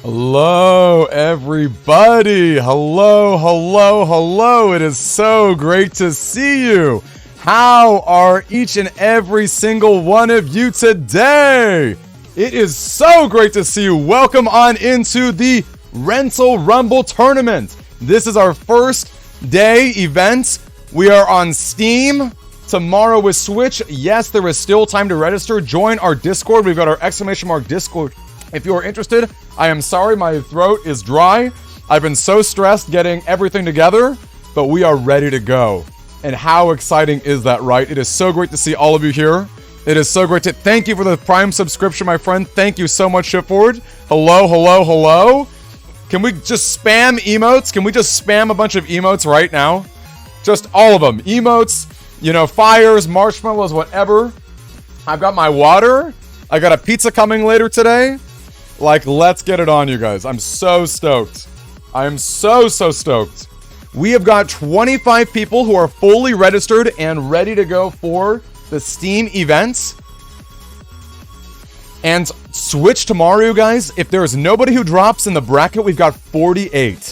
Hello, everybody. Hello, hello, hello. It is so great to see you. How are each and every single one of you today? It is so great to see you. Welcome on into the Rental Rumble Tournament. This is our first day event. We are on Steam. Tomorrow with Switch. Yes, there is still time to register. Join our Discord. We've got our ! Discord. If you are interested, I am sorry, my throat is dry. I've been so stressed getting everything together, but we are ready to go. And how exciting is that, right? It is so great to see all of you here. It is so great to thank you for the Prime subscription, my friend. Thank you so much, Shipboard. Hello, hello, hello. Can we just spam emotes? Can we just spam a bunch of emotes right now? Just all of them. Emotes, you know, fires, marshmallows, whatever. I've got my water. I got a pizza coming later today. Like, let's get it on, you guys. I'm so stoked. I am so stoked. We have got 25 people who are fully registered and ready to go for the Steam events. And Switch tomorrow, you guys. If there is nobody who drops in the bracket, we've got 48.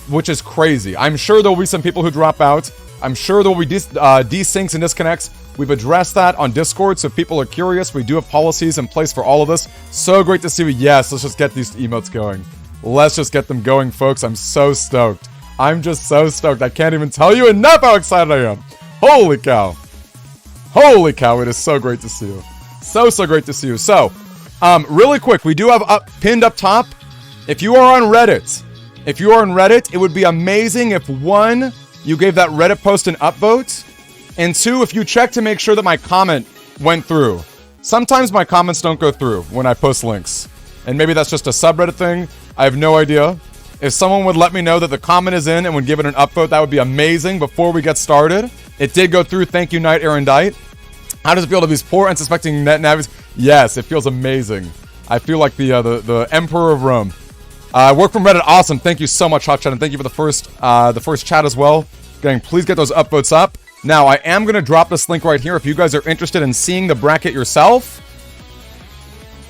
Which is crazy. I'm sure there will be some people who drop out. I'm sure there will be desyncs and disconnects. We've addressed that on Discord, so if people are curious, we do have policies in place for all of this. So great to see you. Yes, let's just get these emotes going. Let's just get them going, folks. I'm so stoked. I'm just so stoked. I can't even tell you enough how excited I am. Holy cow. Holy cow, it is so great to see you. So great to see you. So, really quick, we do have pinned up top. If you are on Reddit, it would be amazing if one, you gave that Reddit post an upvote. And two, if you check to make sure that my comment went through. Sometimes my comments don't go through when I post links. And maybe that's just a subreddit thing. I have no idea. If someone would let me know that the comment is in and would give it an upvote, that would be amazing before we get started. It did go through. Thank you, Knight Erendite. How does it feel to be poor and suspecting net navis? Yes, it feels amazing. I feel like the Emperor of Rome. Work from Reddit, awesome. Thank you so much, Hot Chat, and thank you for the first chat as well. Gang, please get those upvotes up. Now, I am going to drop this link right here if you guys are interested in seeing the bracket yourself.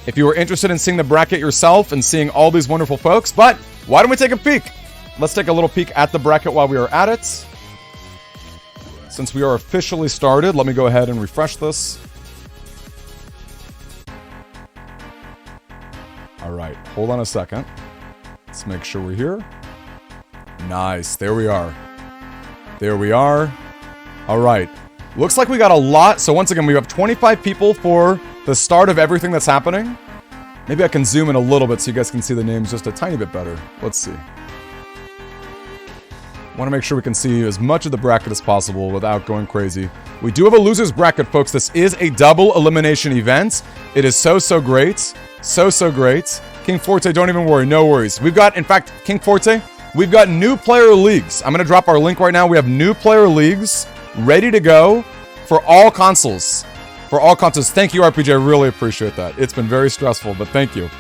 If you are interested in seeing the bracket yourself and seeing all these wonderful folks. But why don't we take a peek? Let's take a little peek at the bracket while we are at it. Since we are officially started, let me go ahead and refresh this. All right, hold on a second. Let's make sure we're here. Nice, there we are. There we are. All right, looks like we got a lot. So once again, we have 25 people for the start of everything that's happening. Maybe I can zoom in a little bit so you guys can see the names just a tiny bit better. Let's see. Want to make sure we can see as much of the bracket as possible without going crazy. We do have a loser's bracket, folks. This is a double elimination event. It is so great. So great. King Forte, don't even worry. No worries. We've got, in fact, King Forte, we've got new player leagues. I'm going to drop our link right now. We have new player leagues ready to go for all consoles. For all consoles. Thank you, RPG. I really appreciate that. It's been very stressful, but thank you.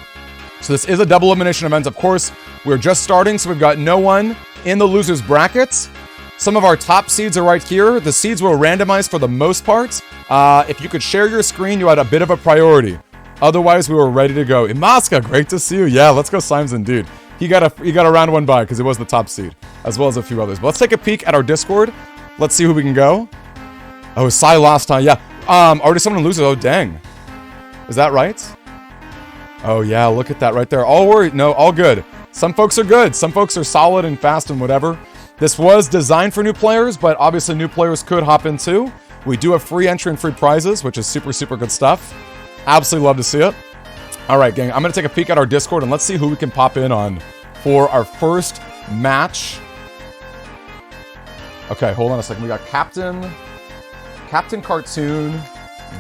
So this is a double elimination event. Of course, we're just starting, so we've got no one in the loser's brackets. Some of our top seeds are right here. The seeds were randomized for the most part. If you could share your screen, you had a bit of a priority. Otherwise, we were ready to go. Imaska, great to see you. Yeah, let's go Symes indeed. He got a round one bye because it was the top seed, as well as a few others. But let's take a peek at our Discord. Let's see who we can go. Oh, Sai last time. Yeah. Already someone loses. Oh, dang. Is that right? Oh, yeah. Look at that right there. All worried. No, all good. Some folks are good. Some folks are solid and fast and whatever. This was designed for new players, but obviously new players could hop in too. We do have free entry and free prizes, which is super good stuff. Absolutely love to see it. All right, gang. I'm going to take a peek at our Discord and let's see who we can pop in on for our first match. Okay, hold on a second. We got Captain Cartoon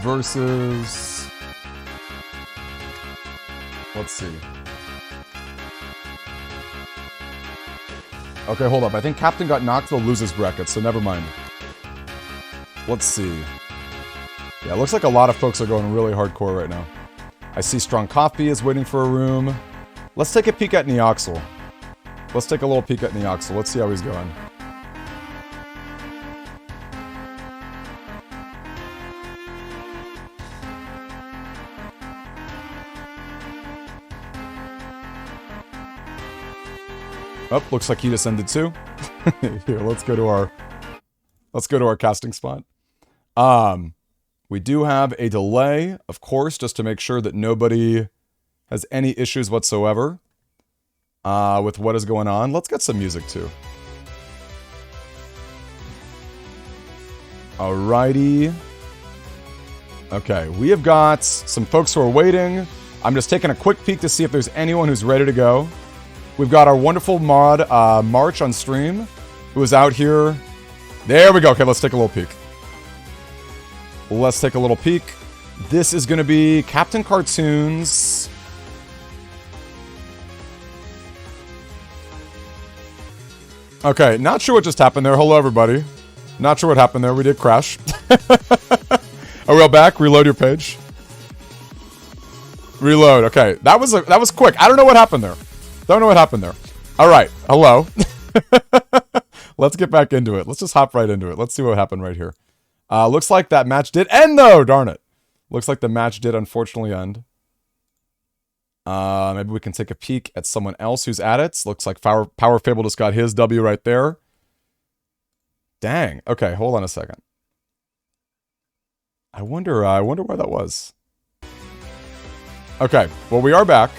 versus... Let's see. Okay, hold up. I think Captain got knocked to the losers bracket, so never mind. Let's see. Yeah, it looks like a lot of folks are going really hardcore right now. I see Strong Coffee is waiting for a room. Let's take a peek at Neoxel. Let's take a little peek at Neoxel. Let's see how he's going. Oh, looks like he just ended too. Here, let's go to our casting spot. We do have a delay, of course, just to make sure that nobody has any issues whatsoever with what is going on. Let's get some music too. Alrighty. Okay, we have got some folks who are waiting. I'm just taking a quick peek to see if there's anyone who's ready to go. We've got our wonderful mod, March on stream, who is out here. There we go. Okay, let's take a little peek. Let's take a little peek. This is going to be Captain Cartoons. Okay, not sure what just happened there. Hello, everybody. Not sure what happened there. We did crash. Are we all back? Reload your page. Reload. Okay, that was quick. I don't know what happened there. Don't know what happened there. All right. Hello. Let's get back into it. Let's just hop right into it. Let's see what happened right here. Looks like that match did end, though. Darn it. Looks like the match did unfortunately end. Maybe we can take a peek at someone else who's at it. Looks like Power Fable just got his W right there. Dang. Okay, hold on a second. I wonder why that was. Okay, well, we are back.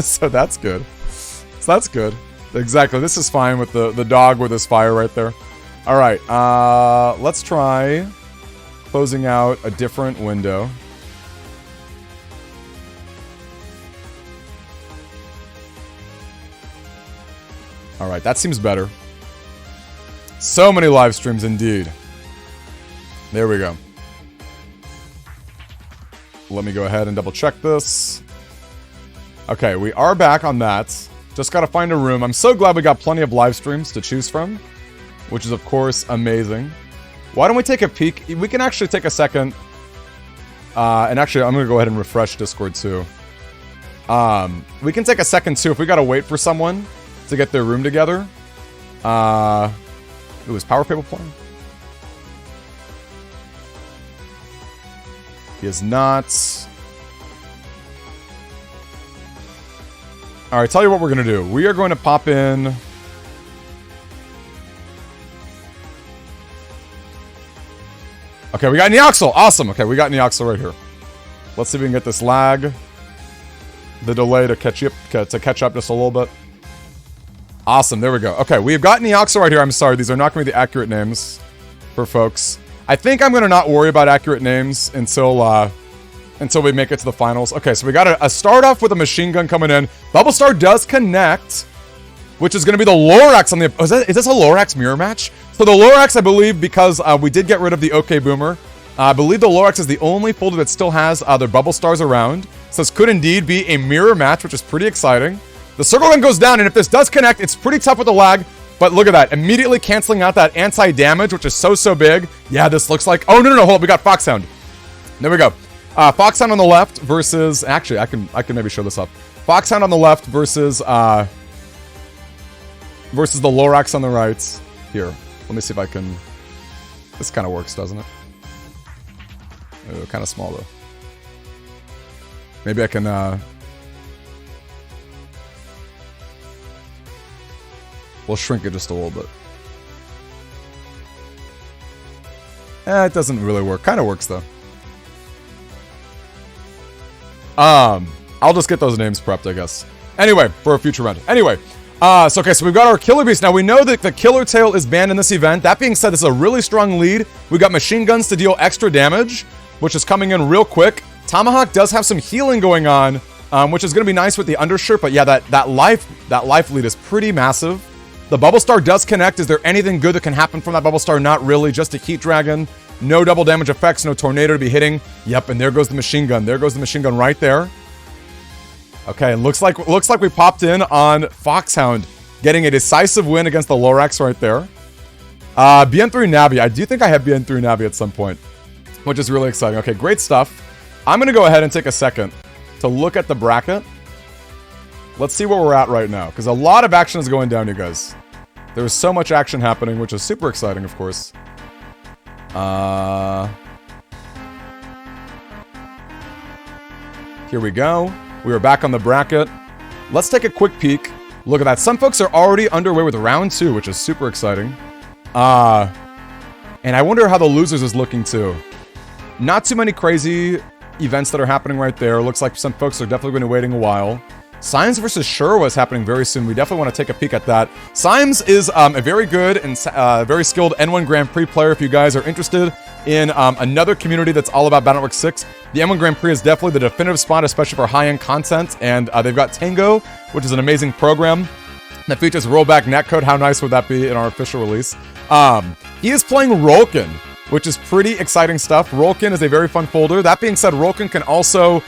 So that's good. So that's good. Exactly. This is fine with the dog with his fire right there. All right. Let's try closing out a different window. All right. That seems better. So many live streams indeed. There we go. Let me go ahead and double check this. Okay, we are back on that. Just gotta find a room. I'm so glad we got plenty of live streams to choose from, which is, of course, amazing. Why don't we take a peek? We can actually take a second. And actually, I'm gonna go ahead and refresh Discord, too. We can take a second, too, if we gotta wait for someone to get their room together. It was Power Fable playing? He is not. Alright, tell you what we're going to do. We are going to pop in. Okay, we got Neoxel. Awesome. Okay, we got Neoxel right here. Let's see if we can get this lag. The delay to catch up just a little bit. Awesome, there we go. Okay, we've got Neoxel right here. I'm sorry, these are not going to be the accurate names for folks. I think I'm going to not worry about accurate names until we make it to the finals. Okay, so we got a start off with a machine gun coming in. Bubble Star does connect, which is going to be the Lorax on the... Oh, is this a Lorax mirror match? So the Lorax, I believe, because we did get rid of the OK Boomer, I believe the Lorax is the only folder that still has their Bubble Stars around. So this could indeed be a mirror match, which is pretty exciting. The circle gun goes down, and if this does connect, it's pretty tough with the lag. But look at that, immediately canceling out that anti-damage, which is so big. Yeah, this looks like... Oh, no, hold up, we got Foxhound. There we go. Foxhound on the left versus... Actually, I can maybe show this up. Foxhound on the left versus the Lorax on the right. Here, let me see if I can... This kind of works, doesn't it? Kind of small, though. Maybe I can... We'll shrink it just a little bit. It doesn't really work. Kind of works, though. I'll just get those names prepped, I guess. Anyway, for a future round. Anyway, so we've got our Killer Beast. Now, we know that the Killer Tail is banned in this event. That being said, this is a really strong lead. We got machine guns to deal extra damage, which is coming in real quick. Tomahawk does have some healing going on, which is going to be nice with the undershirt. But yeah, that life lead is pretty massive. The Bubble Star does connect. Is there anything good that can happen from that Bubble Star? Not really. Just a Heat Dragon. No double damage effects. No tornado to be hitting. Yep, and there goes the machine gun. There goes the machine gun right there. Okay, and looks like we popped in on Foxhound, getting a decisive win against the Lorax right there. BN3 Navi. I do think I have BN3 Navi at some point, which is really exciting. Okay, great stuff. I'm going to go ahead and take a second to look at the bracket. Let's see where we're at right now, because a lot of action is going down, you guys. There's so much action happening, which is super exciting, of course. Here we go. We are back on the bracket. Let's take a quick peek. Look at that. Some folks are already underway with round 2, which is super exciting. And I wonder how the losers is looking too. Not too many crazy events that are happening right there. Looks like some folks are definitely going to be waiting a while. Symes versus Shurwa is happening very soon. We definitely want to take a peek at that. Symes is a very good and very skilled N1 Grand Prix player. If you guys are interested in another community that's all about Battle Network 6, the N1 Grand Prix is definitely the definitive spot, especially for high-end content. And they've got Tango, which is an amazing program that features rollback netcode. How nice would that be in our official release? He is playing Rolkin, which is pretty exciting stuff. Rolkin is a very fun folder. That being said, Rolkin can also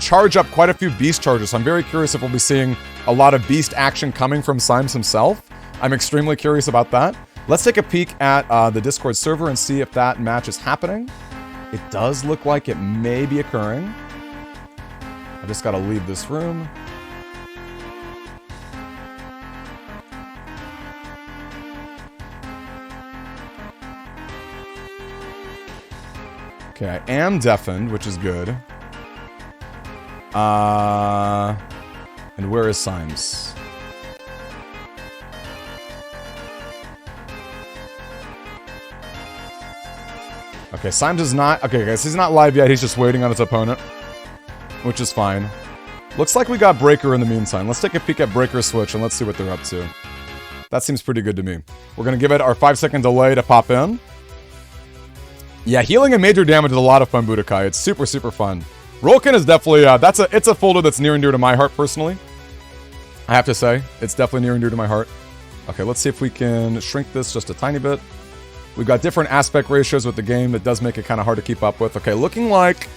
charge up quite a few beast charges. So I'm very curious if we'll be seeing a lot of beast action coming from Symes himself. I'm extremely curious about that. Let's take a peek at the Discord server and see if that match is happening. It does look like it may be occurring. I just gotta leave this room. Okay, I am deafened, which is good. And where is Symes? Okay, Symes is not... Okay, guys, he's not live yet. He's just waiting on his opponent, which is fine. Looks like we got Breaker in the meantime. Let's take a peek at Breaker Switch, and let's see what they're up to. That seems pretty good to me. We're going to give it our 5-second delay to pop in. Yeah, healing and major damage is a lot of fun, Budokai. It's super, super fun. Rolkin is definitely... it's a folder that's near and dear to my heart, personally. I have to say. It's definitely near and dear to my heart. Okay, let's see if we can shrink this just a tiny bit. We've got different aspect ratios with the game that does make it kind of hard to keep up with. Okay, looking like...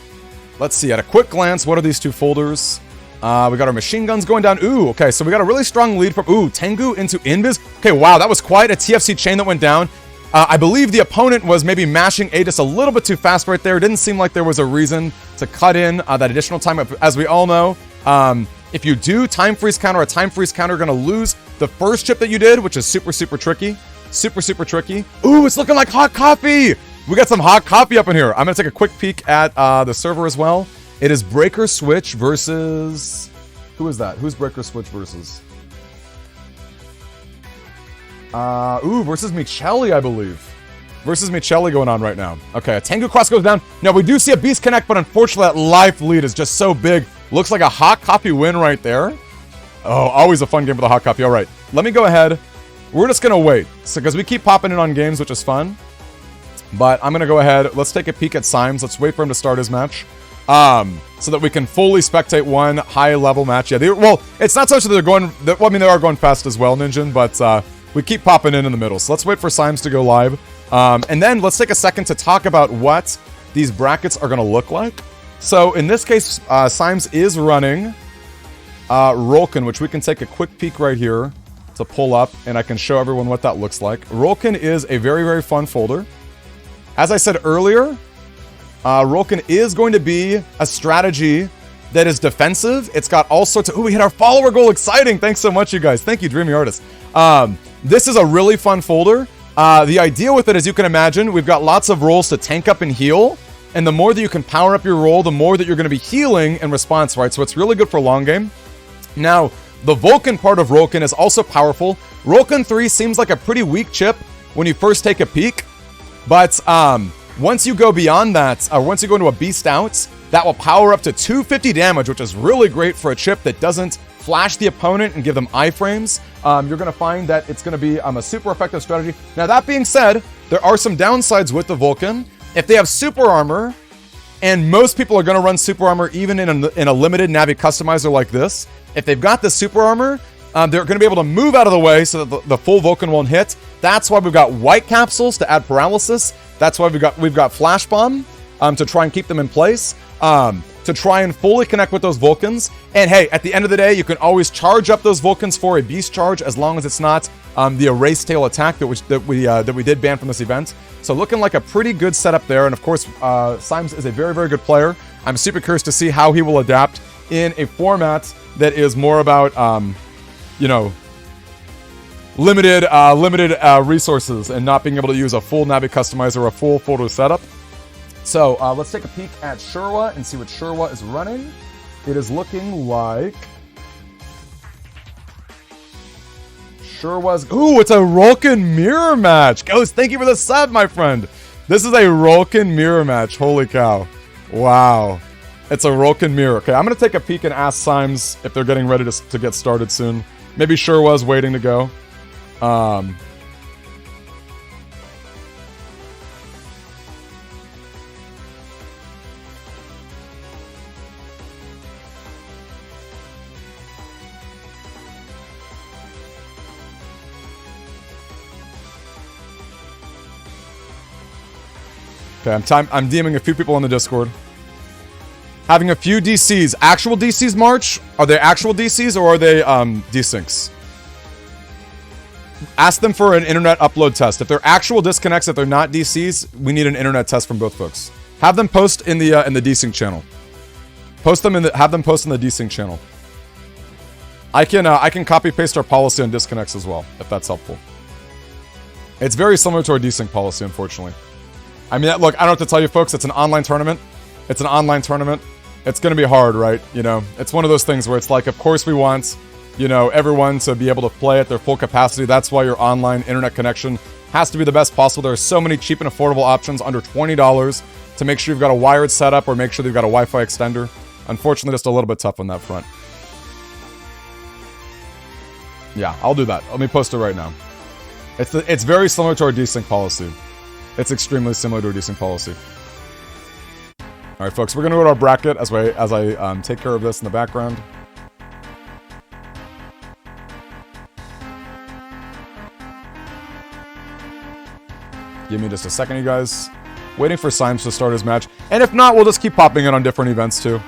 Let's see, at a quick glance, what are these two folders? We got our machine guns going down. Ooh, okay, so we got a really strong lead from... Ooh, Tengu into Invis. Okay, wow, that was quite a TFC chain that went down. I believe the opponent was maybe mashing A just a little bit too fast right there. It didn't seem like there was a reason to cut in that additional time. As we all know, if you do time freeze counter, a time freeze counter, you're going to lose the first chip that you did, which is super, super tricky. Super, super tricky. Ooh, it's looking like hot coffee. We got some hot coffee up in here. I'm going to take a quick peek at the server as well. It is Breaker Switch versus... Who is that? Who's Breaker Switch versus? Versus Michelli, I believe. Versus Michelli going on right now. Okay, a Tengu Cross goes down. Now, we do see a Beast Connect, but unfortunately, that life lead is just so big. Looks like a hot copy win right there. Oh, always a fun game for the hot copy. All right, let me go ahead. We're just going to wait. Because we keep popping in on games, which is fun. But I'm going to go ahead. Let's take a peek at Symes. Let's wait for him to start his match. So that we can fully spectate one high-level match. Yeah, well, it's not so much that they're going... Well, I mean, they are going fast as well, Ninjin, but... we keep popping in the middle. So let's wait for Symes to go live. And then let's take a second to talk about what these brackets are going to look like. So in this case, Symes is running Rolkin, which we can take a quick peek right here to pull up. And I can show everyone what that looks like. Rolkin is a very, very fun folder. As I said earlier, Rolkin is going to be a strategy that is defensive. It's got all sorts of... Ooh, we hit our follower goal. Exciting. Thanks so much, you guys. Thank you, Dreamy Artist. This is a really fun folder. The idea with it, as you can imagine, we've got lots of rolls to tank up and heal. And the more that you can power up your roll, the more that you're going to be healing in response, right? So it's really good for long game. Now, the Vulcan part of Rolkin is also powerful. Rolkin 3 seems like a pretty weak chip when you first take a peek. But once you go beyond that, once you go into a Beast Out, that will power up to 250 damage, which is really great for a chip that doesn't flash the opponent and give them iframes. You're going to find that it's going to be a super effective strategy. Now, that being said, there are some downsides with the Vulcan. If they have super armor, and most people are going to run super armor even in a limited Navi customizer like this, if they've got the super armor, they're going to be able to move out of the way so that the full Vulcan won't hit. That's why we've got white capsules to add paralysis. That's why we've got flash bomb to try and keep them in place. To try and fully connect with those Vulcans. And hey, at the end of the day, you can always charge up those Vulcans for a beast charge as long as it's not the erase tail attack that we did ban from this event. So looking like a pretty good setup there. And of course, Symes is a very, very good player. I'm super curious to see how he will adapt in a format that is more about, you know, limited resources and not being able to use a full Navi customizer or a full photo setup. So let's take a peek at Shurwa and see what Shurwa is running. It is looking like... Sure was. Ooh, it's a Rolkin mirror match. Ghost, thank you for the sub, my friend. This is a Rolkin mirror match. Holy cow. Wow. It's a Rolkin mirror. Okay, I'm going to take a peek and ask Symes if they're getting ready to get started soon. Maybe Sure was waiting to go. Okay, I'm DMing a few people on the Discord. Having a few DCs. Actual DCs, March? Are they actual DCs or are they desyncs? Ask them for an internet upload test. If they're actual disconnects, if they're not DCs, we need an internet test from both folks. Have them post in the desync channel. Have them post in the desync channel. I can copy paste our policy on disconnects as well, if that's helpful. It's very similar to our desync policy, unfortunately. I mean, look, I don't have to tell you folks, it's an online tournament. It's an online tournament. It's going to be hard, right? You know, it's one of those things where it's like, of course we want, you know, everyone to be able to play at their full capacity. That's why your online internet connection has to be the best possible. There are so many cheap and affordable options under $20 to make sure you've got a wired setup or make sure you've got a Wi-Fi extender. Unfortunately, just a little bit tough on that front. Yeah, I'll do that. Let me post it right now. It's very similar to our desync policy. It's extremely similar to a desync policy. All right, folks, we're going to go to our bracket as I take care of this in the background. Give me just a second, you guys. Waiting for Symes to start his match. And if not, we'll just keep popping it on different events, too.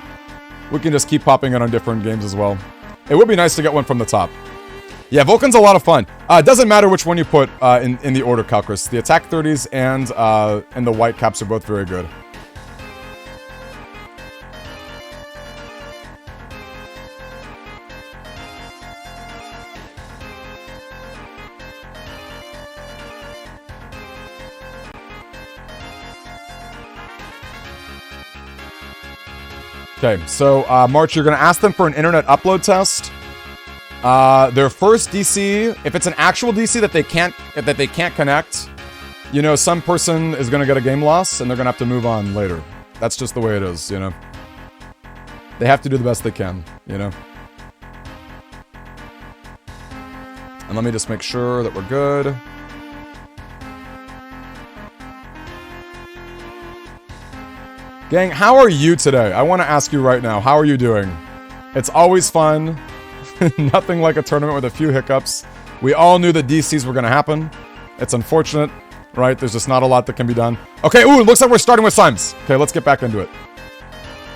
We can just keep popping it on different games as well. It would be nice to get one from the top. Yeah, Vulcan's a lot of fun. It doesn't matter which one you put in the order, Calcris. The attack 30s and the white caps are both very good. Okay, so March, you're going to ask them for an internet upload test. Their first DC, if it's an actual DC that they can't connect, you know, some person is going to get a game loss and they're going to have to move on later. That's just the way it is, you know. They have to do the best they can, you know. And let me just make sure that we're good. Gang, how are you today? I want to ask you right now, how are you doing? It's always fun. Nothing like a tournament with a few hiccups. We all knew that DCs were going to happen. It's unfortunate, right? There's just not a lot that can be done. Okay, ooh, it looks like we're starting with Symes. Okay, let's get back into it.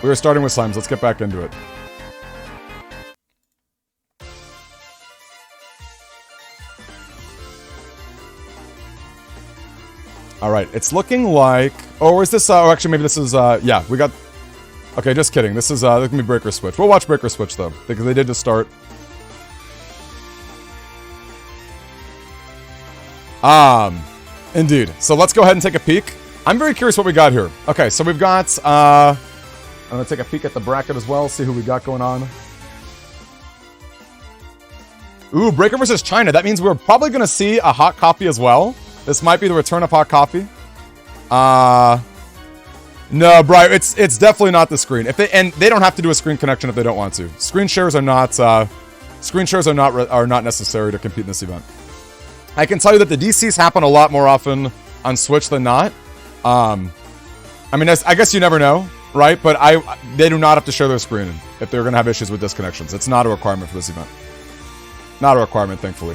We were starting with Symes. Let's get back into it. All right, it's looking like... Oh, is this... oh, actually, maybe this is... yeah, we got... Okay, just kidding. This is... this can be Breaker Switch. We'll watch Breaker Switch, though, because they did just start. Indeed. So let's go ahead and take a peek. I'm very curious what we got here. Okay, so we've got... I'm going to take a peek at the bracket as well, see who we got going on. Ooh, Breaker versus China. That means we're probably going to see a hot copy as well. This might be the return of hot coffee. No, Brian, it's definitely not the screen. And they don't have to do a screen connection if they don't want to. Screen shares are not necessary to compete in this event. I can tell you that the DCs happen a lot more often on Switch than not. I mean, I guess you never know, right? But they do not have to share their screen if they're going to have issues with disconnections. It's not a requirement for this event. Not a requirement, thankfully.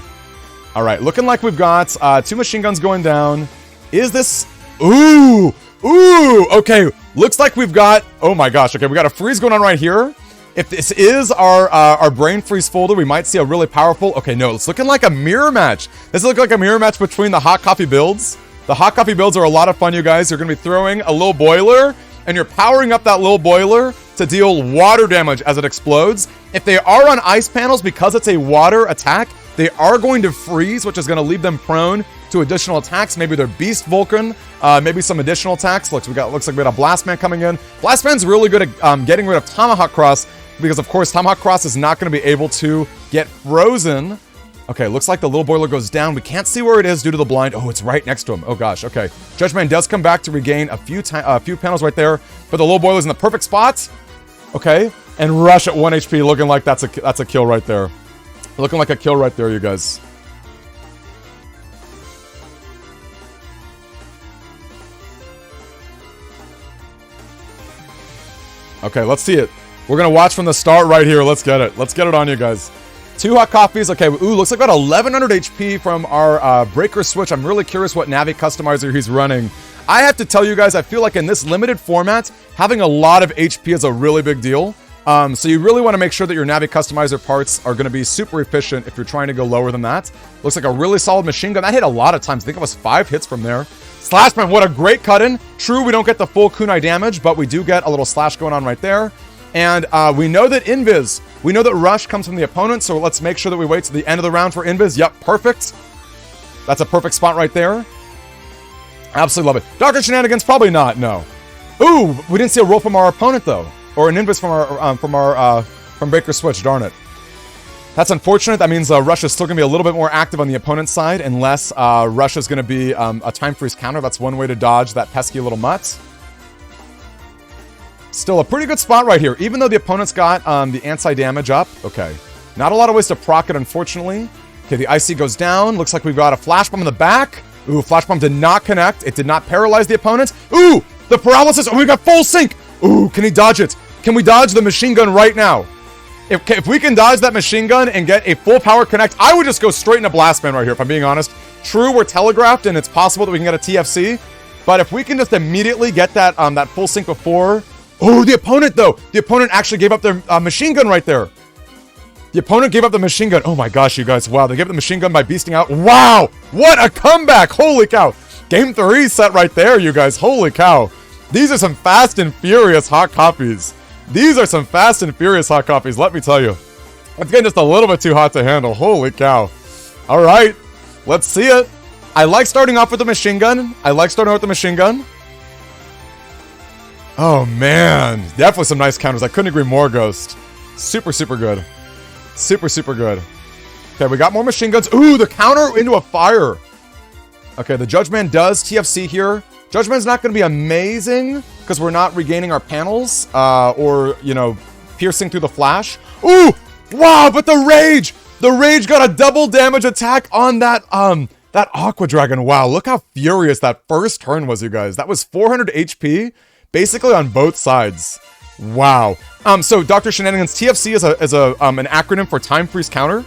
All right, looking like we've got 2 machine guns going down. Is this... Ooh! Ooh! Okay, looks like we've got... Oh my gosh, okay, we got a freeze going on right here. If this is our brain freeze folder, we might see a really powerful... Okay, no, it's looking like a mirror match. This looks like a mirror match between the hot coffee builds. The hot coffee builds are a lot of fun, you guys. You're going to be throwing a little boiler, and you're powering up that little boiler to deal water damage as it explodes. If they are on ice panels, because it's a water attack, they are going to freeze, which is going to leave them prone to additional attacks. Maybe they're Beast Vulcan, maybe some additional attacks. Looks like we got a Blast Man coming in. Blast Man's really good at getting rid of Tomahawk Cross, because of course Tomahawk Cross is not going to be able to get frozen Okay, looks like the little boiler goes down. We can't see where it is due to the blind. Oh, it's right next to him. Oh gosh, okay. Judgeman does come back to regain a few panels right there, but the little boiler's in the perfect spot. Okay, and Rush at 1 HP, looking like that's a kill right there. Looking like a kill right there, you guys. Okay, let's see it. We're gonna watch from the start right here. Let's get it. Let's get it on, you guys. 2 hot coffees. Okay, ooh, looks like about 1100 HP from our breaker switch. I'm really curious what Navi customizer he's running. I have to tell you guys, I feel like in this limited format, having a lot of HP is a really big deal. So you really want to make sure that your Navi customizer parts are going to be super efficient if you're trying to go lower than that. Looks like a really solid machine gun. That hit a lot of times. I think it was 5 hits from there. Slashman, what a great cut-in. True, we don't get the full kunai damage, but we do get a little slash going on right there. And we know that Invis, we know that Rush comes from the opponent, so let's make sure that we wait to the end of the round for Invis. Yep, perfect. That's a perfect spot right there. Absolutely love it. Dr. Shenanigans, probably not, no. Ooh, we didn't see a roll from our opponent, though. Or an Invis from Baker Switch, darn it. That's unfortunate. That means Rush is still going to be a little bit more active on the opponent's side, unless Rush is going to be a time freeze counter. That's one way to dodge that pesky little mutt. Still a pretty good spot right here, even though the opponent's got the anti-damage up. Okay, not a lot of ways to proc it, unfortunately. Okay, the IC goes down. Looks like we've got a flash bomb in the back. Ooh, flash bomb did not connect. It did not paralyze the opponent. Ooh, the paralysis. Oh, we got full sync. Ooh, can he dodge it? Can we dodge the machine gun right now? If we can dodge that machine gun and get a full power connect, I would just go straight into Blast Man right here, if I'm being honest. True, we're telegraphed, and it's possible that we can get a TFC. But if we can just immediately get that that full sync before... Oh, the opponent, though! The opponent actually gave up their machine gun right there. The opponent gave up the machine gun. Oh my gosh, you guys. Wow, they gave up the machine gun by beasting out. Wow! What a comeback! Holy cow! Game 3 set right there, you guys. Holy cow. These are some fast and furious hot copies. These are some fast and furious hot copies, let me tell you. It's getting just a little bit too hot to handle. Holy cow. All right, let's see it. I like starting off with the machine gun. Oh, man. Definitely some nice counters. I couldn't agree more, Ghost. Super, super good. Super, super good. Okay, we got more machine guns. Ooh, the counter into a fire. Okay, the Judgeman does TFC here. Judgeman's not going to be amazing because we're not regaining our panels or, you know, piercing through the flash. Ooh! Wow, but the Rage! The Rage got a double damage attack on that Aqua Dragon. Wow, look how furious that first turn was, you guys. That was 400 HP, basically on both sides. Wow. So Dr. Shenanigans, TFC is an acronym for Time Freeze Counter.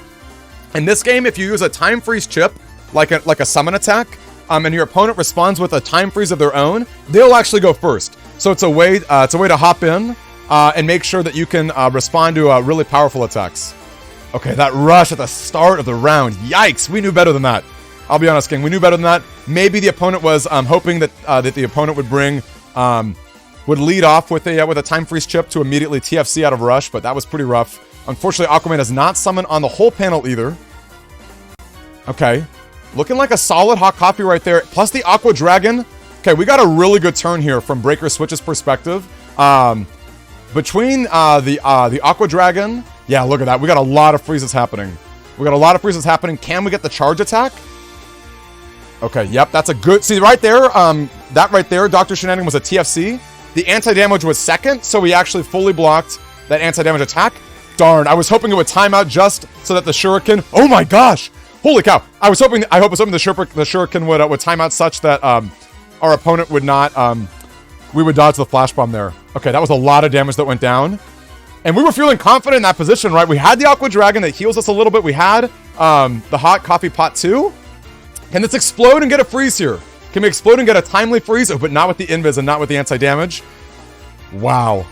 In this game, if you use a Time Freeze chip, like a summon attack, and your opponent responds with a time freeze of their own, they'll actually go first. So it's a way to hop in and make sure that you can respond to really powerful attacks. Okay, that rush at the start of the round. Yikes, we knew better than that. I'll be honest, gang, we knew better than that. Maybe the opponent was hoping that the opponent would lead off with a time freeze chip to immediately TFC out of rush, but that was pretty rough. Unfortunately, Aquaman does not summon on the whole panel either. Okay. Looking like a solid hot coffee right there. Plus the Aqua Dragon. Okay, we got a really good turn here from Breaker Switch's perspective. Between the Aqua Dragon... Yeah, look at that. We got a lot of freezes happening. Can we get the charge attack? Okay, yep, that's a good... See, right there, that right there, Dr. Shenanigan was a TFC. The anti-damage was second, so we actually fully blocked that anti-damage attack. Darn, I was hoping it would time out just so that the Shuriken... Oh my gosh! Holy cow! I was hoping the Shuriken would time out such that our opponent would not we would dodge the flash bomb there. Okay, that was a lot of damage that went down, and we were feeling confident in that position, right? We had the Aqua Dragon that heals us a little bit. We had the hot coffee pot too. Can this explode and get a freeze here? Can we explode and get a timely freeze? Oh, but not with the invis and not with the anti-damage. Wow.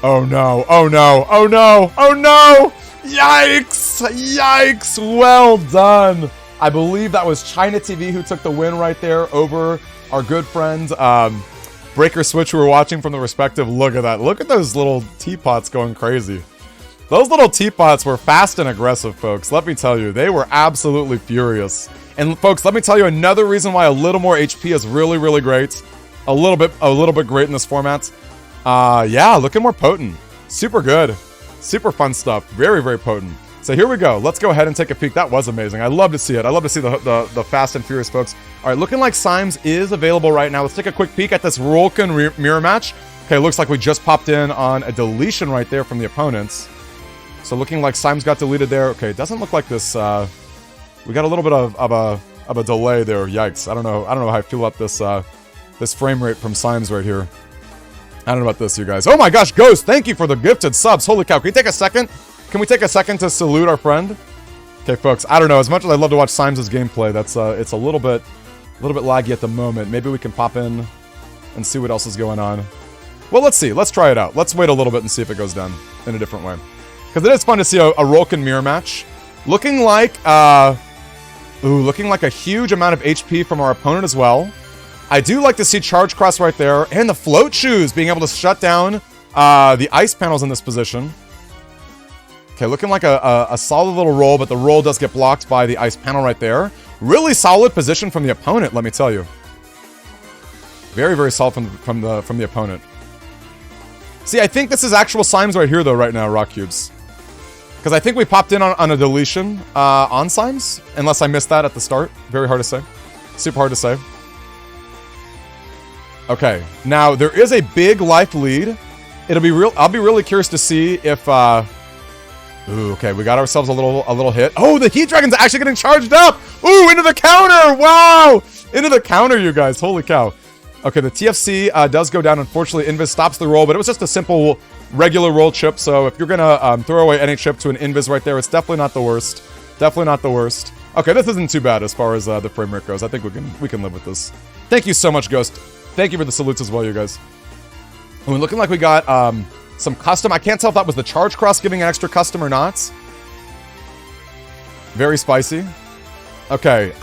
Oh no! Oh no! Oh no! Oh no! Yikes! Yikes! Well done! I believe that was ChinaTV who took the win right there over our good friend Breaker Switch, who were watching from the respective. Look at that. Look at those little teapots going crazy. Those little teapots were fast and aggressive, folks. Let me tell you, they were absolutely furious. And folks, let me tell you another reason why a little more HP is really, really great. A little bit great in this format. Yeah, looking more potent. Super good. Super fun stuff. Very, very potent. So here we go. Let's go ahead and take a peek. That was amazing. I love to see it. I love to see the Fast and Furious folks. All right, looking like Symes is available right now. Let's take a quick peek at this Rolkin mirror match. Okay, looks like we just popped in on a deletion right there from the opponents. So looking like Symes got deleted there. Okay, it doesn't look like this. We got a little bit of a delay there. Yikes! I don't know how I feel about this this frame rate from Symes right here. I don't know about this, you guys. Oh my gosh, Ghost! Thank you for the gifted subs. Holy cow! Can we take a second? Can we take a second to salute our friend? Okay, folks. I don't know. As much as I'd love to watch Symes' gameplay, that's it's a little bit laggy at the moment. Maybe we can pop in and see what else is going on. Well, let's see. Let's try it out. Let's wait a little bit and see if it goes down in a different way. Because it is fun to see a Rolkin mirror match. Looking like a huge amount of HP from our opponent as well. I do like to see Charge Cross right there. And the Float Shoes being able to shut down the ice panels in this position. Okay, looking like a solid little roll, but the roll does get blocked by the ice panel right there. Really solid position from the opponent, let me tell you. Very, very solid from the opponent. See, I think this is actual Symes right here, though, right now, Rock Cubes. Because I think we popped in on a deletion on Symes, unless I missed that at the start. Very hard to say. Super hard to say. Okay, now there is a big life lead. I'll be really curious to see if ooh, okay, we got ourselves a little hit. Oh, the Heat Dragon's actually getting charged up! Ooh, into the counter! Wow! Into the counter, you guys. Holy cow. Okay, the TFC does go down. Unfortunately, Invis stops the roll, but it was just a simple regular roll chip. So if you're gonna throw away any chip to an Invis right there, it's definitely not the worst. Definitely not the worst. Okay, this isn't too bad as far as the frame rate goes. I think we can live with this. Thank you so much, Ghost. Thank you for the salutes as well, you guys. And looking like we got some custom. I can't tell if that was the Charge Cross giving an extra custom or not. Very spicy. Okay,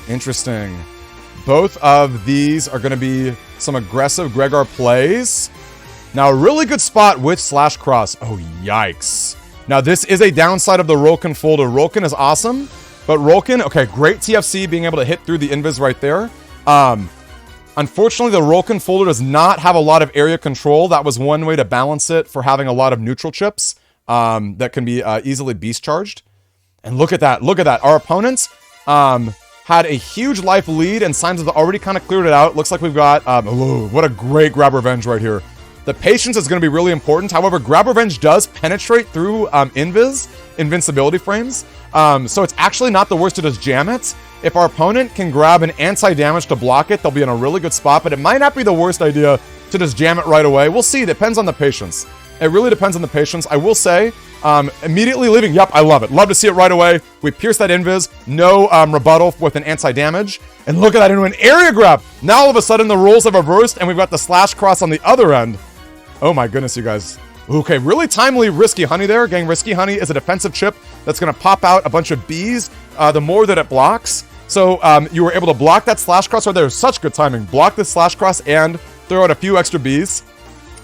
interesting. Both of these are going to be some aggressive Gregor plays. Now, a really good spot with Slash Cross. Oh, yikes. Now, this is a downside of the Rolkin folder. Rolkin is awesome, but Rolkin, okay, great TFC being able to hit through the invis right there. Unfortunately, the Rolkin folder does not have a lot of area control. That was one way to balance it for having a lot of neutral chips that can be easily beast charged. And look at that. Look at that. Our opponents had a huge life lead, and Symes has already kind of cleared it out. Looks like we've got... oh, what a great Grab Revenge right here. The patience is going to be really important. However, Grab Revenge does penetrate through invincibility frames. So it's actually not the worst to just jam it. If our opponent can grab an anti-damage to block it, they'll be in a really good spot, but it might not be the worst idea to just jam it right away. We'll see. It depends on the patience. It really depends on the patience. I will say, immediately leaving. Yep, I love it. Love to see it right away. We pierce that invis. No rebuttal with an anti-damage. And look at that into an area grab. Now all of a sudden the rules have reversed and we've got the Slash Cross on the other end. Oh my goodness, you guys. Okay, really timely Risky Honey there. Gang, Risky Honey is a defensive chip that's going to pop out a bunch of bees the more that it blocks. So you were able to block that Slash Cross right there. Such good timing. Block the Slash Cross and throw out a few extra bees.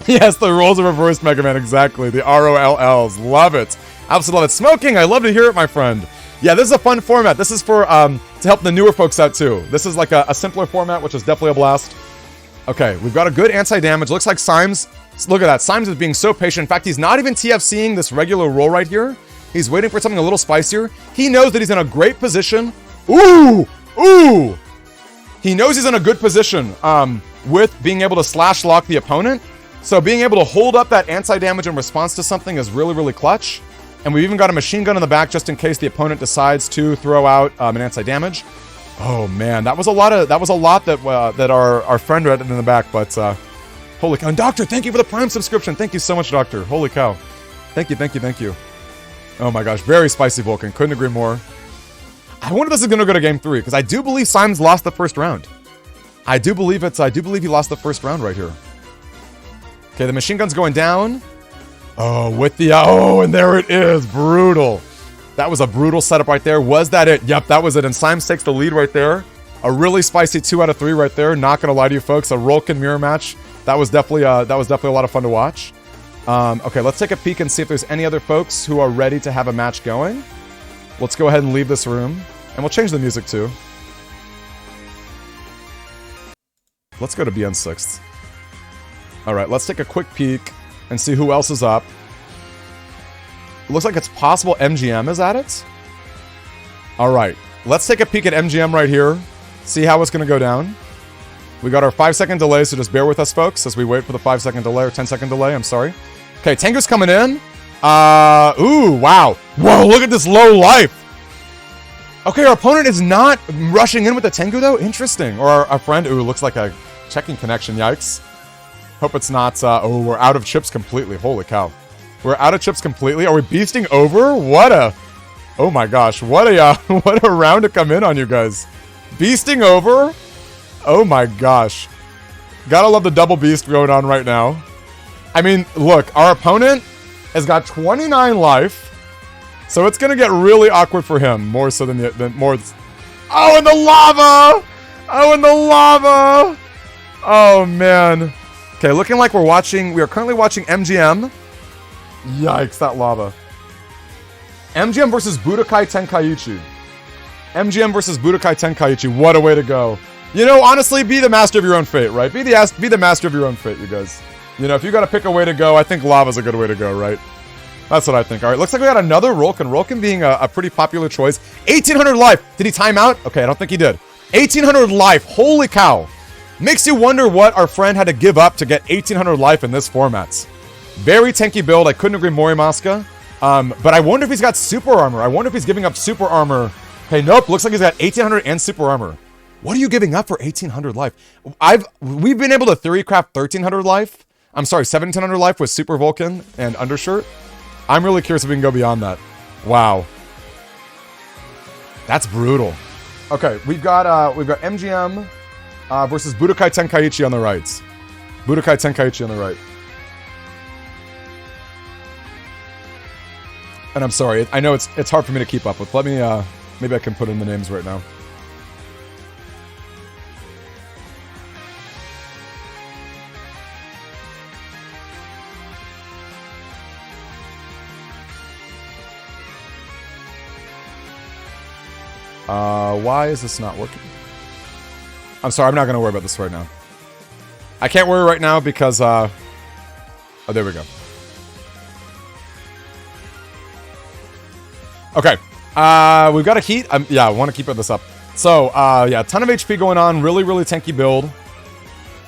Yes, the rules are reversed, Mega Man. Exactly. The ROLLs. Love it. Absolutely love it. Smoking, I love to hear it, my friend. Yeah, this is a fun format. This is for to help the newer folks out too. This is like a simpler format, which is definitely a blast. Okay, we've got a good anti-damage. Looks like Symes... Look at that. Symes is being so patient. In fact, he's not even TFCing this regular roll right here. He's waiting for something a little spicier. He knows that he's in a great position. Ooh! Ooh! He knows he's in a good position with being able to slash lock the opponent. So being able to hold up that anti-damage in response to something is really, really clutch. And we've even got a machine gun in the back just in case the opponent decides to throw out an anti-damage. Oh man, that was a lot that our friend read in the back, but holy cow. And Doctor, thank you for the Prime subscription. Thank you so much, Doctor. Holy cow. Thank you, thank you, thank you. Oh my gosh, very spicy Vulcan. Couldn't agree more. I wonder if this is going to go to game 3, because I do believe Symes lost the first round. I do believe he lost the first round right here. Okay, the machine gun's going down. Oh, with the... Oh, and there it is. Brutal. That was a brutal setup right there. Was that it? Yep, that was it. And Symes takes the lead right there. A really spicy 2 out of 3 right there. Not going to lie to you folks. A Rolkin mirror match. That was definitely a lot of fun to watch. Okay, let's take a peek and see if there's any other folks who are ready to have a match going. Let's go ahead and leave this room. And we'll change the music too. Let's go to BN 6th. Alright, let's take a quick peek and see who else is up. It looks like it's possible MGM is at it. Alright, let's take a peek at MGM right here. See how it's going to go down. We got our 5-second delay, so just bear with us, folks, as we wait for the 5-second delay, or 10-second delay, I'm sorry. Okay, Tengu's coming in. Ooh, wow. Whoa, look at this low life. Okay, our opponent is not rushing in with the Tengu, though. Interesting. Or our friend, ooh, looks like a checking connection, yikes. Hope it's not, oh, we're out of chips completely. Holy cow. We're out of chips completely. Are we beasting over? What a, oh my gosh, what a, what a round to come in on, you guys. Beasting over? Oh my gosh. Gotta love the double beast going on right now. I mean, look, our opponent has got 29 life. So it's gonna get really awkward for him. More so than more. Oh, and the lava! Oh, and the lava! Oh, man. Okay, looking like we are currently watching MGM. Yikes, that lava. MGM versus Budokai Tenkaichi. MGM versus Budokai Tenkaichi. What a way to go. You know, honestly, be the master of your own fate, right? Be the master of your own fate, you guys. You know, if you gotta pick a way to go, I think lava's a good way to go, right? That's what I think. All right, looks like we got another Rolkin. Rolkin being a pretty popular choice. 1,800 life. Did he time out? Okay, I don't think he did. 1,800 life. Holy cow. Makes you wonder what our friend had to give up to get 1,800 life in this format. Very tanky build. I couldn't agree more, Mosca. But I wonder if he's got super armor. I wonder if he's giving up super armor. Okay, nope. Looks like he's got 1,800 and super armor. What are you giving up for 1,800 life? We've been able to theory craft 1,300 life. I'm sorry, 1,700 life with super Vulcan and undershirt. I'm really curious if we can go beyond that. Wow. That's brutal. Okay, we've got MGM versus Budokai Tenkaichi on the right. Budokai Tenkaichi on the right. And I'm sorry, I know it's hard for me to keep up with. Let me maybe I can put in the names right now. Why is this not working? I'm sorry, I'm not going to worry about this right now. I can't worry right now because, oh, there we go. Okay. We've got a heat. Yeah, I want to keep this up. So, yeah, a ton of HP going on. Really, really tanky build.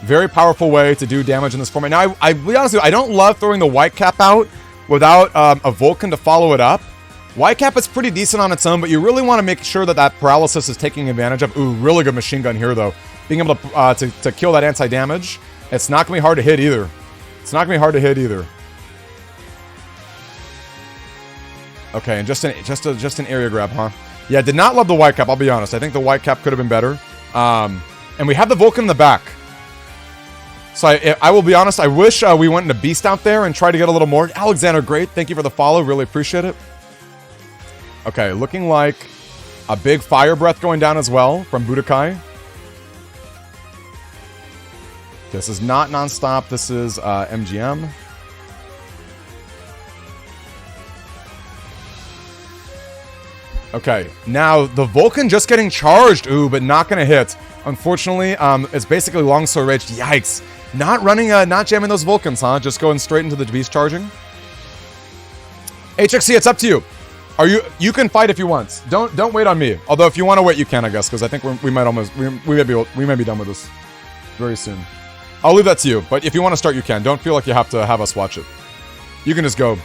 Very powerful way to do damage in this format. Now, I'll be honest with you, I don't love throwing the white cap out without a Vulcan to follow it up. White cap is pretty decent on its own, but you really want to make sure that paralysis is taking advantage of. Ooh, really good machine gun here, though. Being able to kill that anti-damage. It's not going to be hard to hit either. It's not going to be hard to hit either. Okay, and just an area grab, huh? Yeah, did not love the white cap, I'll be honest. I think the white cap could have been better. And we have the Vulcan in the back. So I will be honest, I wish we went into Beast out there and tried to get a little more. Alexander, great. Thank you for the follow. Really appreciate it. Okay, looking like a big fire breath going down as well from Budokai. This is not nonstop. This is MGM. Okay, now the Vulcan just getting charged. Ooh, but not going to hit. Unfortunately, it's basically longsword rage. Yikes. Not running, not jamming those Vulcans, huh? Just going straight into the beast charging. HXC, it's up to you. You can fight if you want. Don't wait on me. Although if you want to wait, you can, I guess, because I think we might be done with this very soon. I'll leave that to you. But if you want to start, you can. Don't feel like you have to have us watch it. You can just go.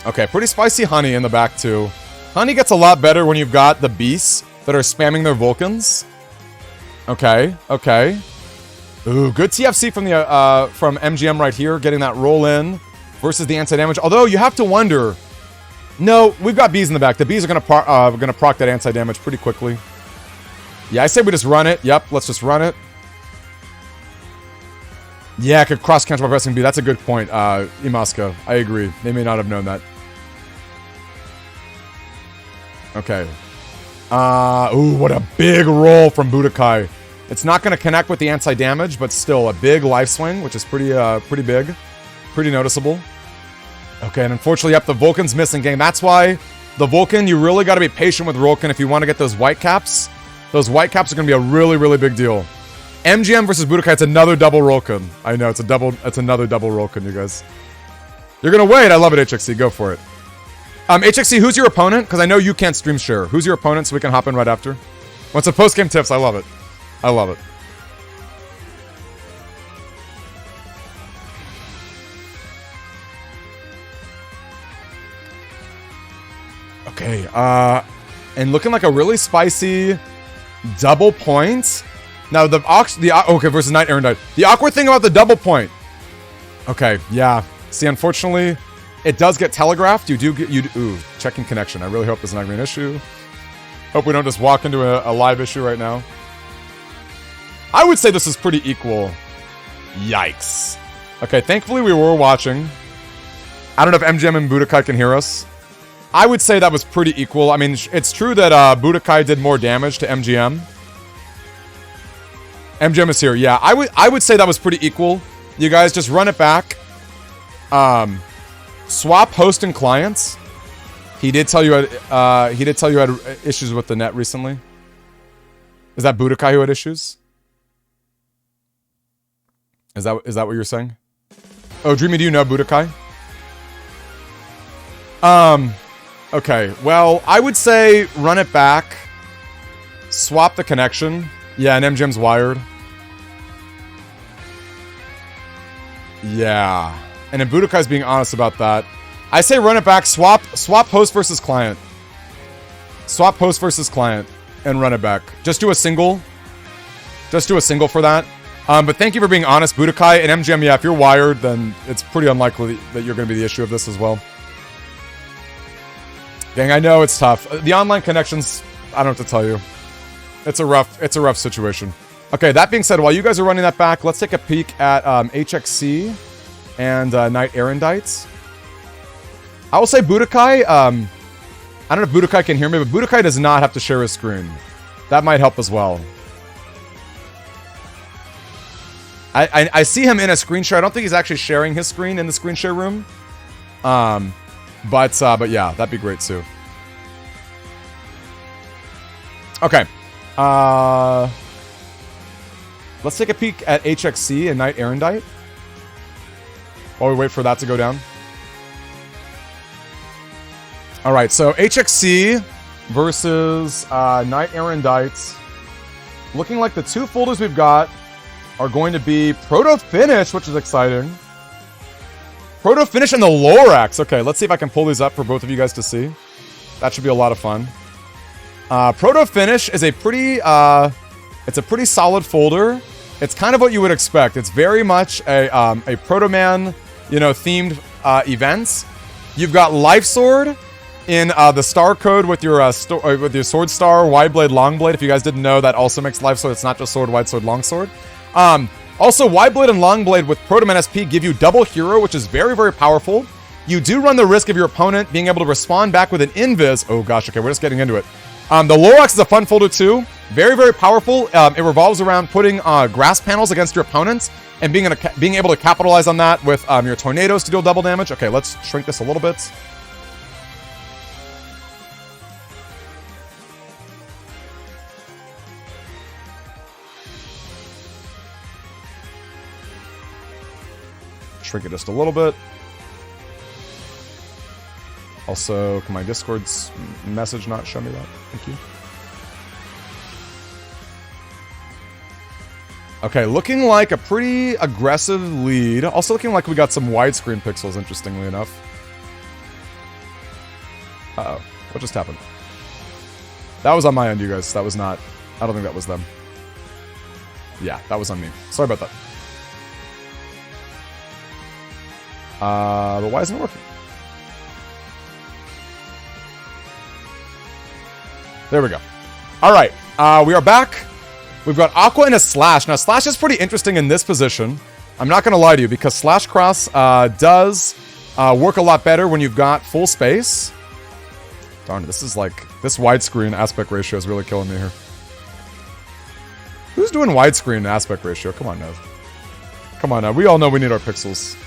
Okay, pretty spicy Honey in the back too. Honey gets a lot better when you've got the beasts that are spamming their Vulcans. Okay, okay. Ooh, good TFC from the from MGM right here, getting that roll in versus the anti-damage. Although you have to wonder. No, we've got bees in the back. The bees are gonna proc that anti-damage pretty quickly. Yeah, I say we just run it. Yep, let's just run it. Yeah, I could cross-counter by pressing B. That's a good point, Imaska. I agree. They may not have known that. Okay. Ooh, what a big roll from Budokai. It's not going to connect with the anti-damage, but still a big life swing, which is pretty big. Pretty noticeable. Okay, and unfortunately, yep, the Vulcan's missing, gang. That's why the Vulcan, you really got to be patient with Vulcan if you want to get those white caps. Those white caps are going to be a really, really big deal. MGM versus Budokai, it's another double Rolkin. I know, it's another double Rolkin, you guys. You're gonna wait. I love it, HXC. Go for it. HXC, who's your opponent? Because I know you can't stream share. Who's your opponent so we can hop in right after? What's a post-game tips? I love it. I love it. Okay, and looking like a really spicy double point. Now okay, versus Knight Erendite. The awkward thing about the double point. Okay, yeah. See, unfortunately, it does get telegraphed. Ooh, checking connection. I really hope there's not gonna be an issue. Hope we don't just walk into a live issue right now. I would say this is pretty equal. Yikes. Okay, thankfully we were watching. I don't know if MGM and Budokai can hear us. I would say that was pretty equal. I mean, it's true that Budokai did more damage to MGM. MGM is here. Yeah, I would say that was pretty equal. You guys just run it back. Swap host and clients. He did tell you you had issues with the net recently. Is that Budokai who had issues? Is that what you're saying? Oh, Dreamy, do you know Budokai? Okay, well, I would say run it back. Swap the connection. Yeah, and MGM's wired. Yeah. And then Budokai's being honest about that. I say run it back, swap host versus client. Swap host versus client and run it back. Just do a single. Just do a single for that. But thank you for being honest, Budokai. And MGM, yeah, if you're wired, then it's pretty unlikely that you're going to be the issue of this as well. Dang, I know it's tough. The online connections, I don't know what to tell you. It's a rough situation. Okay, that being said, while you guys are running that back, let's take a peek at HXC and Knight Erendite. I will say Budokai, I don't know if Budokai can hear me, but Budokai does not have to share his screen. That might help as well. I see him in a screen share. I don't think he's actually sharing his screen in the screen share room. But yeah, that'd be great too. Okay. Let's take a peek at HXC and Knight Erendite. While we wait for that to go down. Alright, so HXC versus Knight Erendite. Looking like the two folders we've got are going to be Proto Finish, which is exciting. Proto Finish and the Lorax. Okay, let's see if I can pull these up for both of you guys to see. That should be a lot of fun. Proto Finish is a pretty solid folder. It's kind of what you would expect. It's very much a Proto Man, themed events. You've got Life Sword in the star code with your Sword Star, Wide Blade, Long Blade. If you guys didn't know, that also makes Life Sword. It's not just Sword, Wide Sword, Long Sword. Also, Wide Blade and Long Blade with Proto Man SP give you double hero, which is very, very powerful. You do run the risk of your opponent being able to respond back with an invis. Oh gosh, okay, we're just getting into it. The Lorax is a fun folder too. Very, very powerful. It revolves around putting grass panels against your opponents and being able to capitalize on that with your tornadoes to deal double damage. Okay, let's shrink this a little bit. Shrink it just a little bit. Also, can my Discord's message not show me that? Thank you. Okay, looking like a pretty aggressive lead. Also looking like we got some widescreen pixels, interestingly enough. Uh-oh. What just happened? That was on my end, you guys. That was not... I don't think that was them. Yeah, that was on me. Sorry about that. But why isn't it working? There we go. Alright, we are back. We've got Aqua and a Slash. Now, Slash is pretty interesting in this position. I'm not going to lie to you, because Slash Cross does work a lot better when you've got full space. Darn it, this is like... This widescreen aspect ratio is really killing me here. Who's doing widescreen aspect ratio? Come on now. Come on now. We all know we need our pixels.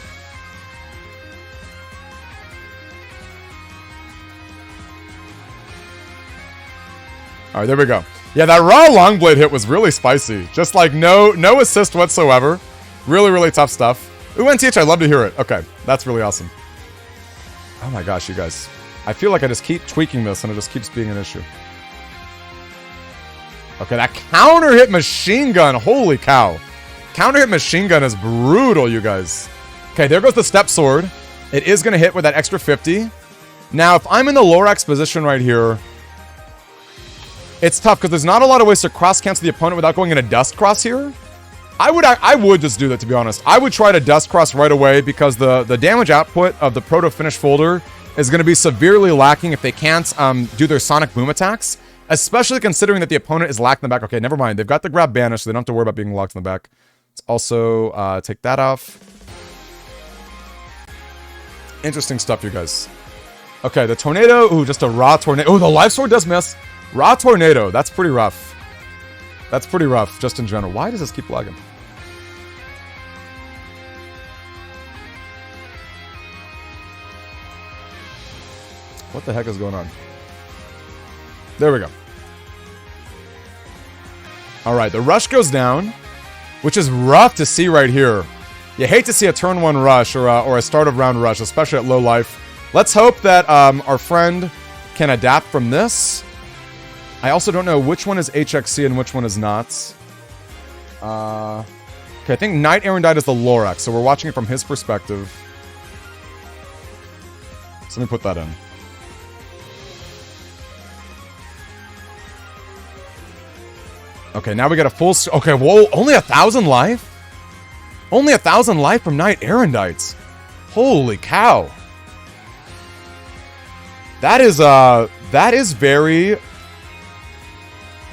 Alright, there we go. Yeah, that raw long blade hit was really spicy. Just like no assist whatsoever. Really, really tough stuff. Ooh, NTH, I'd love to hear it. Okay, that's really awesome. Oh my gosh, you guys. I feel like I just keep tweaking this and it just keeps being an issue. Okay, that counter hit machine gun. Holy cow. Counter hit machine gun is brutal, you guys. Okay, there goes the step sword. It is going to hit with that extra 50. Now, if I'm in the Lorax position right here, it's tough because there's not a lot of ways to cross cancel the opponent without going in a dust cross here. I would just do that, to be honest. I would try to dust cross right away because the damage output of the proto finish folder is going to be severely lacking if they can't do their sonic boom attacks, especially considering that the opponent is locked in the back. Okay, never mind. They've got the grab banished, so they don't have to worry about being locked in the back. Let's also take that off. Interesting stuff, you guys. Okay, the tornado. Ooh, just a raw tornado. Oh, the life sword does miss. Raw tornado. That's pretty rough. That's pretty rough, just in general. Why does this keep lagging? What the heck is going on? There we go. Alright, the rush goes down, which is rough to see right here. You hate to see a turn 1 rush or a start of round rush, especially at low life. Let's hope that our friend can adapt from this. I also don't know which one is HXC and which one is not. Okay, I think Knight Erendite is the Lorax, so we're watching it from his perspective. So let me put that in. Okay, now we got a full... Okay, whoa, only 1,000 life? Only 1,000 life from Knight Erendites. Holy cow. That is very...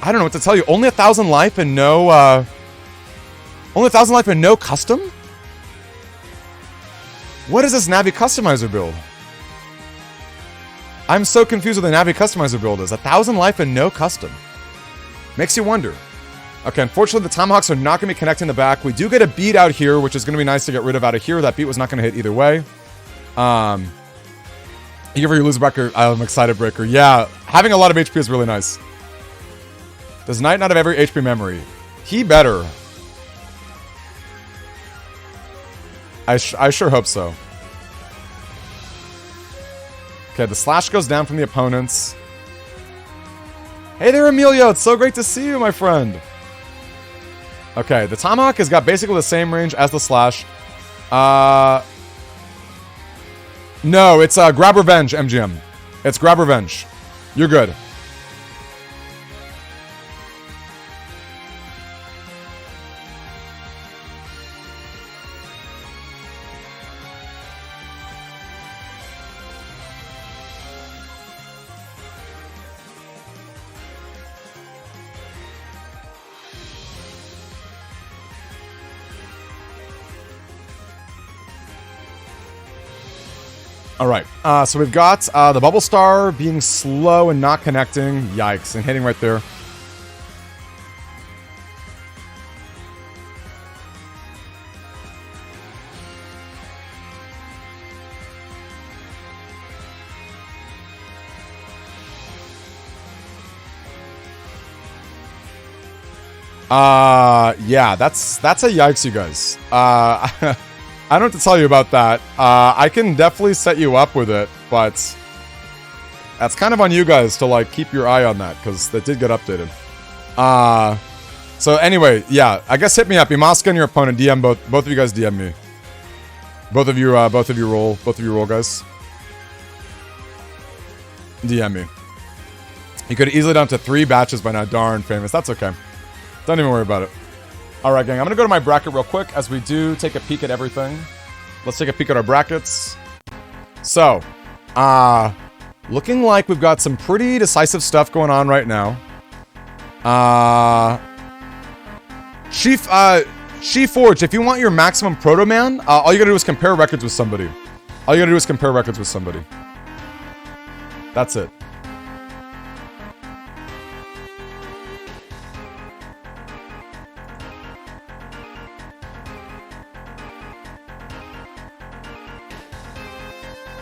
I don't know what to tell you. Only 1,000 life and no, only 1,000 life and no custom? What is this Navi Customizer build? I'm so confused with the Navi Customizer build is. 1,000 life and no custom. Makes you wonder. Okay, unfortunately, the Tomahawks are not going to be connecting the back. We do get a beat out here, which is going to be nice to get rid of out of here. That beat was not going to hit either way. You give her your loser breaker. I'm excited, Breaker. Yeah, having a lot of HP is really nice. Does Knight not have every HP memory? He better. I sure hope so. Okay, the slash goes down from the opponents. Hey there, Emilio. It's so great to see you, my friend. Okay, the Tomahawk has got basically the same range as the slash. No, it's Grab Revenge, MGM. It's Grab Revenge. You're good. Alright, so we've got the Bubble Star being slow and not connecting. Yikes, and hitting right there. Yeah, that's a yikes, you guys. I don't have to tell you about that. I can definitely set you up with it, but that's kind of on you guys to, like, keep your eye on that, because that did get updated. So anyway, yeah, I guess hit me up. Imaska and your opponent, DM both of you guys DM me. Both of you roll, guys. DM me. You could easily done to 3 batches by now. Darn, Famous. That's okay. Don't even worry about it. Alright, gang, I'm gonna go to my bracket real quick as we do take a peek at everything. Let's take a peek at our brackets. So, looking like we've got some pretty decisive stuff going on right now. She Forge, if you want your maximum Proto Man, all you gotta do is compare records with somebody. That's it.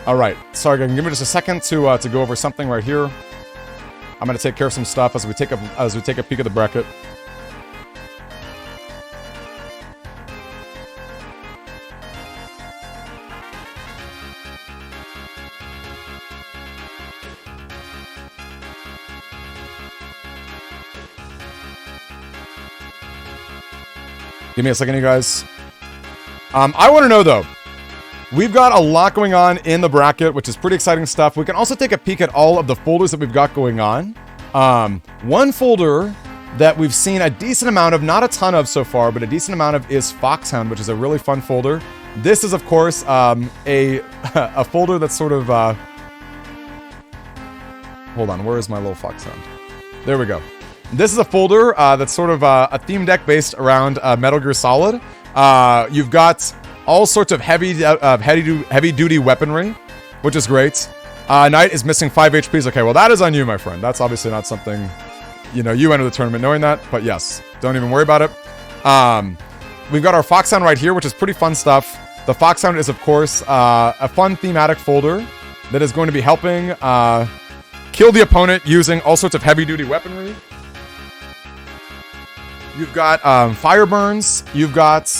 Alright, sorry gang, give me just a second to go over something right here. I'm gonna take care of some stuff as we take a peek at the bracket. Give me a second, you guys. I want to know, though. We've got a lot going on in the bracket, which is pretty exciting stuff. We can also take a peek at all of the folders that we've got going on. One folder that we've seen a decent amount of, not a ton of so far, but a decent amount of is Foxhound, which is a really fun folder. This is, of course, a folder that's sort of... Hold on, where is my little Foxhound? There we go. This is a folder that's sort of a theme deck based around Metal Gear Solid. You've got all sorts of heavy-duty weaponry, which is great. Knight is missing 5 HPs. Okay, well, that is on you, my friend. That's obviously not something... You know, you enter the tournament knowing that, but yes, don't even worry about it. We've got our Foxhound right here, which is pretty fun stuff. The Foxhound is, of course, a fun thematic folder that is going to be helping kill the opponent using all sorts of heavy-duty weaponry. You've got fire burns. You've got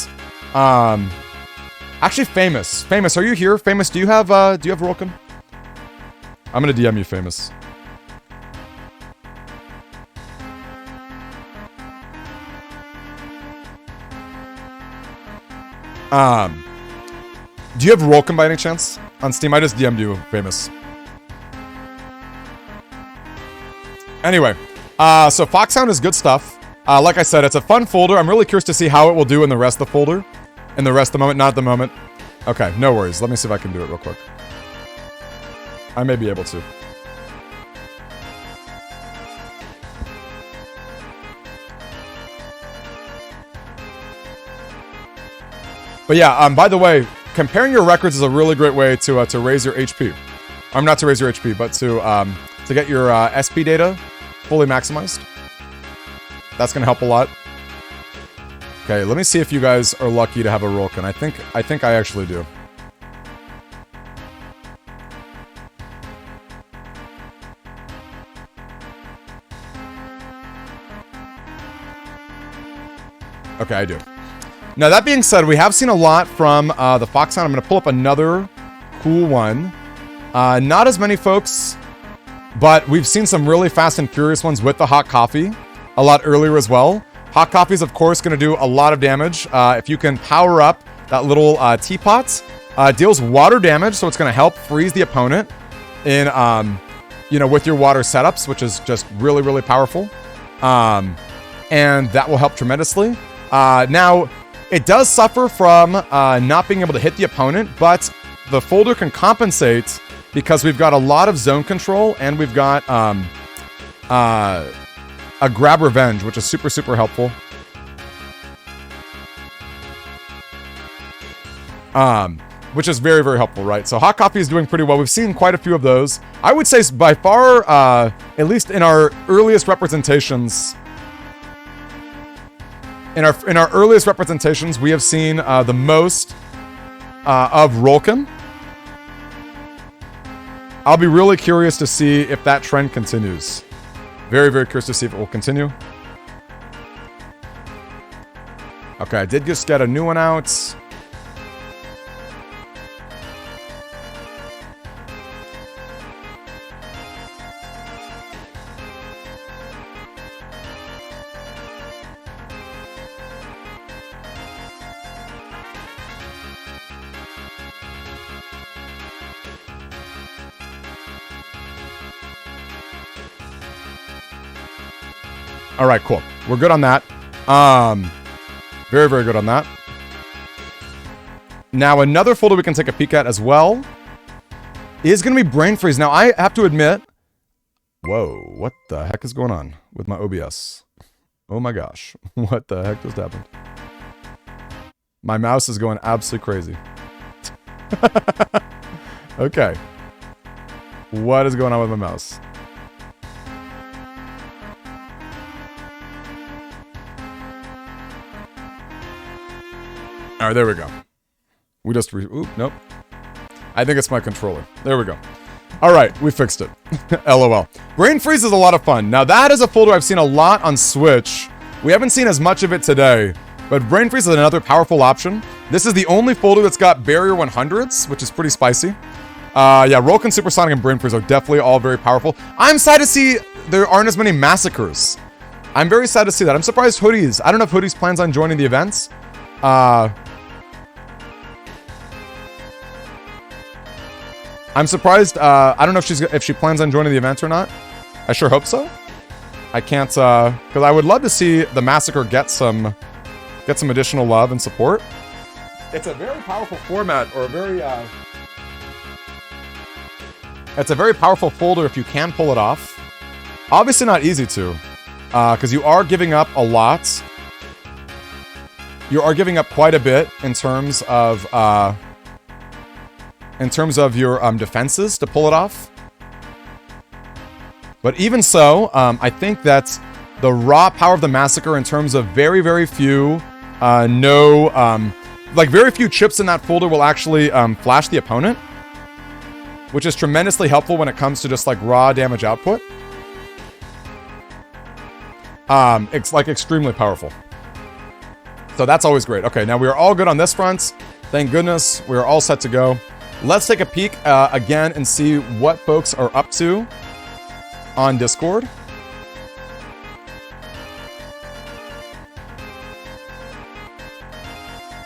actually Famous. Famous, are you here? Famous, do you have Rolcom? I'm gonna DM you, Famous. Do you have Rolcom by any chance on Steam? I just DM'd you, Famous. Anyway, so Foxhound is good stuff. Like I said, it's a fun folder. I'm really curious to see how it will do in the rest of the folder. In the rest of the moment, not at the moment. Okay, no worries. Let me see if I can do it real quick. I may be able to. But yeah, by the way, comparing your records is a really great way to raise your HP. Not to raise your HP, but to get your SP data fully maximized. That's gonna help a lot. Okay, let me see if you guys are lucky to have a Rolcon. I think I actually do. Okay, I do. Now, that being said, we have seen a lot from the Foxhound. I'm going to pull up another cool one. Not as many folks, but we've seen some really fast and furious ones with the hot coffee a lot earlier as well. Hot coffee is, of course, going to do a lot of damage. If you can power up that little teapot, deals water damage, so it's going to help freeze the opponent in, with your water setups, which is just really, really powerful. And that will help tremendously. Now, it does suffer from not being able to hit the opponent, but the folder can compensate because we've got a lot of zone control and we've got a grab revenge, which is super, super helpful. Which is very, very helpful, right? So hot coffee is doing pretty well. We've seen quite a few of those. I would say by far, at least in our earliest representations, in our earliest representations, we have seen the most of Rolcom. I'll be really curious to see if that trend continues. Very, very curious to see if it will continue. Okay, I did just get a new one out. All right, cool. We're good on that. Very, very good on that. Now, another folder we can take a peek at as well is going to be Brain Freeze. Now, I have to admit... Whoa, what the heck is going on with my OBS? Oh my gosh. What the heck just happened? My mouse is going absolutely crazy. Okay. What is going on with my mouse? All right, there we go. We just oop, nope. I think it's my controller. There we go. All right, we fixed it. LOL. Brain Freeze is a lot of fun. Now, that is a folder I've seen a lot on Switch. We haven't seen as much of it today, but Brain Freeze is another powerful option. This is the only folder that's got Barrier 100s, which is pretty spicy. Yeah, Rolcon, Supersonic, and Brain Freeze are definitely all very powerful. I'm sad to see there aren't as many massacres. I'm very sad to see that. I'm surprised Hoodies. I don't know if Hoodies plans on joining the events. I'm surprised. I don't know if she plans on joining the event or not. I sure hope so. I can't, because I would love to see the Massacre get some additional love and support. It's a very powerful format, or a very, it's a very powerful folder if you can pull it off. Obviously not easy to, because you are giving up a lot. You are giving up quite a bit in terms of your defenses to pull it off. But even so, I think that the raw power of the Massacre in terms of very, very few, very few chips in that folder will actually flash the opponent, which is tremendously helpful when it comes to just like raw damage output. It's like extremely powerful. So that's always great. Okay, now we are all good on this front. Thank goodness we are all set to go. Let's take a peek again and see what folks are up to on Discord.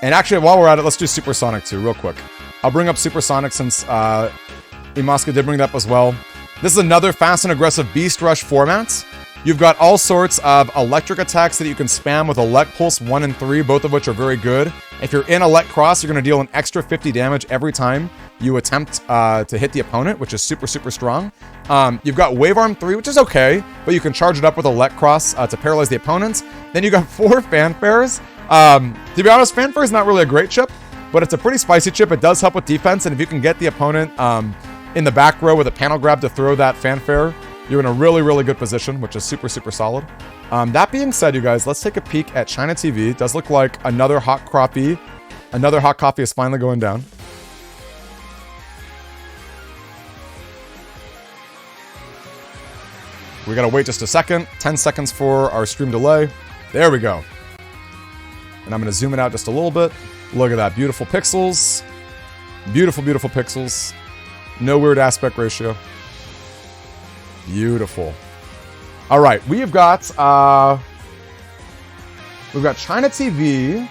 And actually, while we're at it, let's do Supersonic too, real quick. I'll bring up Supersonic since Imaska did bring that up as well. This is another fast and aggressive Beast Rush format. You've got all sorts of electric attacks that you can spam with Elect Pulse 1 and 3, both of which are very good. If you're in Elect Cross, you're going to deal an extra 50 damage every time you attempt to hit the opponent, which is super, super strong. You've got Wave Arm 3, which is okay, but you can charge it up with Elect Cross to paralyze the opponents. Then you got 4 Fanfares. To be honest, Fanfare is not really a great chip, but it's a pretty spicy chip. It does help with defense, and if you can get the opponent in the back row with a panel grab to throw that Fanfare, you're in a really, really good position, which is super, super solid. That being said, you guys, let's take a peek at ChinaTV. It does look like another hot coffee is finally going down. We gotta wait just a second. 10 seconds for our stream delay. There we go. And I'm gonna zoom it out just a little bit. Look at that, beautiful pixels. Beautiful, beautiful pixels. No weird aspect ratio. Beautiful. All right, we've got ChinaTV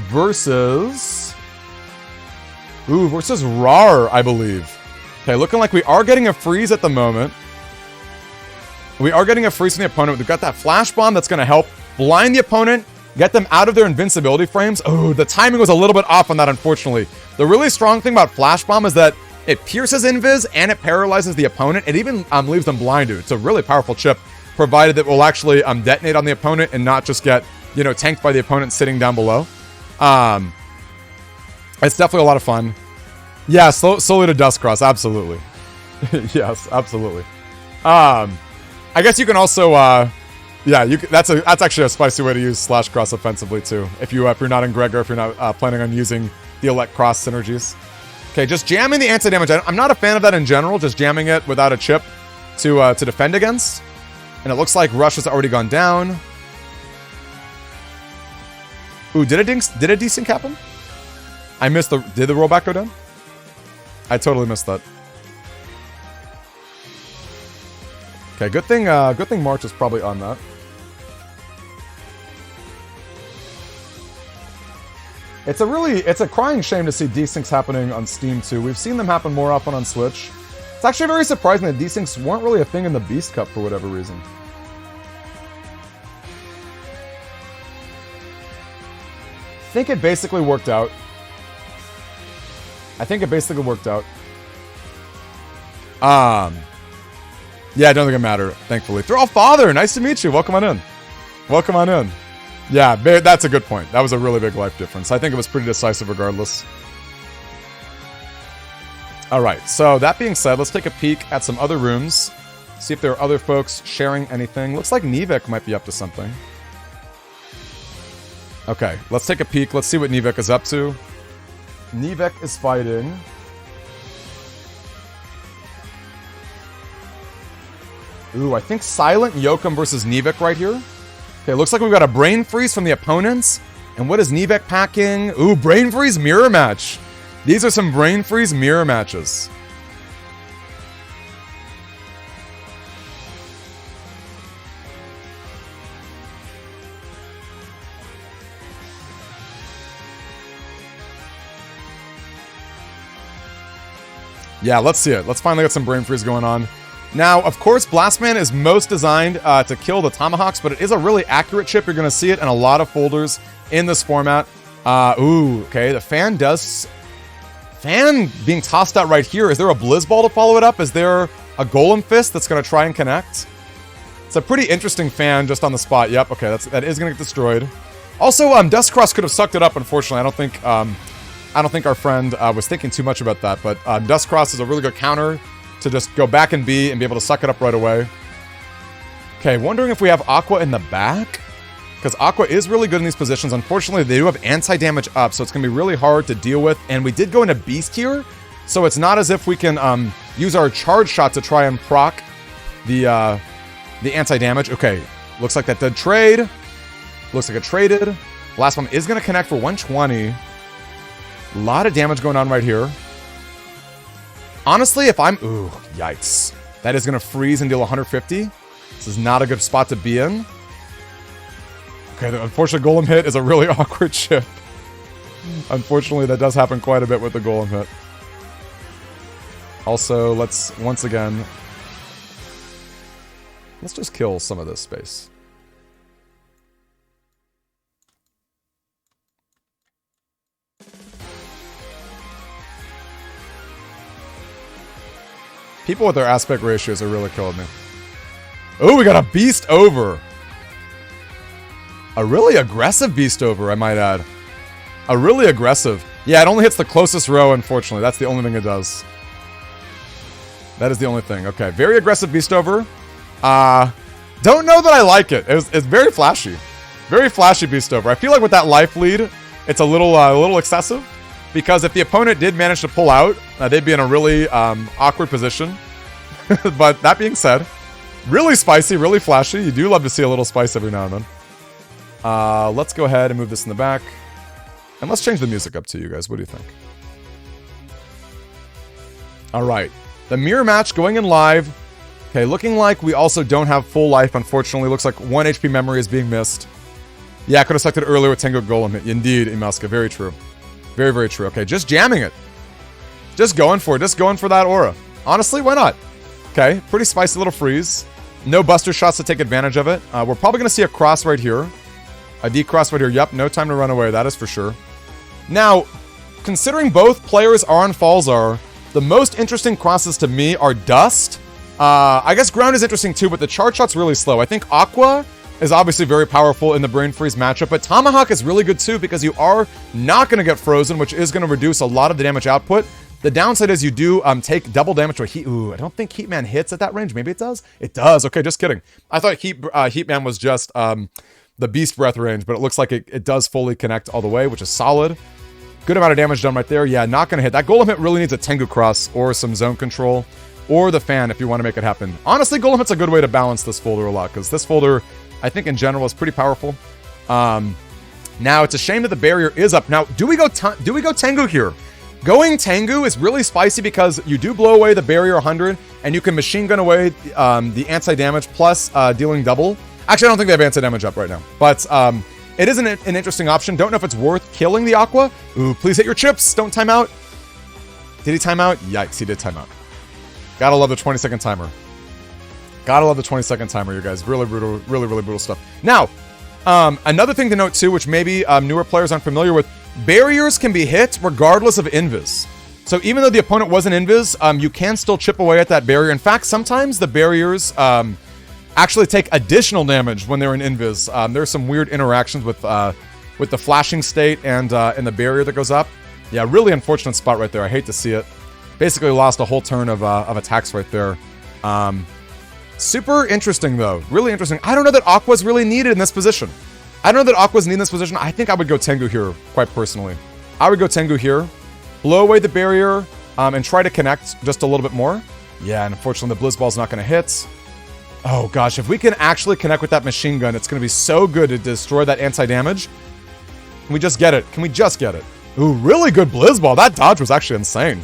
versus RAR, I believe. Okay, looking like we are getting a freeze at the moment. We are getting a freeze from the opponent. We've got that flash bomb that's going to help blind the opponent, get them out of their invincibility frames. Oh, the timing was a little bit off on that, unfortunately. The really strong thing about flash bomb is that it pierces invis and it paralyzes the opponent. It even leaves them blinded. It's a really powerful chip, provided that it will actually detonate on the opponent and not just get, tanked by the opponent sitting down below. It's definitely a lot of fun. Yeah, slowly to Dust Cross, absolutely. Yes, absolutely. I guess you can also, that's actually a spicy way to use Slash Cross offensively too. If you're not in Gregor, if you're not planning on using the Elect Cross synergies. Okay, just jamming the anti-damage. I'm not a fan of that in general, just jamming it without a chip to defend against. And it looks like Rush has already gone down. Ooh, did a desync happen? I missed did the rollback go down? I totally missed that. Okay, good thing March is probably on that. It's a crying shame to see desyncs happening on Steam too. We've seen them happen more often on Switch. It's actually very surprising that desyncs weren't really a thing in the Beast Cup for whatever reason. I think it basically worked out. Yeah, I don't think it mattered, thankfully. Throw Father, nice to meet you. Welcome on in. Welcome on in. Yeah, that's a good point. That was a really big life difference. I think it was pretty decisive regardless. Alright, so that being said, let's take a peek at some other rooms. See if there are other folks sharing anything. Looks like Nivek might be up to something. Okay, let's take a peek. Let's see what Nivek is up to. Nivek is fighting... Ooh, I think Silent Yokum versus Nivek right here. Okay, looks like we've got a Brain Freeze from the opponents. And what is Nivek packing? Ooh, Brain Freeze Mirror Match. These are some Brain Freeze Mirror Matches. Yeah, let's see it. Let's finally get some Brain Freeze going on. Now, of course, Blastman is most designed to kill the Tomahawks, but it is a really accurate chip. You're going to see it in a lot of folders in this format. Okay, the fan does... Fan being tossed out right here. Is there a Blizz Ball to follow it up? Is there a Golem Fist that's going to try and connect? It's a pretty interesting fan just on the spot. Yep, okay, that is going to get destroyed. Also, Dustcross could have sucked it up, unfortunately. I don't think our friend was thinking too much about that, but Dustcross is a really good counter to just go back and B and be able to suck it up right away. Okay, wondering if we have Aqua in the back? Because Aqua is really good in these positions. Unfortunately, they do have anti-damage up, so it's going to be really hard to deal with. And we did go into Beast here, so it's not as if we can use our charge shot to try and proc the anti-damage. Okay, looks like that did trade. Looks like it traded. Last one is going to connect for 120. A lot of damage going on right here. Honestly, if I'm... Ooh, yikes. That is going to freeze and deal 150. This is not a good spot to be in. Okay, the unfortunate Golem hit is a really awkward chip. Unfortunately, that does happen quite a bit with the Golem hit. Also, let's, once again... Let's just kill some of this space. People with their aspect ratios are really killing me. Oh, we got a Beast Over. A really aggressive Beast Over, I might add. A really aggressive. Yeah, it only hits the closest row, unfortunately. That's the only thing it does. That is the only thing. Okay, very aggressive Beast Over. Don't know that I like it. It's very flashy. Very flashy Beast Over. I feel like with that life lead, it's a little excessive. Because if the opponent did manage to pull out, they'd be in a really awkward position. But that being said, really spicy, really flashy. You do love to see a little spice every now and then. Let's go ahead and move this in the back. And let's change the music up to you guys. What do you think? Alright. The mirror match going in live. Okay, looking like we also don't have full life, unfortunately. Looks like 1 HP memory is being missed. Yeah, I could have selected earlier with Tengu Golem. Indeed, Imelska. Very true. Very, very true. Okay, just jamming it. Just going for it. Just going for that aura. Honestly, why not? Okay, pretty spicy little freeze. No buster shots to take advantage of it. We're probably going to see a cross right here. A D-cross right here. Yep, no time to run away. That is for sure. Now, considering both players are on Falzar, the most interesting crosses to me are Dust. I guess Ground is interesting too, but the charge shot's really slow. I think Aqua is obviously very powerful in the Brain Freeze matchup, but Tomahawk is really good too because you are not going to get frozen, which is going to reduce a lot of the damage output. The downside is you do take double damage to a Heat. Ooh, I don't think Heatman hits at that range. Maybe it does? It does. Okay, just kidding. I thought Heatman was just the Beast Breath range, but it looks like it does fully connect all the way, which is solid. Good amount of damage done right there. Yeah, not going to hit. That Golem hit really needs a Tengu Cross or some zone control or the fan if you want to make it happen. Honestly, Golem hit's a good way to balance this folder a lot because this folder, I think in general, is pretty powerful. Now, it's a shame that the barrier is up. Now, do we go Tengu here? Going Tengu is really spicy because you do blow away the barrier 100 and you can machine gun away the anti-damage plus dealing double. Actually, I don't think they have anti-damage up right now, but it is an interesting option. Don't know if it's worth killing the Aqua. Ooh, please hit your chips. Don't time out. Did he time out? Yikes, he did time out. Gotta love the 20-second timer. Gotta love the 20-second timer, you guys. Really brutal, really brutal stuff. Now, another thing to note too, which maybe newer players aren't familiar with, barriers can be hit regardless of invis. So even though the opponent wasn't invis, you can still chip away at that barrier. In fact, sometimes the barriers actually take additional damage when they're in invis. There's some weird interactions with the flashing state and the barrier that goes up. Yeah, really unfortunate spot right there. I hate to see it. Basically lost a whole turn of attacks right there. Super interesting though. Really interesting. I don't know that Aqua's really needed in this position. I don't know that Aqua's needed in this position. I think I would go Tengu here, quite personally. I would go Tengu here. Blow away the barrier and try to connect just a little bit more. Yeah, and unfortunately the Blizz Ball's not going to hit. Oh gosh, if we can actually connect with that machine gun, it's going to be so good to destroy that anti-damage. Can we just get it? Can we just get it? Ooh, really good Blizz Ball. That dodge was actually insane.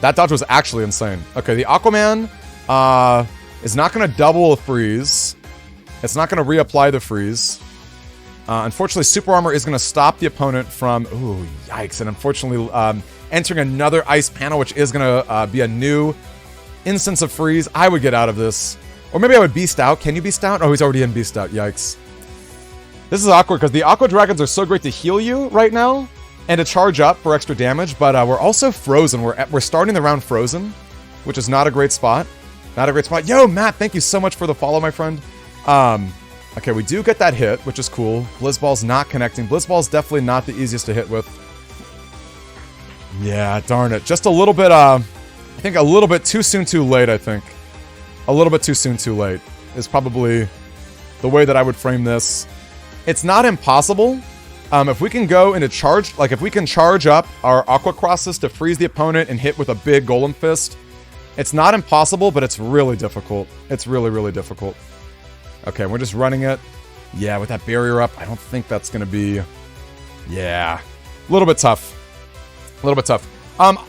That dodge was actually insane. Okay, the Aquaman is not going to double a freeze. It's not going to reapply the freeze. Unfortunately, Super Armor is going to stop the opponent from... Ooh, yikes. And unfortunately, entering another ice panel, which is going to be a new instance of freeze. I would get out of this. Or maybe I would beast out. Can you beast out? Oh, he's already in beast out. Yikes. This is awkward because the Aqua Dragons are so great to heal you right now and to charge up for extra damage, but we're also frozen. We're starting the round frozen, which is not a great spot. Not a great spot. Yo, Matt, thank you so much for the follow, my friend. Okay, we do get that hit, which is cool. Blizzball's not connecting. Blizzball's definitely not the easiest to hit with. Yeah, darn it. Just a little bit, I think a little bit too soon, too late, I think. A little bit too soon, too late is probably the way that I would frame this. It's not impossible. If we can go into charge, like if we can charge up our Aqua Crosses to freeze the opponent and hit with a big Golem Fist, it's not impossible, but it's really difficult. It's really, really difficult. Okay, we're just running it. Yeah, with that barrier up, I don't think that's going to be... Yeah, a little bit tough. A little bit tough.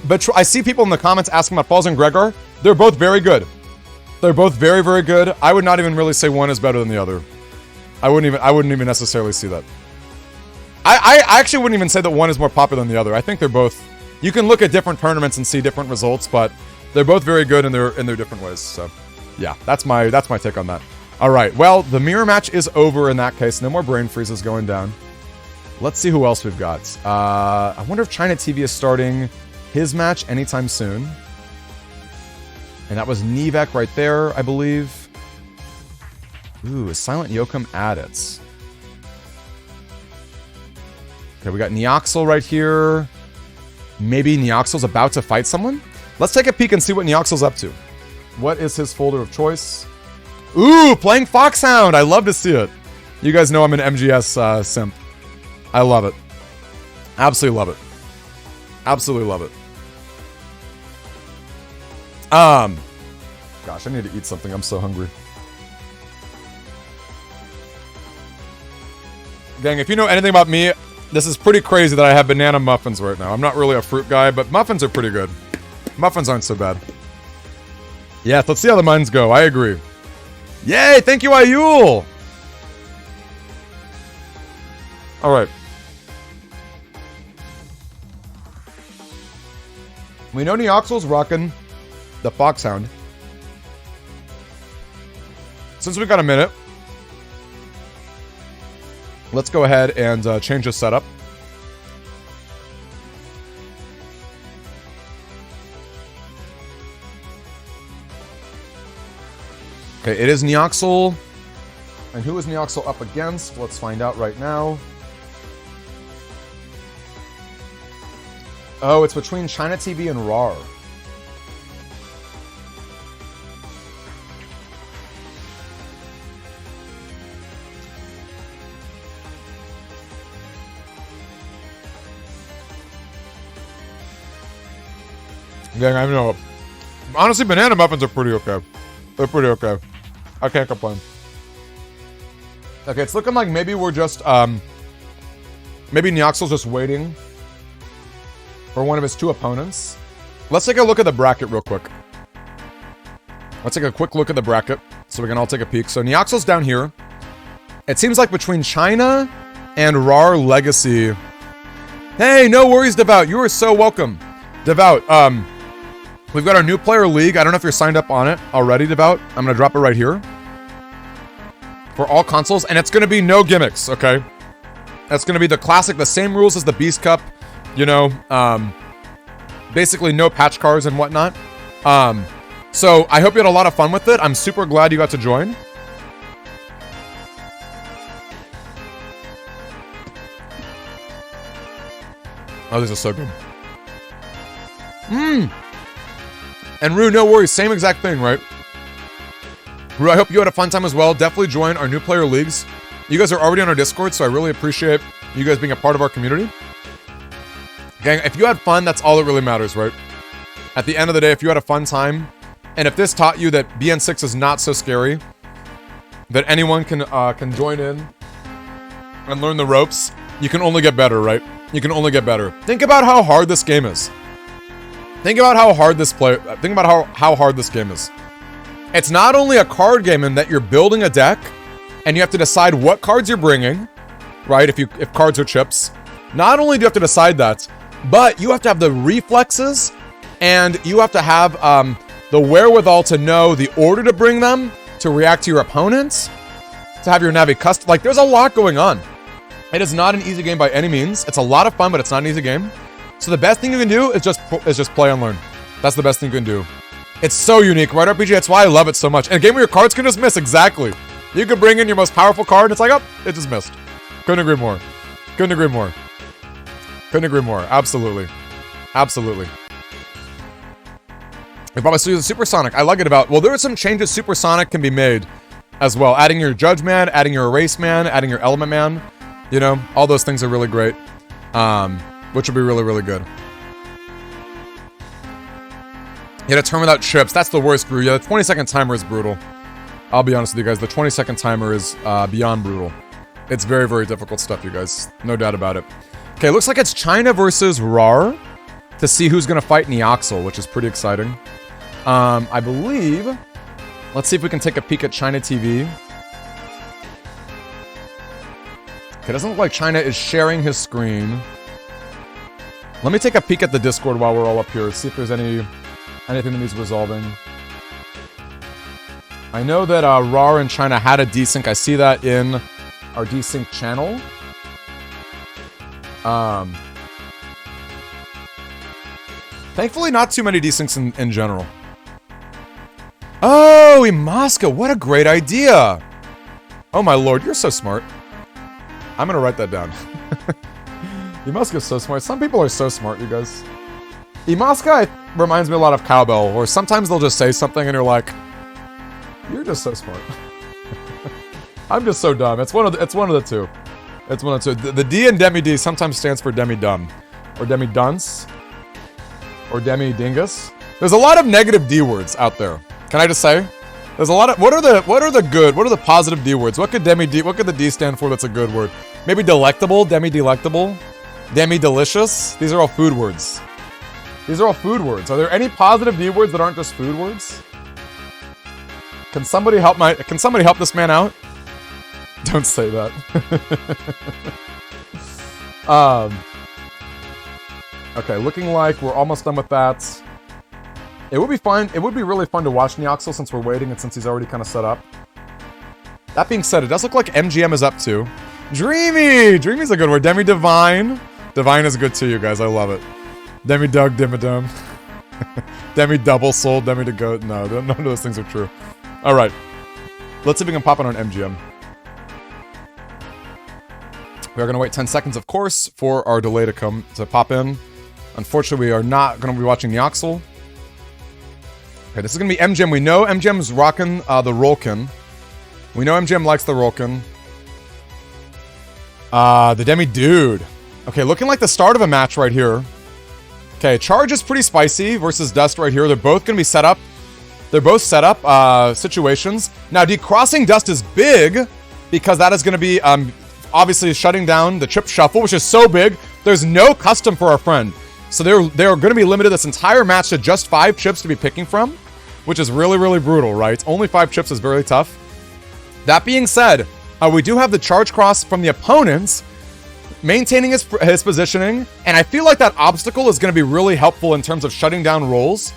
But I see people in the comments asking about Falls and Gregor. They're both very good. They're both very, very good. I would not even really say one is better than the other. I wouldn't even necessarily see that. I actually wouldn't even say that one is more popular than the other. I think they're both... You can look at different tournaments and see different results, but they're both very good in their different ways. So, yeah, that's my take on that. All right, well, the mirror match is over in that case. No more brain freezes going down. Let's see who else we've got. I wonder if ChinaTV is starting his match anytime soon. And that was Nivek right there, I believe. Ooh, is Silent Yokum at it? Okay, we got Neoxel right here. Maybe Neoxel's about to fight someone? Let's take a peek and see what Neoxel's up to. What is his folder of choice? Ooh, playing Foxhound! I love to see it. You guys know I'm an MGS simp. I love it. Absolutely love it. Absolutely love it. Gosh, I need to eat something. I'm so hungry. Gang, if you know anything about me, this is pretty crazy that I have banana muffins right now. I'm not really a fruit guy, but muffins are pretty good. Muffins aren't so bad. Yeah, let's see how the mines go. I agree. Yay! Thank you, Ayul! Alright. We know Neoxel's rocking the Foxhound. Since we've got a minute, let's go ahead and change the setup. Okay, it is Neoxel. And who is Neoxel up against? Let's find out right now. Oh, it's between ChinaTV and RAR. Gang, I know. Honestly, banana muffins are pretty okay. They're pretty okay. I can't complain. Okay, it's looking like maybe we're just, maybe Neoxel's just waiting for one of his two opponents. Let's take a look at the bracket real quick. Let's take a quick look at the bracket so we can all take a peek. So Neoxel's down here. It seems like between China and RAR Legacy. Hey, no worries, Devout. You are so welcome. Devout, we've got our new player league. I don't know if you're signed up on it already, Devout. I'm gonna drop it right here. For all consoles, and it's gonna be no gimmicks, okay? That's gonna be the classic, the same rules as the Beast Cup, you know, basically no patch cards and whatnot. So I hope you had a lot of fun with it. I'm super glad you got to join. Oh, this is so good. And Rue, no worries, same exact thing, right? Rue, I hope you had a fun time as well. Definitely join our new player leagues. You guys are already on our Discord, so I really appreciate you guys being a part of our community. Gang, if you had fun, that's all that really matters, right? At the end of the day, if you had a fun time, and if this taught you that BN6 is not so scary, that anyone can join in and learn the ropes, you can only get better, right? You can only get better. Think about how hard this game is. Think about how hard this how hard this game is. It's not only a card game in that you're building a deck, and you have to decide what cards you're bringing, right? If cards are chips. Not only do you have to decide that, But you have to have the reflexes, and you have to have the wherewithal to know the order to bring them, to react to your opponents, to have your Navi custom. Like, there's a lot going on. It is not an easy game by any means. It's a lot of fun, but it's not an easy game. So the best thing you can do is just play and learn. That's the best thing you can do. It's so unique, right, RPG? That's why I love it so much. And a game where your cards can just miss, exactly. You could bring in your most powerful card, and it's like, oh, it just missed. Couldn't agree more. Couldn't agree more. Couldn't agree more. Absolutely. Absolutely. You probably still use Supersonic. I like it about... Well, there are some changes Supersonic can be made as well. Adding your Judge Man, adding your Erase Man, adding your Element Man. You know, all those things are really great. Which will be really, really good. You had a turn without chips. That's the worst, Brew. Yeah, the 20-second timer is brutal. I'll be honest with you guys. The 20-second timer is beyond brutal. It's very, very difficult stuff, you guys. No doubt about it. Okay, looks like it's China versus RAR to see who's going to fight Neoxyl, which is pretty exciting. I believe... Let's see if we can take a peek at ChinaTV. Okay, it doesn't look like China is sharing his screen. Let me take a peek at the Discord while we're all up here. See if there's anything that needs resolving. I know that RAR and China had a desync. I see that in our desync channel. Thankfully, not too many desyncs in general. Oh, Imaska, what a great idea! Oh my lord, you're so smart. I'm gonna write that down. Imaska's so smart. Some people are so smart, you guys. Imaska reminds me a lot of Cowbell, or sometimes they'll just say something and you're like, you're just so smart. I'm just so dumb. It's one of the two. It's one of the two. The D in Demi-D sometimes stands for Demi-Dumb. Or Demi-Dunce. Or Demi-Dingus. There's a lot of negative D words out there. Can I just say? There's a lot of... What are the positive D words? What could the D stand for that's a good word? Maybe delectable? Demi-delectable? Demi-delicious? These are all food words. These are all food words. Are there any positive D words that aren't just food words? Can somebody help this man out? Don't say that. Okay, looking like we're almost done with that. It would be fun. It would be really fun to watch Neoxyl since we're waiting and since he's already kind of set up. That being said, it does look like MGM is up too. Dreamy! Dreamy's a good word. Demi-Divine. Divine is good too, you guys. I love it. Demi-Doug, Demi-Dum. Demi-Double Soul, Demi-to-Goat. No, none of those things are true. Alright. Let's see if we can pop it on MGM. We are going to wait 10 seconds, of course, for our delay to pop in. Unfortunately, we are not going to be watching Neoxyl. Okay, this is going to be MGM. We know MGM's rocking the Rolkin. We know MGM likes the Rolkin. The Demi-Dude. Okay, looking like the start of a match right here. Okay, Charge is pretty spicy versus Dust right here. They're both going to be set up. They're both set up situations. Now, decrossing Dust is big because that is going to be obviously shutting down the chip shuffle, which is so big. There's no custom for our friend. So they're going to be limited this entire match to just 5 chips to be picking from, which is really, really brutal, right? Only 5 chips is very tough. That being said, we do have the charge cross from the opponents, maintaining his positioning, and I feel like that obstacle is going to be really helpful in terms of shutting down rolls.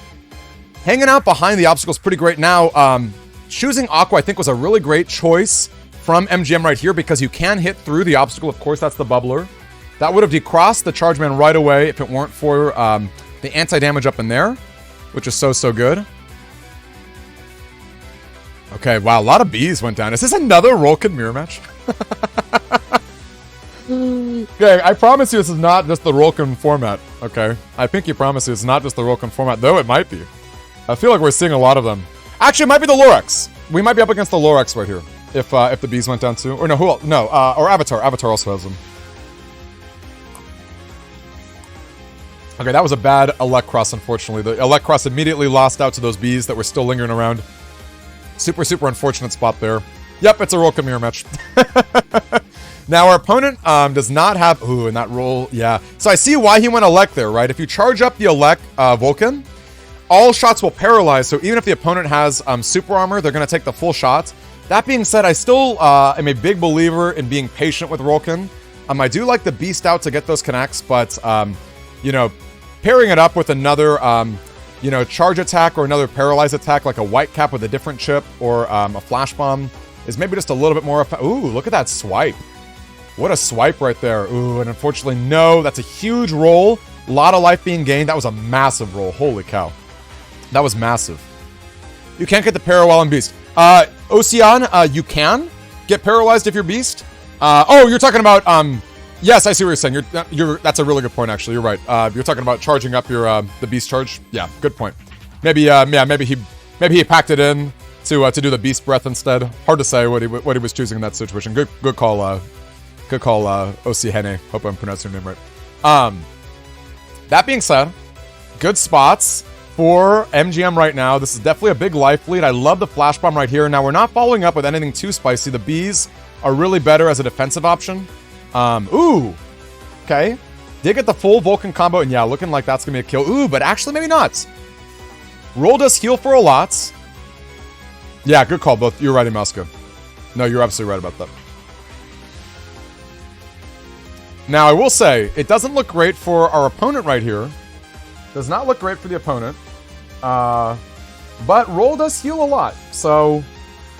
Hanging out behind the obstacle is pretty great. Now, choosing Aqua, I think, was a really great choice from MGM right here because you can hit through the obstacle. Of course, that's the bubbler. That would have decrossed the Charge Man right away if it weren't for the anti-damage up in there, which is so, so good. Okay, wow, a lot of Bs went down. Is this another Rolkin mirror match? Okay, I promise you this is not just the Rolkin format, okay? I think you promise you it's not just the Rolkin format, though it might be. I feel like we're seeing a lot of them. Actually, it might be the Lorax. We might be up against the Lorax right here, if the Bs went down too. Or no, who else? No, or Avatar. Avatar also has them. Okay, that was a bad Elect Cross, unfortunately. The Elect Cross immediately lost out to those Bs that were still lingering around. Super, super unfortunate spot there. Yep, it's a Rolkin mirror match. Now, our opponent does not have... Ooh, and that roll... Yeah. So I see why he went Elect there, right? If you charge up the Elect Vulcan, all shots will paralyze. So even if the opponent has super armor, they're going to take the full shot. That being said, I still am a big believer in being patient with Rolkin. I do like the Beast out to get those connects, but... you know, pairing it up with another, you know, charge attack or another paralyze attack like a white cap with a different chip or a flash bomb is maybe just a little bit more. Ooh, look at that swipe. What a swipe right there. Ooh, and unfortunately, no, that's a huge roll. A lot of life being gained. That was a massive roll. Holy cow. That was massive. You can't get the para while in beast. Ocean, you can get paralyzed if you're beast. Oh, you're talking about, yes, I see what you're saying. That's a really good point, actually. You're right. You're talking about charging up your, the beast charge. Yeah, good point. Maybe, yeah, maybe he packed it in to do the beast breath instead. Hard to say what he was choosing in that situation. Good call, Oceane. Hope I'm pronouncing your name right. That being said, good spots for MGM right now. This is definitely a big life lead. I love the flash bomb right here. Now, we're not following up with anything too spicy. The bees are really better as a defensive option. Ooh. Okay. Did get the full Vulcan combo, and yeah, looking like that's gonna be a kill. Ooh, but actually maybe not. Roll does heal for a lot. Yeah, good call, both. You're right, Mouska. No, you're absolutely right about that. Now, I will say, it doesn't look great for our opponent right here. Does not look great for the opponent. But roll does heal a lot, so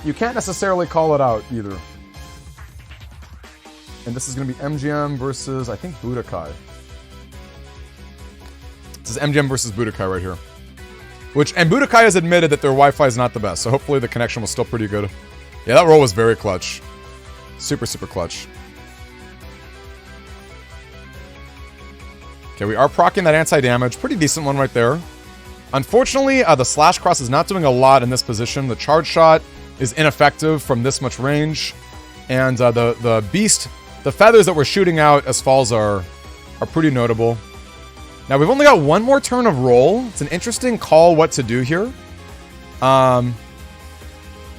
you can't necessarily call it out either. And this is going to be MGM versus, I think, Budokai. This is MGM versus Budokai right here. And Budokai has admitted that their Wi-Fi is not the best, so hopefully the connection was still pretty good. Yeah, that roll was very clutch. Super, super clutch. Okay, we are proccing that anti-damage. Pretty decent one right there. Unfortunately, the slash cross is not doing a lot in this position. The charge shot is ineffective from this much range. And the beast, the feathers that we're shooting out as falls are pretty notable. Now, we've only got one more turn of roll. It's an interesting call what to do here.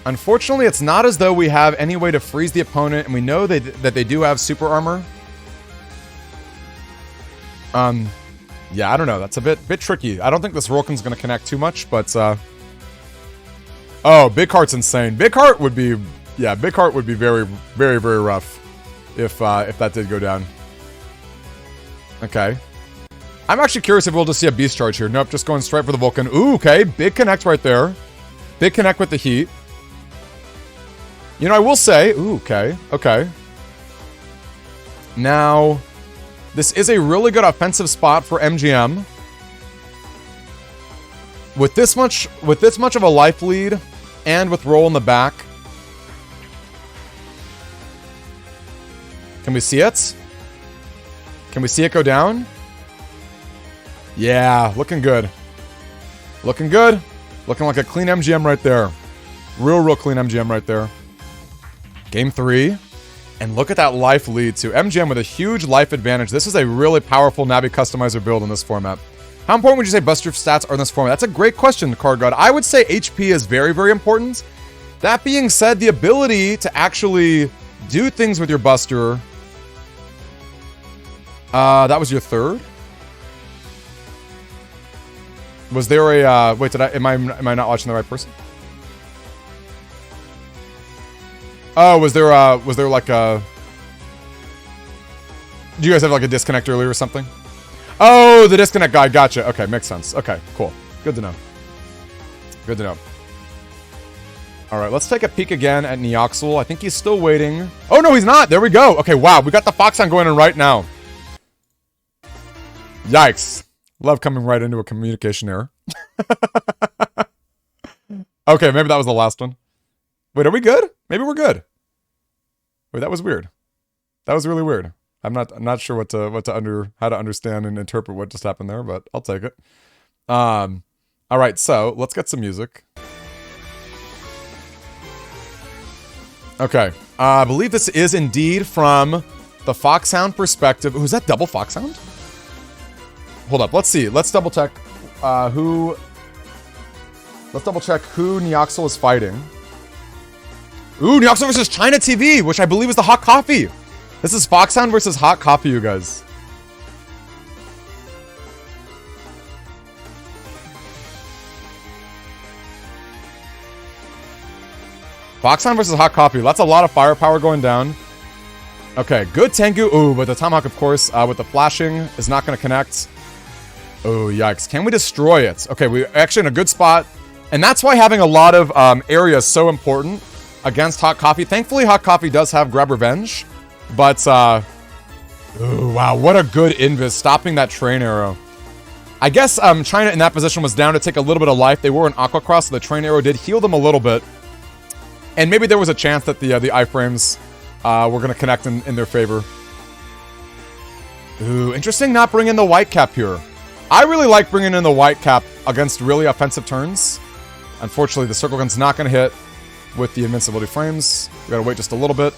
Unfortunately, it's not as though we have any way to freeze the opponent, and we know that they do have super armor. Yeah, I don't know. That's a bit tricky. I don't think this Rolkin's going to connect too much, but, oh, Big Heart's insane. Big Heart would be, yeah, Big Heart would be very, very, very rough if that did go down. Okay. I'm actually curious if we'll just see a Beast Charge here. Nope, just going straight for the Vulcan. Ooh, okay. Big connect right there. Big connect with the heat. You know, I will say, ooh, okay, okay. Now, this is a really good offensive spot for MGM. With this much of a life lead, and with roll in the back. Can we see it? Can we see it go down? Yeah, looking good. Looking good. Looking like a clean MGM right there. Real clean MGM right there. Game 3. And look at that life lead too. MGM with a huge life advantage. This is a really powerful Navi customizer build in this format. How important would you say Buster stats are in this format? That's a great question, Card God. I would say HP is very, very important. That being said, the ability to actually do things with your Buster. That was your third? Was there a, wait, am I not watching the right person? Oh, was there like a... Do you guys have like a disconnect earlier or something? Oh, the disconnect guy, gotcha. Okay, makes sense. Okay, cool. Good to know. Good to know. Alright, let's take a peek again at Neoxel. I think he's still waiting. Oh, no, he's not! There we go! Okay, wow, we got the Foxhound going in right now. Yikes. Love coming right into a communication error. Okay, maybe that was the last one. Wait, are we good? Maybe we're good. Wait, that was weird. That was really weird. I'm not sure how to understand and interpret what just happened there, but I'll take it. All right, so let's get some music. Okay, I believe this is indeed from the Foxhound perspective. Ooh, is that double Foxhound? Hold up, let's see. Let's double check who. Let's double check who Neoxel is fighting. Ooh, Neoxel versus ChinaTV, which I believe is the Hot Coffee. This is Foxhound versus Hot Coffee, you guys. Foxhound versus Hot Coffee. That's a lot of firepower going down. Okay, good Tengu. Ooh, but the Tomahawk, of course, with the flashing, is not going to connect. Oh, yikes. Can we destroy it? Okay, we're actually in a good spot. And that's why having a lot of area is so important against Hot Coffee. Thankfully, Hot Coffee does have Grab Revenge. But, ooh, wow, what a good invis, stopping that train arrow. I guess China in that position was down to take a little bit of life. They were an Aqua Cross, so the train arrow did heal them a little bit. And maybe there was a chance that the iframes were going to connect in their favor. Ooh, interesting not bringing the white cap here. I really like bringing in the white cap against really offensive turns. Unfortunately, the circle gun's not going to hit with the invincibility frames. We got to wait just a little bit.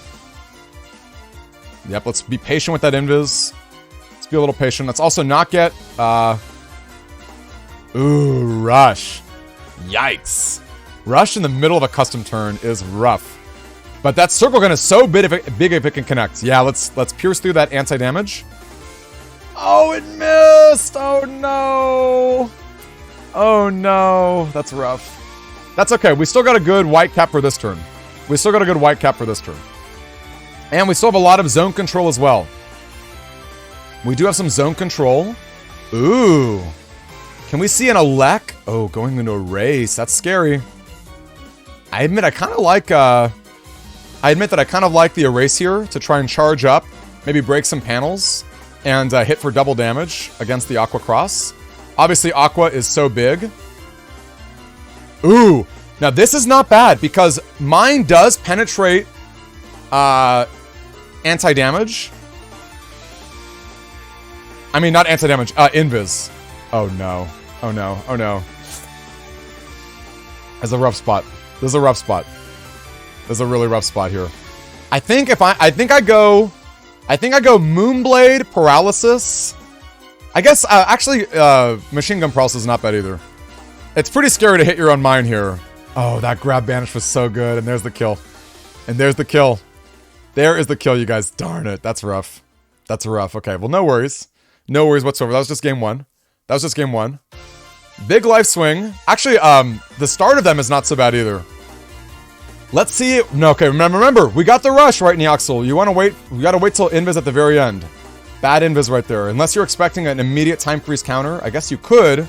Yep, let's be patient with that invis. Let's be a little patient. Let's also not get... Ooh, rush. Yikes. Rush in the middle of a custom turn is rough. But that circle gun is so big if it can connect. Yeah, let's pierce through that anti-damage. Oh, it missed! Oh, no! Oh, no. That's rough. That's okay. We still got a good white cap for this turn. We still got a good white cap for this turn. And we still have a lot of zone control as well. We do have some zone control. Ooh. Can we see an elect? Oh, going into a race. That's scary. I admit I kind of like... I admit that I kind of like the erase here to try and charge up. Maybe break some panels. And hit for double damage against the Aqua Cross. Obviously, Aqua is so big. Ooh. Now, this is not bad because mine does penetrate anti-damage. I mean, not anti-damage. Invis. Oh, no. Oh, no. Oh, no. There's a rough spot. There's a rough spot. There's a really rough spot here. I think I go Moonblade Paralysis. I guess, actually, Machine Gun Paralysis is not bad either. It's pretty scary to hit your own mine here. Oh, that grab banish was so good. And there's the kill. And there's the kill. There is the kill, you guys. Darn it. That's rough. That's rough. Okay, well, no worries. No worries whatsoever. That was just game one. That was just game one. Big life swing. Actually, the start of them is not so bad either. Let's see it. No, okay, remember, we got the rush, right, Neoxel? You want to wait? We got to wait till invis at the very end. Bad invis right there. Unless you're expecting an immediate time freeze counter. I guess you could.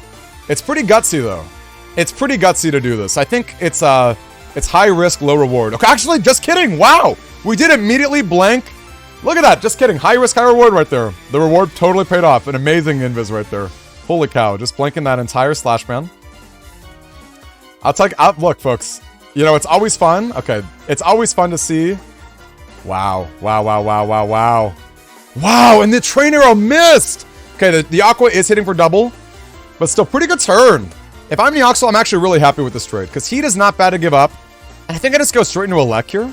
It's pretty gutsy, though. It's pretty gutsy to do this. I think it's high risk, low reward. Okay, actually, just kidding. Wow. We did immediately blank. Look at that. Just kidding. High risk, high reward right there. The reward totally paid off. An amazing invis right there. Holy cow. Just blanking that entire slash ban. Look, folks. You know, it's always fun. Okay. It's always fun to see. Wow. Wow, wow, wow, wow, wow. Wow, and the train arrow missed! Okay, the Aqua is hitting for double, but still pretty good turn. If I'm Neoxel, I'm actually really happy with this trade, because Heat is not bad to give up. And I think I just go straight into a Lek here.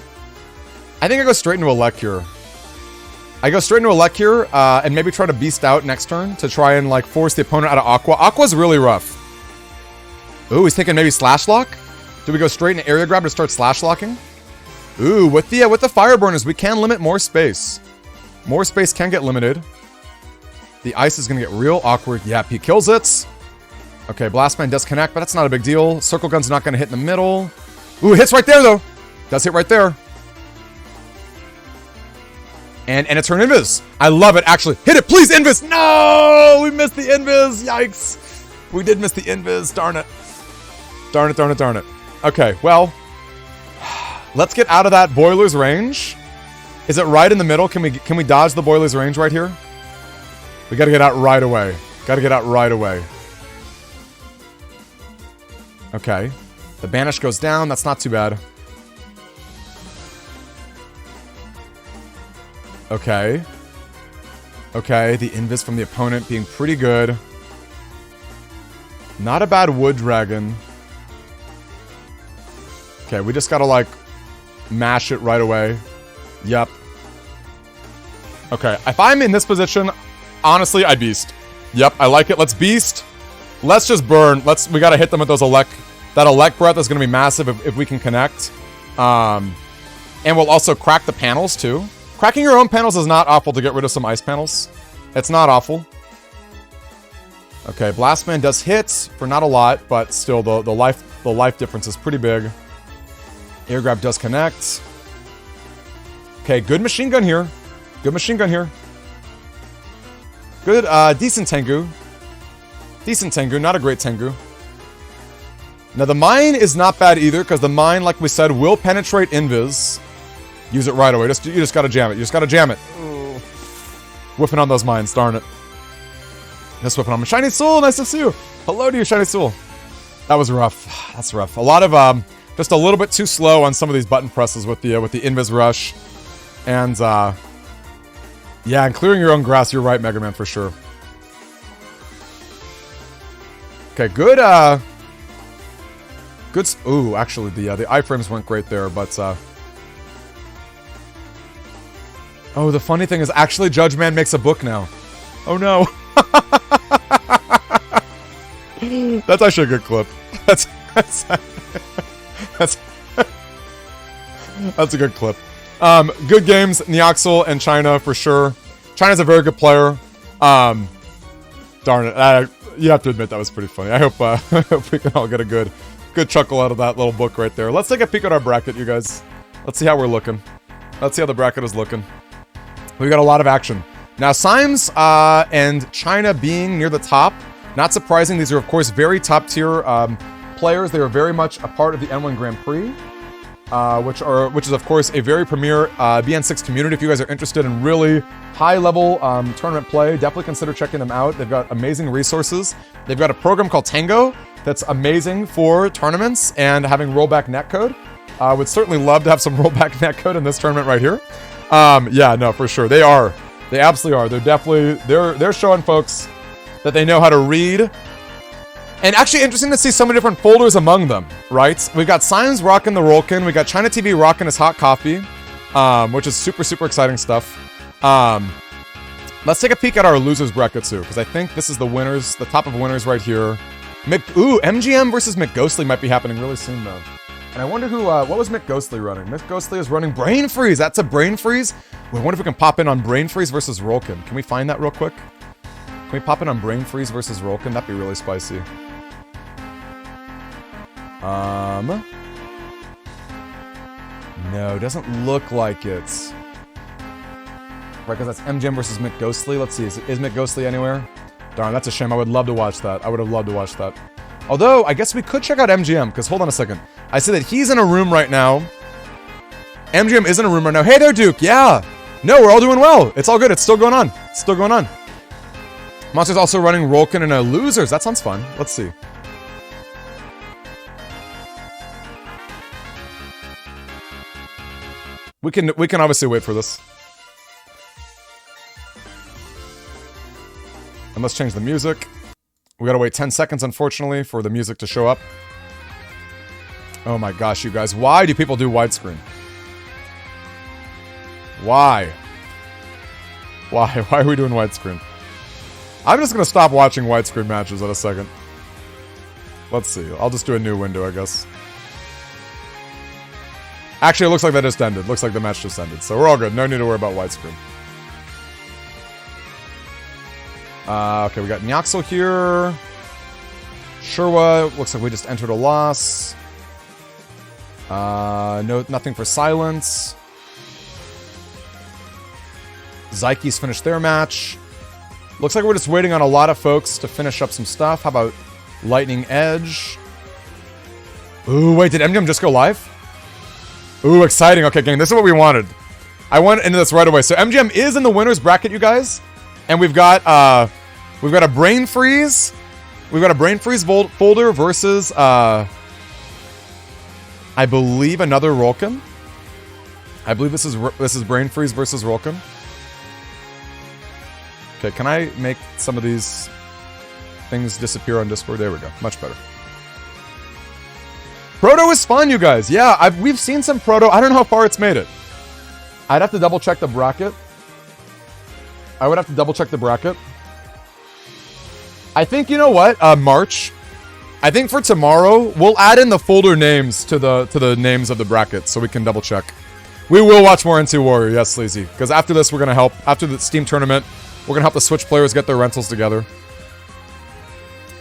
I think I go straight into a Lek here. I go straight into a Lek here, and maybe try to beast out next turn to try and, like, force the opponent out of Aqua. Aqua's really rough. Ooh, he's thinking maybe Slash Lock? Do we go straight into Area Grab to start Slash Locking? Ooh, with the Fire Burners, we can limit more space. More space can get limited. The ice is going to get real awkward. Yep, he kills it. Okay, Blastman does connect, but that's not a big deal. Circle Gun's not going to hit in the middle. Ooh, hits right there, though. Does hit right there. And it's her invis. I love it, actually. Hit it, please, invis. No! We missed the invis. Yikes. We did miss the invis. Darn it. Darn it, darn it, darn it. Okay, well, let's get out of that boiler's range. Is it right in the middle? Can we dodge the boiler's range right here? We gotta get out right away. Gotta get out right away. Okay. The banish goes down. That's not too bad. Okay. Okay, the invis from the opponent being pretty good. Not a bad wood dragon. Okay, we just gotta, like, mash it right away. Yep. Okay, if I'm in this position, honestly, I beast. Yep, I like it. Let's beast. Let's just burn. We gotta hit them with those elect. That elect breath is gonna be massive if we can connect. And we'll also crack the panels, too. Cracking your own panels is not awful to get rid of some ice panels. It's not awful. Okay, Blastman does hit for not a lot, but still the life difference is pretty big. Air grab does connect. Okay, good machine gun here. Good machine gun here. Good, decent Tengu. Decent Tengu, not a great Tengu. Now the mine is not bad either, because the mine, like we said, will penetrate invis. Use it right away. You just gotta jam it. You just gotta jam it. Ooh. Whiffing on those mines, darn it. Just whiffing on them. Shiny Soul, nice to see you. Hello to you, Shiny Soul. That was rough. That's rough. A lot of, just a little bit too slow on some of these button presses with the invis rush. And, yeah, and clearing your own grass, you're right, Mega Man, for sure. Okay, good, good, ooh, actually, the iframes weren't great there, but, oh, the funny thing is, actually, Judge Man makes a book now. Oh, no. That's actually a good clip. That's a good clip. Good games, Neoxel and China for sure. China's a very good player. Darn it, you have to admit that was pretty funny. I hope we can all get a good chuckle out of that little book right there. Let's take a peek at our bracket, you guys. Let's see how we're looking. Let's see how the bracket is looking. We got a lot of action. Now, Symes and China being near the top, not surprising. These are, of course, very top-tier players. They are very much a part of the N1 Grand Prix, which is, of course, a very premier BN6 community. If you guys are interested in really high-level tournament play, definitely consider checking them out. They've got amazing resources. They've got a program called Tango that's amazing for tournaments and having rollback netcode. Would certainly love to have some rollback netcode in this tournament right here. Yeah, no, for sure. They are. They absolutely are. They're definitely... They're showing folks that they know how to read. And actually interesting to see so many different folders among them, right? We've got Symes rocking the Rolkin. We got ChinaTV rocking his hot coffee, which is super, super exciting stuff. Let's take a peek at our losers bracket too, because I think this is the winners, the top of winners right here. Ooh, MGM versus McGhostly might be happening really soon though. And I wonder who, what was McGhostly running? McGhostly is running Brain Freeze. That's a Brain Freeze. I wonder if we can pop in on Brain Freeze versus Rolkin. Can we find that real quick? Can we pop in on Brain Freeze versus Rolkin? That'd be really spicy. No, doesn't look like it. Right, because that's MGM versus McGhostly. Let's see, is McGhostly anywhere? Darn, that's a shame. I would love to watch that. I would have loved to watch that. Although, I guess we could check out MGM, because hold on a second. I see that he's in a room right now. MGM is in a room right now. Hey there, Duke. Yeah. No, we're all doing well. It's all good. It's still going on. It's still going on. Monster's also running Rolkin and a Losers. That sounds fun. Let's see. We can obviously wait for this. And let's change the music. We gotta wait 10 seconds, unfortunately, for the music to show up. Oh my gosh, you guys. Why do people do widescreen? Why? Why are we doing widescreen? I'm just gonna stop watching widescreen matches in a second. Let's see. I'll just do a new window, I guess. Actually, it looks like that just ended. Looks like the match just ended. So we're all good. No need to worry about widescreen. Okay, we got Nyaxel here. Sherwa, looks like we just entered a loss. No, nothing for Silence. Xykes finished their match. Looks like we're just waiting on a lot of folks to finish up some stuff. How about Lightning Edge? Ooh, wait, did MGM just go live? Ooh, exciting. Okay, gang, this is what we wanted. I went into this right away. So MGM is in the winner's bracket, you guys. And we've got a Brain Freeze. We've got a Brain Freeze folder versus, I believe, another Rolkin. I believe this is Brain Freeze versus Rolkin. Okay, can I make some of these things disappear on Discord? There we go. Much better. Proto is fun, you guys. Yeah, we've seen some Proto. I don't know how far it's made it. I'd have to double check the bracket. I would have to double check the bracket. I think, you know what? March. I think for tomorrow, we'll add in the folder names to the names of the bracket so we can double check. We will watch more N2 Warrior, yes, Sleazy. Because after this, we're going to help. After the Steam tournament, we're going to help the Switch players get their rentals together.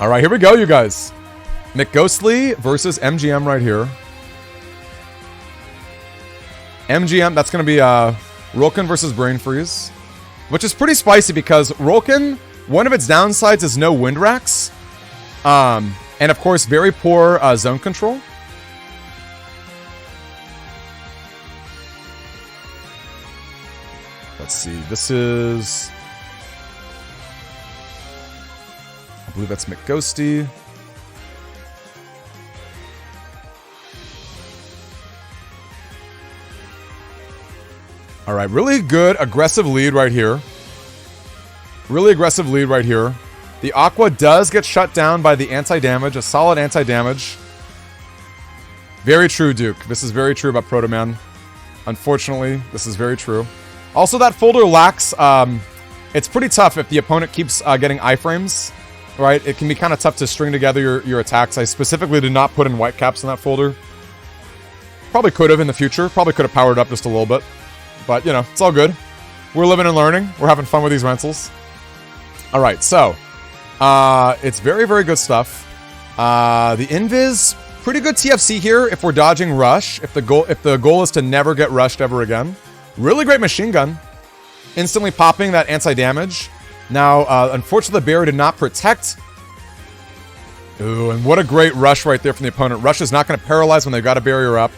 All right, here we go, you guys. McGhostly versus MGM right here. MGM, that's going to be Rolkin versus Brain Freeze. Which is pretty spicy because Rolkin, one of its downsides is no wind racks. And of course, very poor zone control. Let's see. This is... I believe that's McGhosty. All right, really good aggressive lead right here. Really aggressive lead right here. The Aqua does get shut down by the anti-damage, a solid anti-damage. Very true, Duke. This is very true about Proto Man. Unfortunately, this is very true. Also, that folder lacks... it's pretty tough if the opponent keeps getting iframes, right? It can be kind of tough to string together your attacks. I specifically did not put in Whitecaps in that folder. Probably could have in the future. Probably could have powered up just a little bit. But, you know, it's all good. We're living and learning. We're having fun with these rentals. All right, so... it's very, very good stuff. The Invis, pretty good TFC here if we're dodging rush. If the goal is to never get rushed ever again. Really great machine gun. Instantly popping that anti-damage. Now, unfortunately, the barrier did not protect. Ooh, and what a great rush right there from the opponent. Rush is not going to paralyze when they've got a barrier up.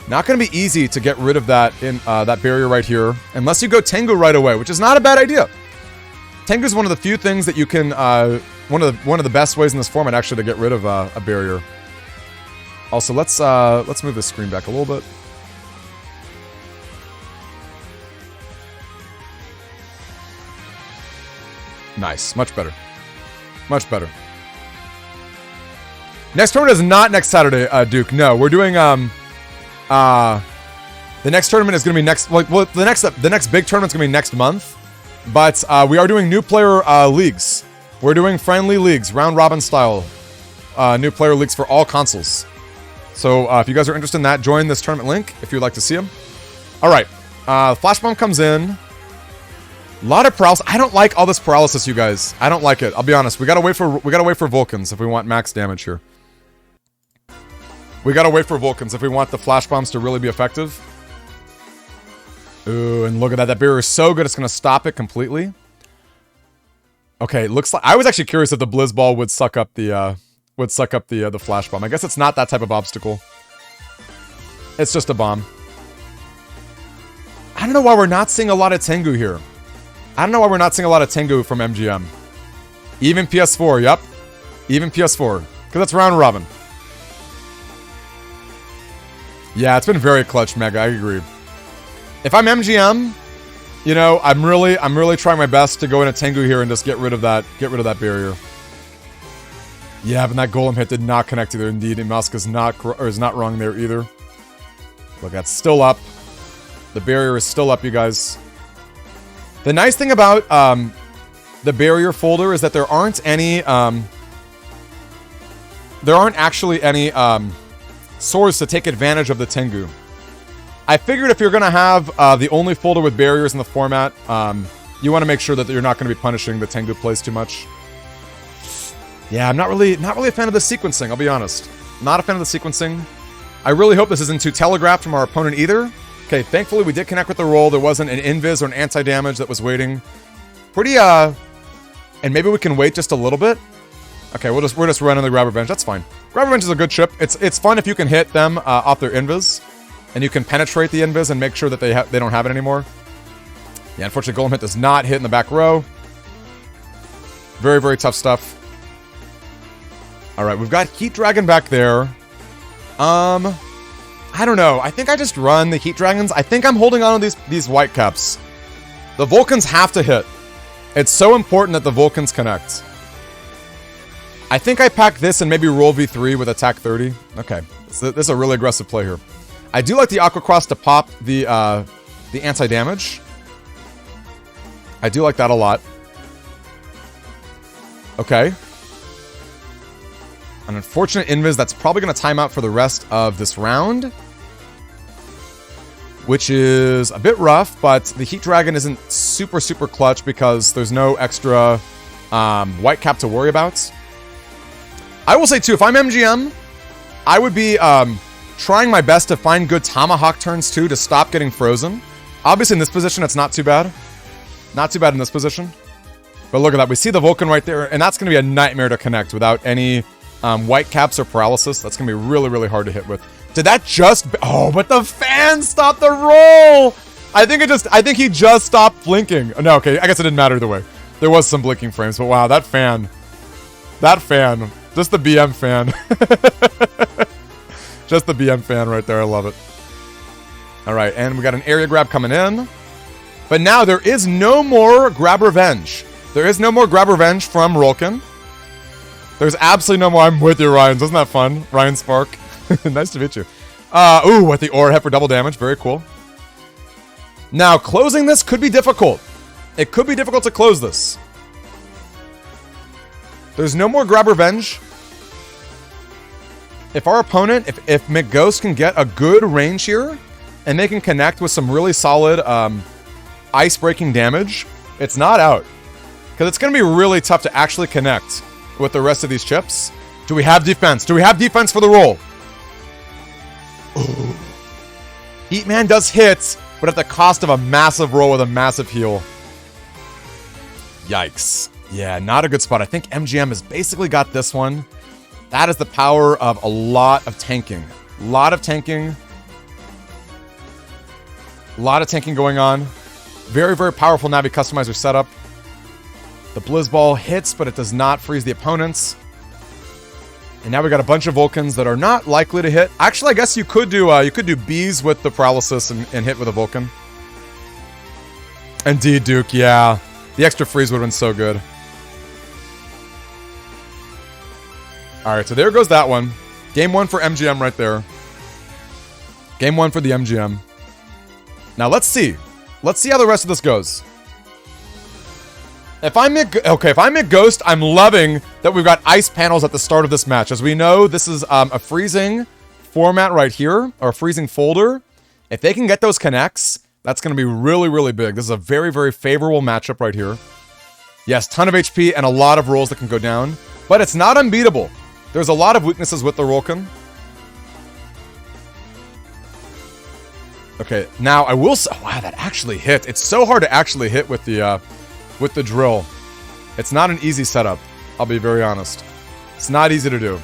Not going to be easy to get rid of that that barrier right here. Unless you go Tengu right away, which is not a bad idea. Tengu is one of the few things that you can, one of the best ways in this format actually to get rid of a barrier. Also, let's move this screen back a little bit. Nice, much better, much better. Next tournament is not next Saturday, Duke. No, we're doing the next tournament is going to be next. Well, the next big tournament is going to be next month. But we are doing new player leagues. We're doing friendly leagues, round robin style. New player leagues for all consoles. So if you guys are interested in that, join this tournament link if you'd like to see them. All right, Flash Bomb comes in. A lot of paralysis. I don't like all this paralysis, you guys. I don't like it. I'll be honest. We gotta wait for Vulcans if we want max damage here. We gotta wait for Vulcans if we want the Flash Bombs to really be effective. Ooh, and look at that. That barrier is so good, it's going to stop it completely. Okay, looks like... I was actually curious if the Blizz Ball would suck up the Flash Bomb. I guess it's not that type of obstacle. It's just a bomb. I don't know why we're not seeing a lot of Tengu here. I don't know why we're not seeing a lot of Tengu from MGM. Even PS4, yep. Even PS4. Because that's round robin. Yeah, it's been very clutch, Mega. I agree. If I'm MGM, you know, I'm really trying my best to go into Tengu here and just get rid of that barrier. Yeah, but that golem hit did not connect either. Indeed, Musk is not wrong there either. Look, that's still up. The barrier is still up, you guys. The nice thing about the barrier folder is that there aren't actually any swords to take advantage of the Tengu. I figured if you're going to have the only folder with barriers in the format, you want to make sure that you're not going to be punishing the Tengu plays too much. Yeah, I'm not really a fan of the sequencing, I'll be honest. Not a fan of the sequencing. I really hope this isn't too telegraphed from our opponent either. Okay, thankfully we did connect with the roll. There wasn't an invis or an anti-damage that was waiting. Pretty, and maybe we can wait just a little bit. Okay, we're just running the Grab Revenge. That's fine. Grab Revenge is a good chip. It's fun if you can hit them off their invis. And you can penetrate the invis and make sure that they don't have it anymore. Yeah, unfortunately, Golem Hit does not hit in the back row. Very, very tough stuff. All right, we've got Heat Dragon back there. I don't know. I think I just run the Heat Dragons. I think I'm holding on to these Whitecaps. The Vulcans have to hit. It's so important that the Vulcans connect. I think I pack this and maybe roll V3 with attack 30. Okay, this is a really aggressive play here. I do like the Aqua Cross to pop the anti-damage. I do like that a lot. Okay. An unfortunate invis that's probably going to time out for the rest of this round. Which is a bit rough, but the Heat Dragon isn't super, super clutch because there's no extra Whitecap to worry about. I will say, too, if I'm MGM, I would be trying my best to find good Tomahawk turns, too, to stop getting frozen. Obviously, in this position, it's not too bad. Not too bad in this position. But look at that. We see the Vulcan right there, and that's going to be a nightmare to connect without any white caps or paralysis. That's going to be really, really hard to hit with. Did that just... Oh, but the fan stopped the roll! I think he just stopped blinking. No, okay, I guess it didn't matter either way. There was some blinking frames, but wow, that fan. Just the BM fan. Just the BM fan right there, I love it. Alright, and we got an area grab coming in. But now there is no more grab revenge. There is no more grab revenge from Rolkin. There's absolutely no more. I'm with you, Ryan. Isn't that fun? Ryan Spark. Nice to meet you. Ooh, with the aura head for double damage. Very cool. Now, closing this could be difficult. It could be difficult to close this. There's no more grab revenge. If our opponent, if McGhost can get a good range here, and they can connect with some really solid ice-breaking damage, it's not out. Because it's going to be really tough to actually connect with the rest of these chips. Do we have defense? Do we have defense for the roll? Ooh. Heatman does hit, but at the cost of a massive roll with a massive heal. Yikes. Yeah, not a good spot. I think MGM has basically got this one. That is the power of a lot of tanking. A lot of tanking. A lot of tanking going on. Very, very powerful Navi customizer setup. The Blizzball hits, but it does not freeze the opponents. And now we got a bunch of Vulcans that are not likely to hit. Actually, I guess you could do bees with the paralysis and hit with a Vulcan. Indeed, Duke, yeah. The extra freeze would have been so good. Alright, so there goes that one. Game 1 for MGM right there. Game 1 for the MGM. Now let's see. Let's see how the rest of this goes. If I'm McGhost, I'm loving that we've got ice panels at the start of this match. As we know, this is a freezing format right here, or a freezing folder. If they can get those connects, that's going to be really, really big. This is a very, very favorable matchup right here. Yes, ton of HP and a lot of rolls that can go down, but it's not unbeatable. There's a lot of weaknesses with the Rolkin. Okay, now I will say, oh, wow, that actually hit. It's so hard to actually hit with the drill. It's not an easy setup, I'll be very honest. It's not easy to do.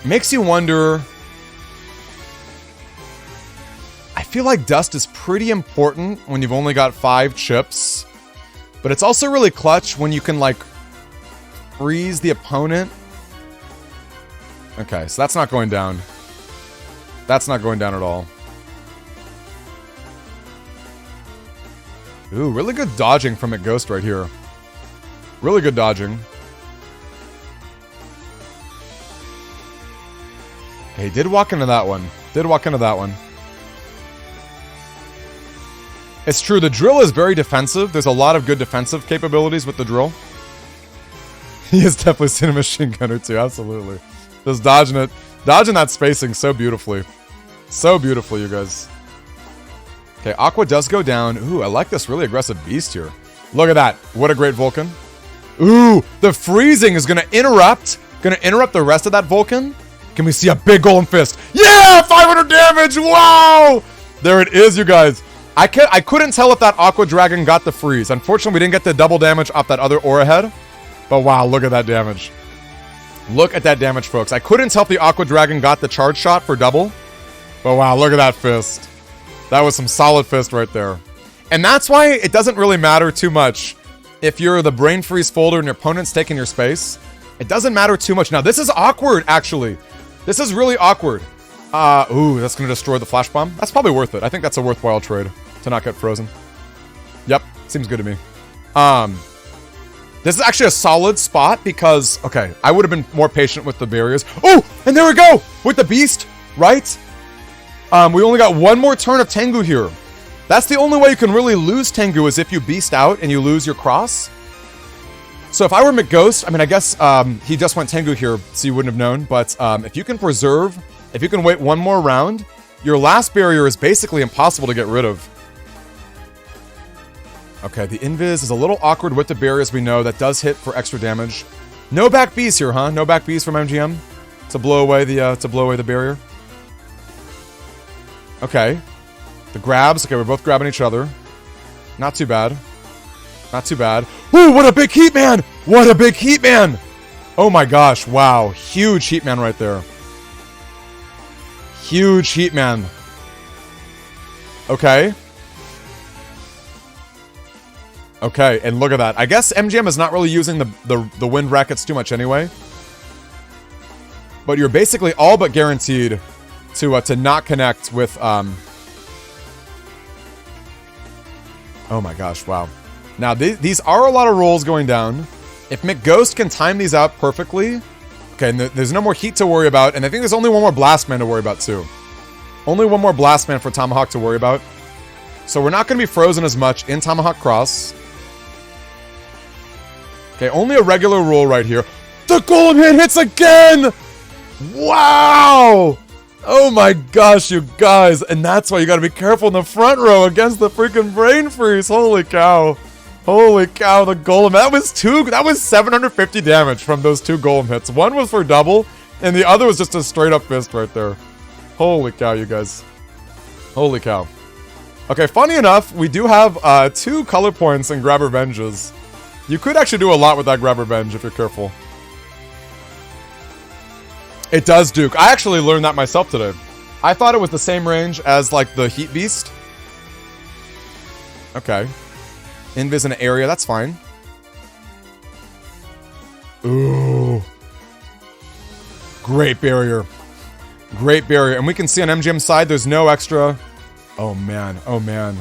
Makes you wonder. I feel like dust is pretty important when you've only got 5 chips. But it's also really clutch when you can, like, freeze the opponent. Okay, so that's not going down. That's not going down at all. Ooh, really good dodging from McGhost right here. Really good dodging. Okay, he did walk into that one. Did walk into that one. It's true, the drill is very defensive. There's a lot of good defensive capabilities with the drill. He has definitely seen a machine gunner too, absolutely. Just dodging it. Dodging that spacing so beautifully. So beautifully, you guys. Okay, Aqua does go down. Ooh, I like this really aggressive beast here. Look at that. What a great Vulcan. Ooh, the freezing is going to interrupt the rest of that Vulcan. Can we see a big golden fist? Yeah, 500 damage. Wow. There it is, you guys. I couldn't tell if that Aqua Dragon got the freeze. Unfortunately, we didn't get the double damage off that other aura head. But wow, look at that damage. Look at that damage, folks. I couldn't tell if the Aqua Dragon got the charge shot for double. But wow, look at that fist. That was some solid fist right there. And that's why it doesn't really matter too much if you're the Brain Freeze folder and your opponent's taking your space. It doesn't matter too much. Now, this is awkward, actually. This is really awkward. Ooh, that's going to destroy the Flash Bomb. That's probably worth it. I think that's a worthwhile trade to not get frozen. Yep, seems good to me. This is actually a solid spot because, okay, I would have been more patient with the barriers. Oh, and there we go! With the beast, right? We only got one more turn of Tengu here. That's the only way you can really lose Tengu is if you beast out and you lose your cross. So if I were McGhost, I mean, I guess he just went Tengu here, so you wouldn't have known. But if you can preserve, if you can wait one more round, your last barrier is basically impossible to get rid of. Okay, the Invis is a little awkward with the barriers, we know. That does hit for extra damage. No back Bs here, huh? No back Bs from MGM to blow away the barrier. Okay. The grabs. Okay, we're both grabbing each other. Not too bad. Not too bad. Ooh, what a big heat man! What a big heat man! Oh my gosh, wow. Huge heat man right there. Huge heat man. Okay. Okay, and look at that. I guess MGM is not really using the wind rackets too much anyway. But you're basically all but guaranteed to not connect with, Oh my gosh, wow. Now, these are a lot of rolls going down. If McGhost can time these out perfectly... Okay, and there's no more heat to worry about, and I think there's only one more Blast Man to worry about, too. Only one more Blast Man for Tomahawk to worry about. So we're not going to be frozen as much in Tomahawk Cross. Okay, only a regular roll right here. The Golem hit hits again! Wow! Oh my gosh, you guys. And that's why you gotta be careful in the front row against the freaking Brain Freeze. Holy cow. Holy cow, the Golem. That was 750 damage from those 2 Golem hits. One was for double, and the other was just a straight up fist right there. Holy cow, you guys. Holy cow. Okay, funny enough, we do have 2 color points and Grab Revenges. You could actually do a lot with that Grab Revenge if you're careful. It does, Duke. I actually learned that myself today. I thought it was the same range as, like, the Heat Beast. Okay. Invis in an area, that's fine. Ooh. Great barrier. Great barrier. And we can see on MGM's side, there's no extra... Oh, man. Oh, man.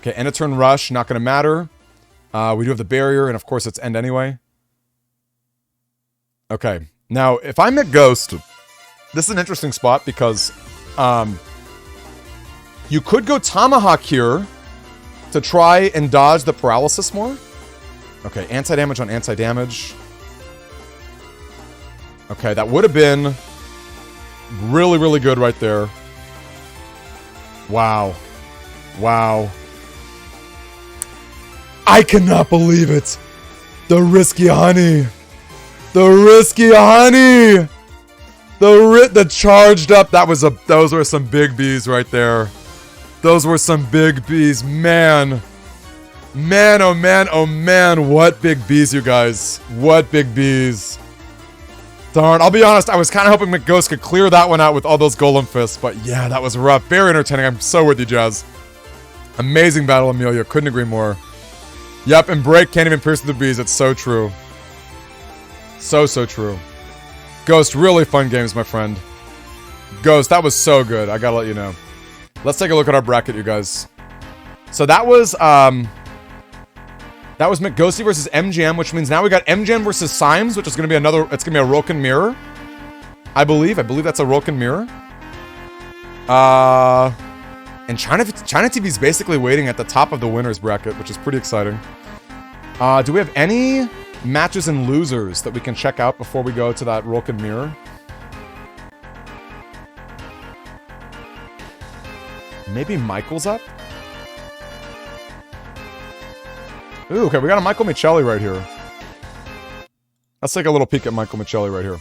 Okay, end of turn rush, not gonna matter. We do have the barrier, and of course it's end anyway. Okay. Now, if I'm at Ghost, this is an interesting spot because you could go Tomahawk here to try and dodge the paralysis more. Okay, anti-damage on anti-damage. Okay, that would have been really, really good right there. Wow. Wow. I cannot believe it. The risky honey. The risky honey! The charged up, those were some big bees right there. Those were some big bees, man. Man, oh man, oh man, what big bees, you guys. What big bees. Darn, I'll be honest, I was kind of hoping McGhost could clear that one out with all those Golem Fists, but yeah, that was rough. Very entertaining, I'm so with you, Jazz. Amazing battle, Amelia, couldn't agree more. Yep, and Break can't even pierce the bees, it's so true. So true. Ghost, really fun games, my friend. Ghost, that was so good. I gotta let you know. Let's take a look at our bracket, you guys. So that was McGhosty versus MGM, which means now we got MGM versus Symes, which is gonna be it's gonna be a Rolken Mirror. I believe that's a Rolken Mirror. And ChinaTV's basically waiting at the top of the winners bracket, which is pretty exciting. Do we have any matches and losers that we can check out before we go to that Rolken Mirror? Maybe Michael's up? Ooh, okay, we got a Michael Michelli right here. Let's take a little peek at Michael Michelli right here.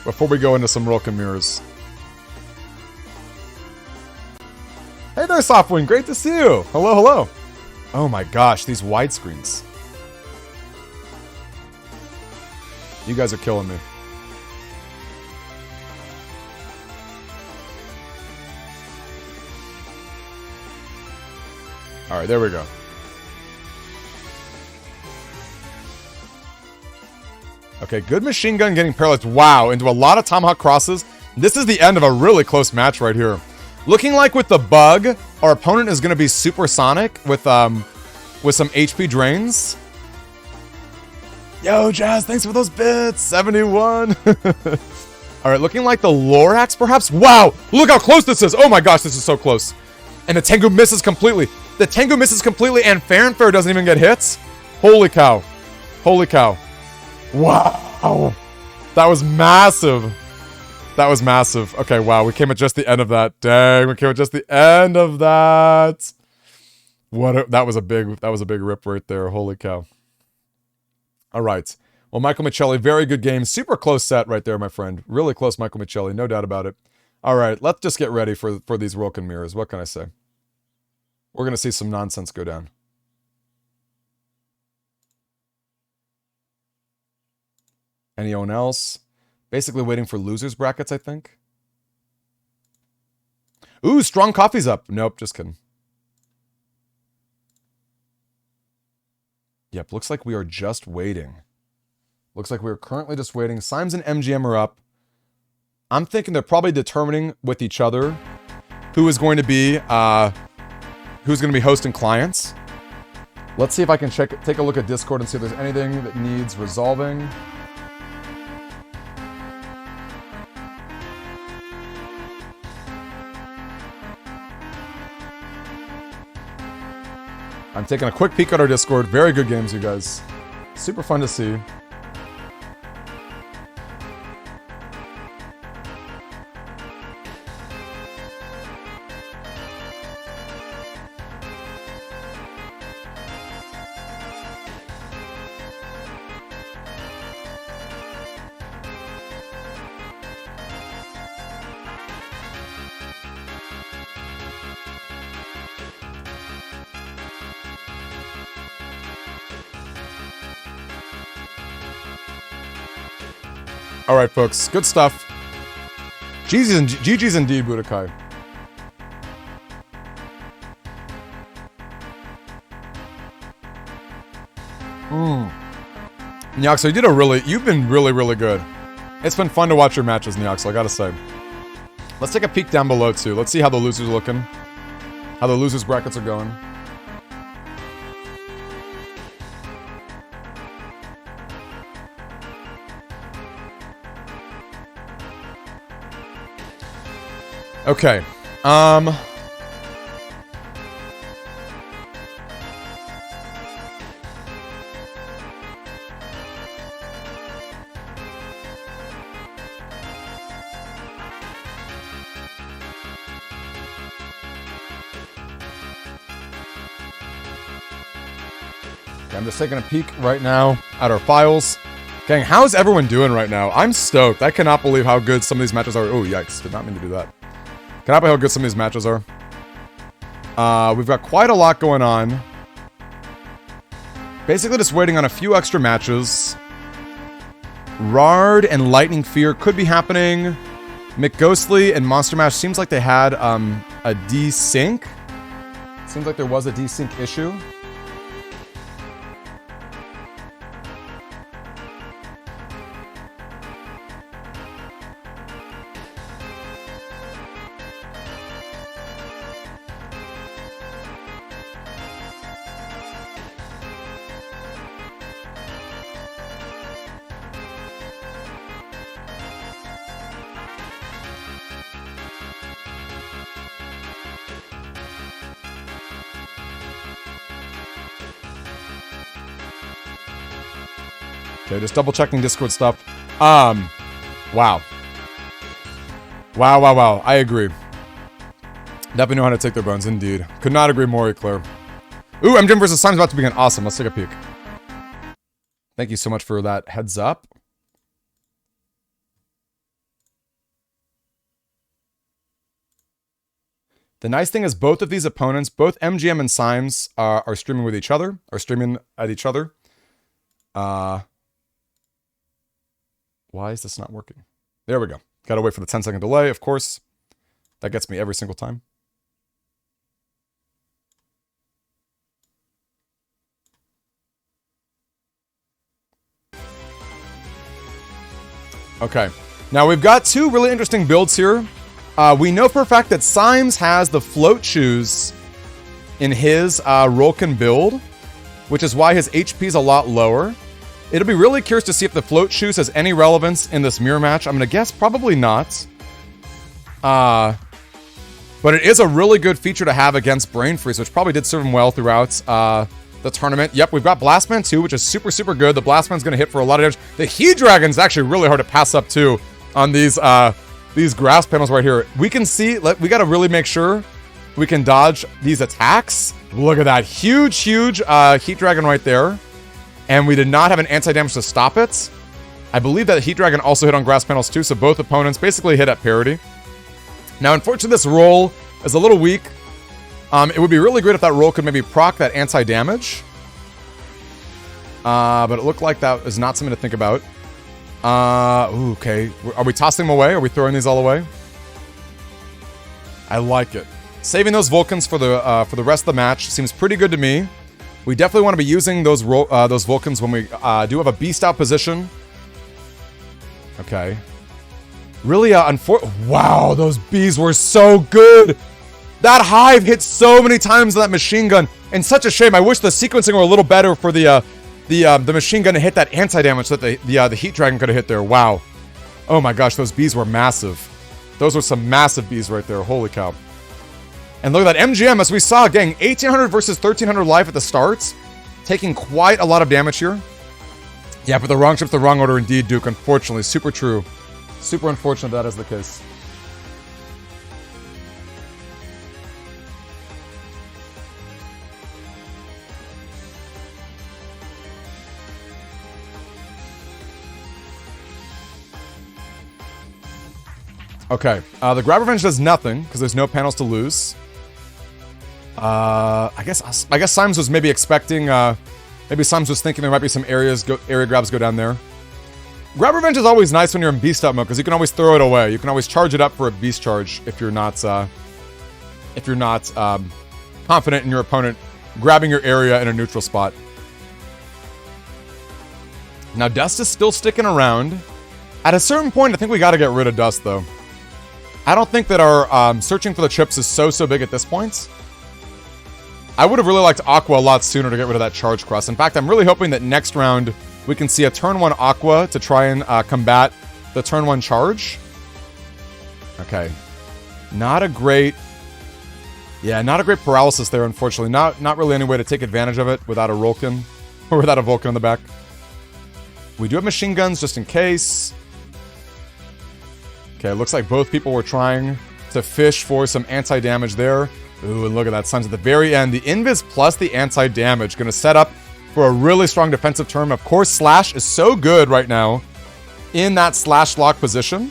Before we go into some Rolken Mirrors. Hey there, Softwing, great to see you! Hello, hello! Oh my gosh, these widescreens. You guys are killing me. Alright, there we go. Okay, good machine gun getting paralyzed. Wow, into a lot of Tomahawk crosses. This is the end of a really close match right here. Looking like with the bug, our opponent is going to be supersonic with some HP drains. Yo, Jazz, thanks for those bits. 71. Alright, looking like the Lorax, perhaps? Wow, look how close this is. Oh my gosh, this is so close. And the Tengu misses completely. The Tengu misses completely, and Fair and Fair doesn't even get hits. Holy cow. Holy cow. Wow. That was massive. That was massive. Okay, wow, we came at just the end of that. Dang, we came at just the end of that. That was a big rip right there. Holy cow. All right. Well, Michael Michelli, very good game. Super close set right there, my friend. Really close, Michael Michelli. No doubt about it. All right, let's just get ready for these Rolken Mirrors. What can I say? We're going to see some nonsense go down. Anyone else? Basically waiting for losers brackets, I think. Ooh, strong coffee's up. Nope, just kidding. Yep, looks like we are just waiting. Looks like we're currently just waiting. Symes and MGM are up. I'm thinking they're probably determining with each other who is going to be hosting clients. Let's see if I can take a look at Discord and see if there's anything that needs resolving. I'm taking a quick peek at our Discord. Very good games, you guys. Super fun to see. All right, folks. Good stuff. GG's indeed, Budokai. Nyaxo, you've been really good. It's been fun to watch your matches, Nyaxo, I gotta say. Let's take a peek down below, too. Let's see how the losers are looking. How the losers brackets are going. Okay. I'm just taking a peek right now at our files. Gang, how's everyone doing right now? I'm stoked. I cannot believe how good some of these matches are. Oh, yikes. Did not mean to do that. Cannot believe how good some of these matches are. We've got quite a lot going on. Basically just waiting on a few extra matches. Rard and Lightning Fear could be happening. McGhostly and Monster Mash seems like they had a desync. Seems like there was a desync issue. Okay, just double checking Discord stuff. Wow. Wow. I agree. Definitely know how to take their bones, indeed. Could not agree more, Eclair. Ooh, MGM versus Symes about to begin. Awesome, let's take a peek. Thank you so much for that heads up. The nice thing is both of these opponents, both MGM and Symes, are streaming with each other, are streaming at each other. Why is this not working? There we go. Gotta wait for the 10-second delay, of course. That gets me every single time. Okay. Now we've got two really interesting builds here. We know for a fact that Symes has the float shoes in his Rolkin build, which is why his HP is a lot lower. It'll be really curious to see if the float shoes has any relevance in this mirror match. I'm going to guess probably not. But it is a really good feature to have against Brain Freeze, which probably did serve him well throughout the tournament. Yep, we've got Blastman too, which is super good. The Blastman's going to hit for a lot of damage. The Heat Dragon's actually really hard to pass up too on these grass panels right here. We can see, we got to really make sure we can dodge these attacks. Look at that huge Heat Dragon right there. And we did not have an anti-damage to stop it. I believe that Heat Dragon also hit on grass panels too, so both opponents basically hit at parity. Now, unfortunately, this roll is a little weak. It would be really great if that roll could maybe proc that anti-damage. But it looked like that is not something to think about. Ooh, okay. Are we tossing them away? Are we throwing these all away? I like it. Saving those Vulcans for the rest of the match seems pretty good to me. We definitely want to be using those Vulcans when we do have a beast out position. Okay. Really, wow, those bees were so good. That hive hit so many times with that machine gun, and such a shame. I wish the sequencing were a little better for the machine gun to hit that anti-damage that the heat dragon could have hit there. Wow. Oh my gosh, those bees were massive. Those were some massive bees right there. Holy cow. And look at that MGM, as we saw, getting 1800 versus 1300 life at the start, taking quite a lot of damage here. Yeah, but the wrong ship's the wrong order indeed, Duke. Unfortunately, super true. Super unfortunate that is the case. Okay, the Grab Revenge does nothing because there's no panels to lose. I guess Symes was maybe expecting. Maybe Symes was thinking there might be some area grabs go down there. Grab Revenge is always nice when you're in beast up mode because you can always throw it away. You can always charge it up for a beast charge if you're not confident in your opponent grabbing your area in a neutral spot. Now Dust is still sticking around. At a certain point, I think we got to get rid of Dust though. I don't think that our searching for the chips is so big at this point. I would have really liked Aqua a lot sooner to get rid of that charge cross. In fact, I'm really hoping that next round we can see a turn 1 Aqua to try and combat the turn 1 charge. Okay. Not a great paralysis there, unfortunately. Not really any way to take advantage of it without a Rolkin, or without a Vulcan on the back. We do have machine guns just in case. Okay, looks like both people were trying to fish for some anti-damage there. Ooh, and look at that, Symes at the very end. The Invis plus the anti-damage going to set up for a really strong defensive turn. Of course, Slash is so good right now in that Slash lock position.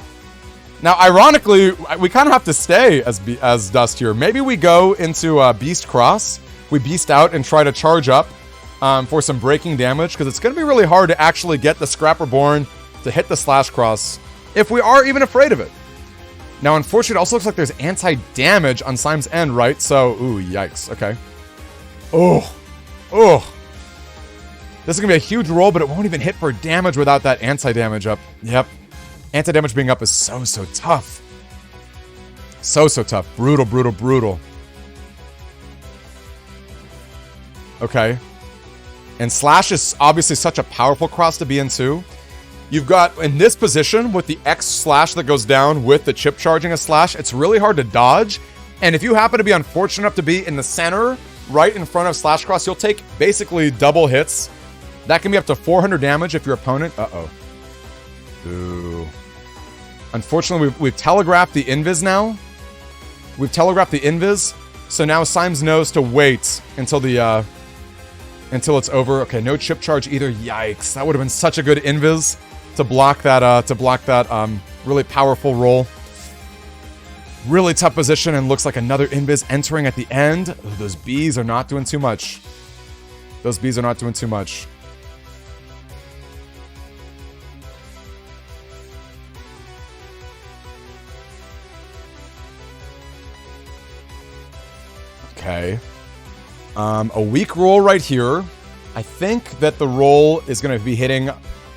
Now, ironically, we kind of have to stay as Dust here. Maybe we go into Beast Cross. We Beast out and try to charge up for some breaking damage, because it's going to be really hard to actually get the Scrap Reborn to hit the Slash Cross if we are even afraid of it. Now, unfortunately, it also looks like there's anti-damage on Symes' end, right? So, ooh, yikes. Okay. Oh. This is going to be a huge roll, but it won't even hit for damage without that anti-damage up. Yep. Anti-damage being up is so tough. So tough. Brutal. Okay. And Slash is obviously such a powerful cross to be in, too. You've got, in this position, with the X Slash that goes down with the chip charging a Slash, it's really hard to dodge. And if you happen to be unfortunate enough to be in the center, right in front of Slash Cross, you'll take basically double hits. That can be up to 400 damage if your opponent... Uh-oh. Ooh. Unfortunately, we've telegraphed the Invis now. We've telegraphed the Invis. So now Symes knows to wait until the... until it's over. Okay, no chip charge either. Yikes. That would have been such a good Invis to block that really powerful roll. Really tough position, and looks like another Invis entering at the end. Ooh, those bees are not doing too much. Those bees are not doing too much. Okay. A weak roll right here. I think that the roll is going to be hitting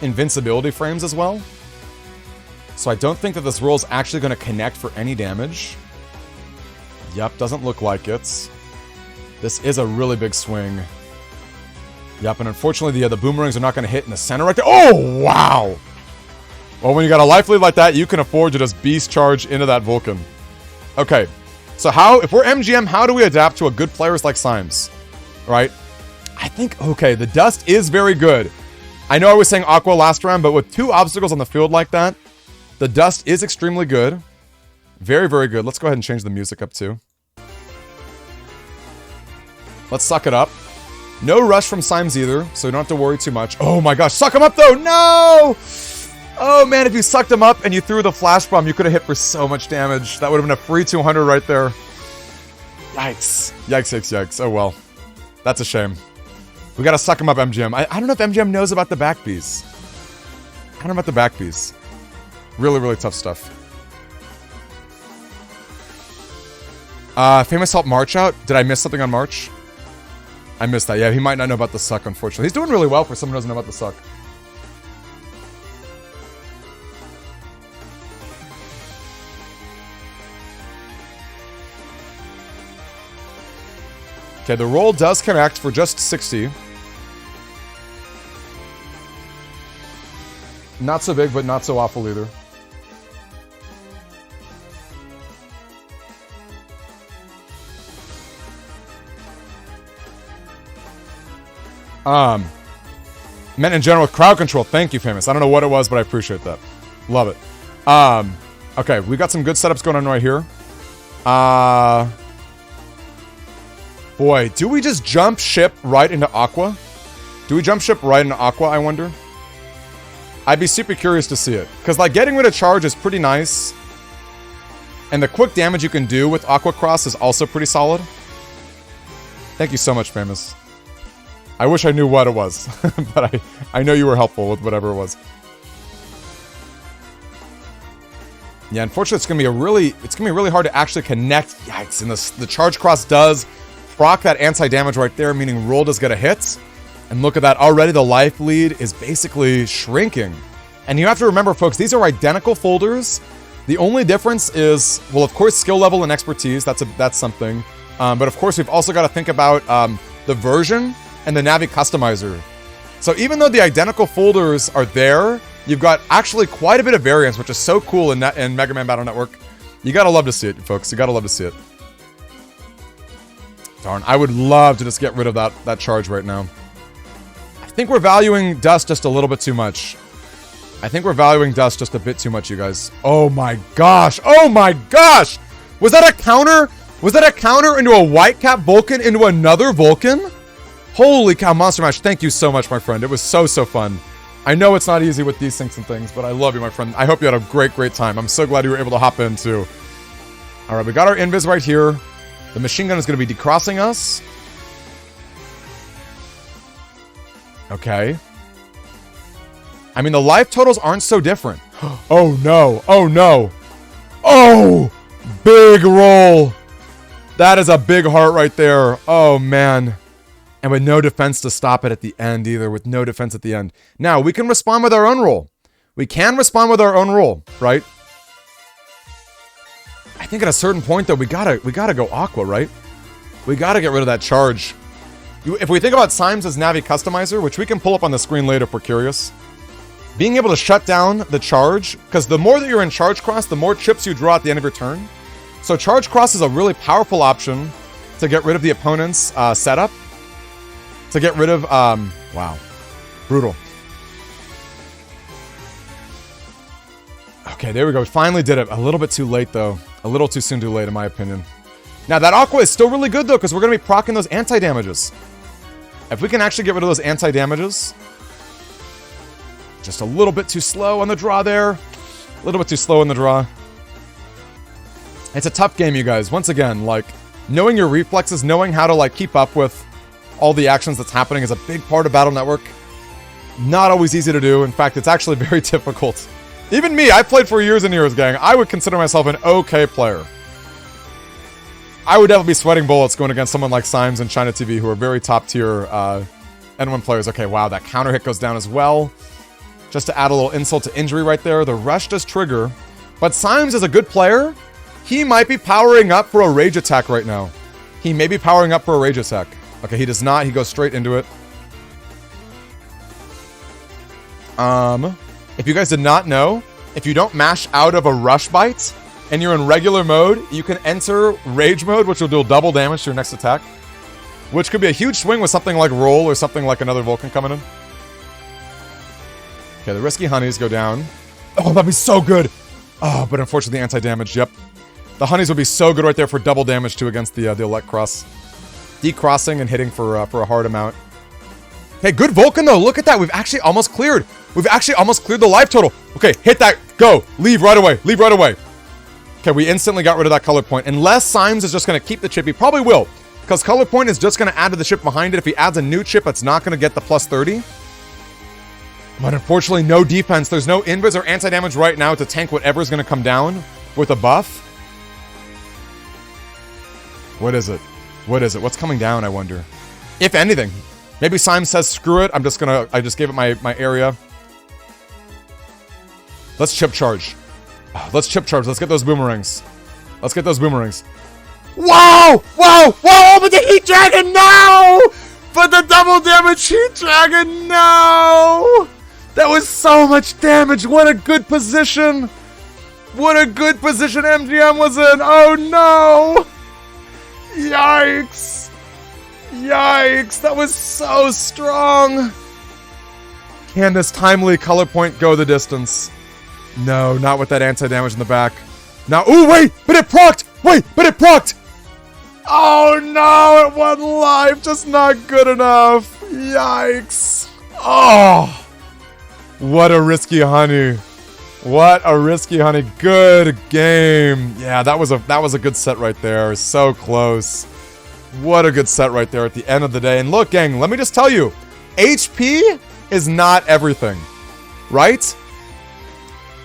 invincibility frames as well. So I don't think that this roll is actually going to connect for any damage. Yep, doesn't look like it. This is a really big swing. Yep, and unfortunately the boomerangs are not going to hit in the center right there. Oh, wow! Well, when you got a life lead like that, you can afford to just beast charge into that Vulcan. Okay, so if we're MGM, how do we adapt to a good players like Symes? Right? I think, okay, the Dust is very good. I know I was saying Aqua last round, but with 2 obstacles on the field like that, the Dust is extremely good. Very good. Let's go ahead and change the music up too. Let's suck it up. No rush from Symes either, so you don't have to worry too much. Oh my gosh, suck him up though! No! Oh man, if you sucked him up and you threw the flash bomb, you could have hit for so much damage. That would have been a free 200 right there. Yikes. Yikes, yikes, yikes. Oh, well. That's a shame. We gotta suck him up, MGM. I don't know if MGM knows about the back bees. I don't know about the back bees. Really, really tough stuff. Famous help March out. Did I miss something on March? I missed that. Yeah, he might not know about the suck, unfortunately. He's doing really well for someone who doesn't know about the suck. Okay, the roll does connect for just 60. Not so big, but not so awful either. Men in general with crowd control. Thank you, Famous. I don't know what it was, but I appreciate that. Love it. Okay, we got some good setups going on right here. Boy, do we just jump ship right into Aqua? Do we jump ship right into Aqua, I wonder? I'd be super curious to see it. Because, like, getting rid of charge is pretty nice. And the quick damage you can do with Aqua Cross is also pretty solid. Thank you so much, Famous. I wish I knew what it was. But I know you were helpful with whatever it was. Yeah, unfortunately, it's gonna be really hard to actually connect. Yikes! And the charge cross does proc that anti-damage right there, meaning roll does get a hit. And look at that, already the life lead is basically shrinking. And you have to remember, folks, these are identical folders. The only difference is, well, of course, skill level and expertise. That's something. But of course, we've also got to think about the version and the Navi customizer. So even though the identical folders are there, you've got actually quite a bit of variance, which is so cool in Mega Man Battle Network. You gotta love to see it, folks. You gotta love to see it. Darn, I would love to just get rid of that charge right now. I think we're valuing Dust just a little bit too much. I think we're valuing Dust just a bit too much, you guys. Oh my gosh! Oh my gosh! Was that a counter? Was that a counter into a Whitecap Vulcan into another Vulcan? Holy cow, Monster Mash, thank you so much, my friend. It was so fun. I know it's not easy with these syncs and things, but I love you, my friend. I hope you had a great time. I'm so glad you were able to hop in, too. Alright, we got our invis right here. The machine gun is going to be decrossing us. Okay. I mean, the life totals aren't so different. Oh, no. Oh, no. Oh! Big roll. That is a big heart right there. Oh, man. And with no defense to stop it at the end either, with no defense at the end. Now, we can respond with our own roll. We can respond with our own roll, right? I think at a certain point, though, we gotta go Aqua, right? We gotta get rid of that charge. If we think about Symes as Navi Customizer, which we can pull up on the screen later if we're curious, being able to shut down the charge, because the more that you're in Charge Cross, the more chips you draw at the end of your turn. So Charge Cross is a really powerful option to get rid of the opponent's setup. To get rid of, wow. Brutal. Okay, there we go. We finally did it. A little bit too late, though. A little too soon too late, in my opinion. Now, that Aqua is still really good, though, because we're going to be proccing those anti-damages. If we can actually get rid of those anti-damages. Just a little bit too slow on the draw there. A little bit too slow on the draw. It's a tough game, you guys. Once again, like, knowing your reflexes, knowing how to, like, keep up with all the actions that's happening is a big part of Battle Network. Not always easy to do. In fact, it's actually very difficult. Even me, I played for years and years, gang. I would consider myself an okay player. I would definitely be sweating bullets going against someone like Symes and ChinaTV, who are very top tier N1 players. Okay, wow, that counter hit goes down as well. Just to add a little insult to injury right there. The rush does trigger. But Symes is a good player. He might be powering up for a rage attack right now. He may be powering up for a rage attack. Okay, he does not. He goes straight into it. If you guys did not know, if you don't mash out of a rush bite and you're in regular mode, you can enter rage mode, which will do double damage to your next attack. Which could be a huge swing with something like roll or something like another Vulcan coming in. Okay, the risky honeys go down. Oh, that'd be so good. Oh, but unfortunately, anti-damage. Yep. The honeys would be so good right there for double damage too against the elect cross. Decrossing and hitting for a hard amount. Okay, good Vulcan though. Look at that. We've actually almost cleared. We've actually almost cleared the life total. Okay, hit that. Go. Leave right away. Leave right away. Okay, we instantly got rid of that color point. Unless Symes is just going to keep the chip. He probably will. Because color point is just going to add to the chip behind it. If he adds a new chip, it's not going to get the plus 30. But unfortunately, no defense. There's no invis or anti-damage right now to tank whatever is going to come down with a buff. What is it? What is it? What's coming down, I wonder? If anything. Maybe Symes says, screw it. I just gave it my area. Let's chip charge. Let's chip charge. Let's get those boomerangs. Let's get those boomerangs. Wow! Wow! Wow! But the Heat Dragon, no! But the double damage Heat Dragon, no! That was so much damage. What a good position. What a good position MGM was in. Oh, no! Yikes. Yikes. That was so strong. Can this timely color point go the distance? No, not with that anti-damage in the back. Now, ooh, wait! But it procced! Wait, but it procced! Oh no, it won live, just not good enough. Yikes. Oh, what a risky honey. What a risky honey. Good game. Yeah, that was a good set right there. So close. What a good set right there at the end of the day. And look, gang, let me just tell you, HP is not everything, right?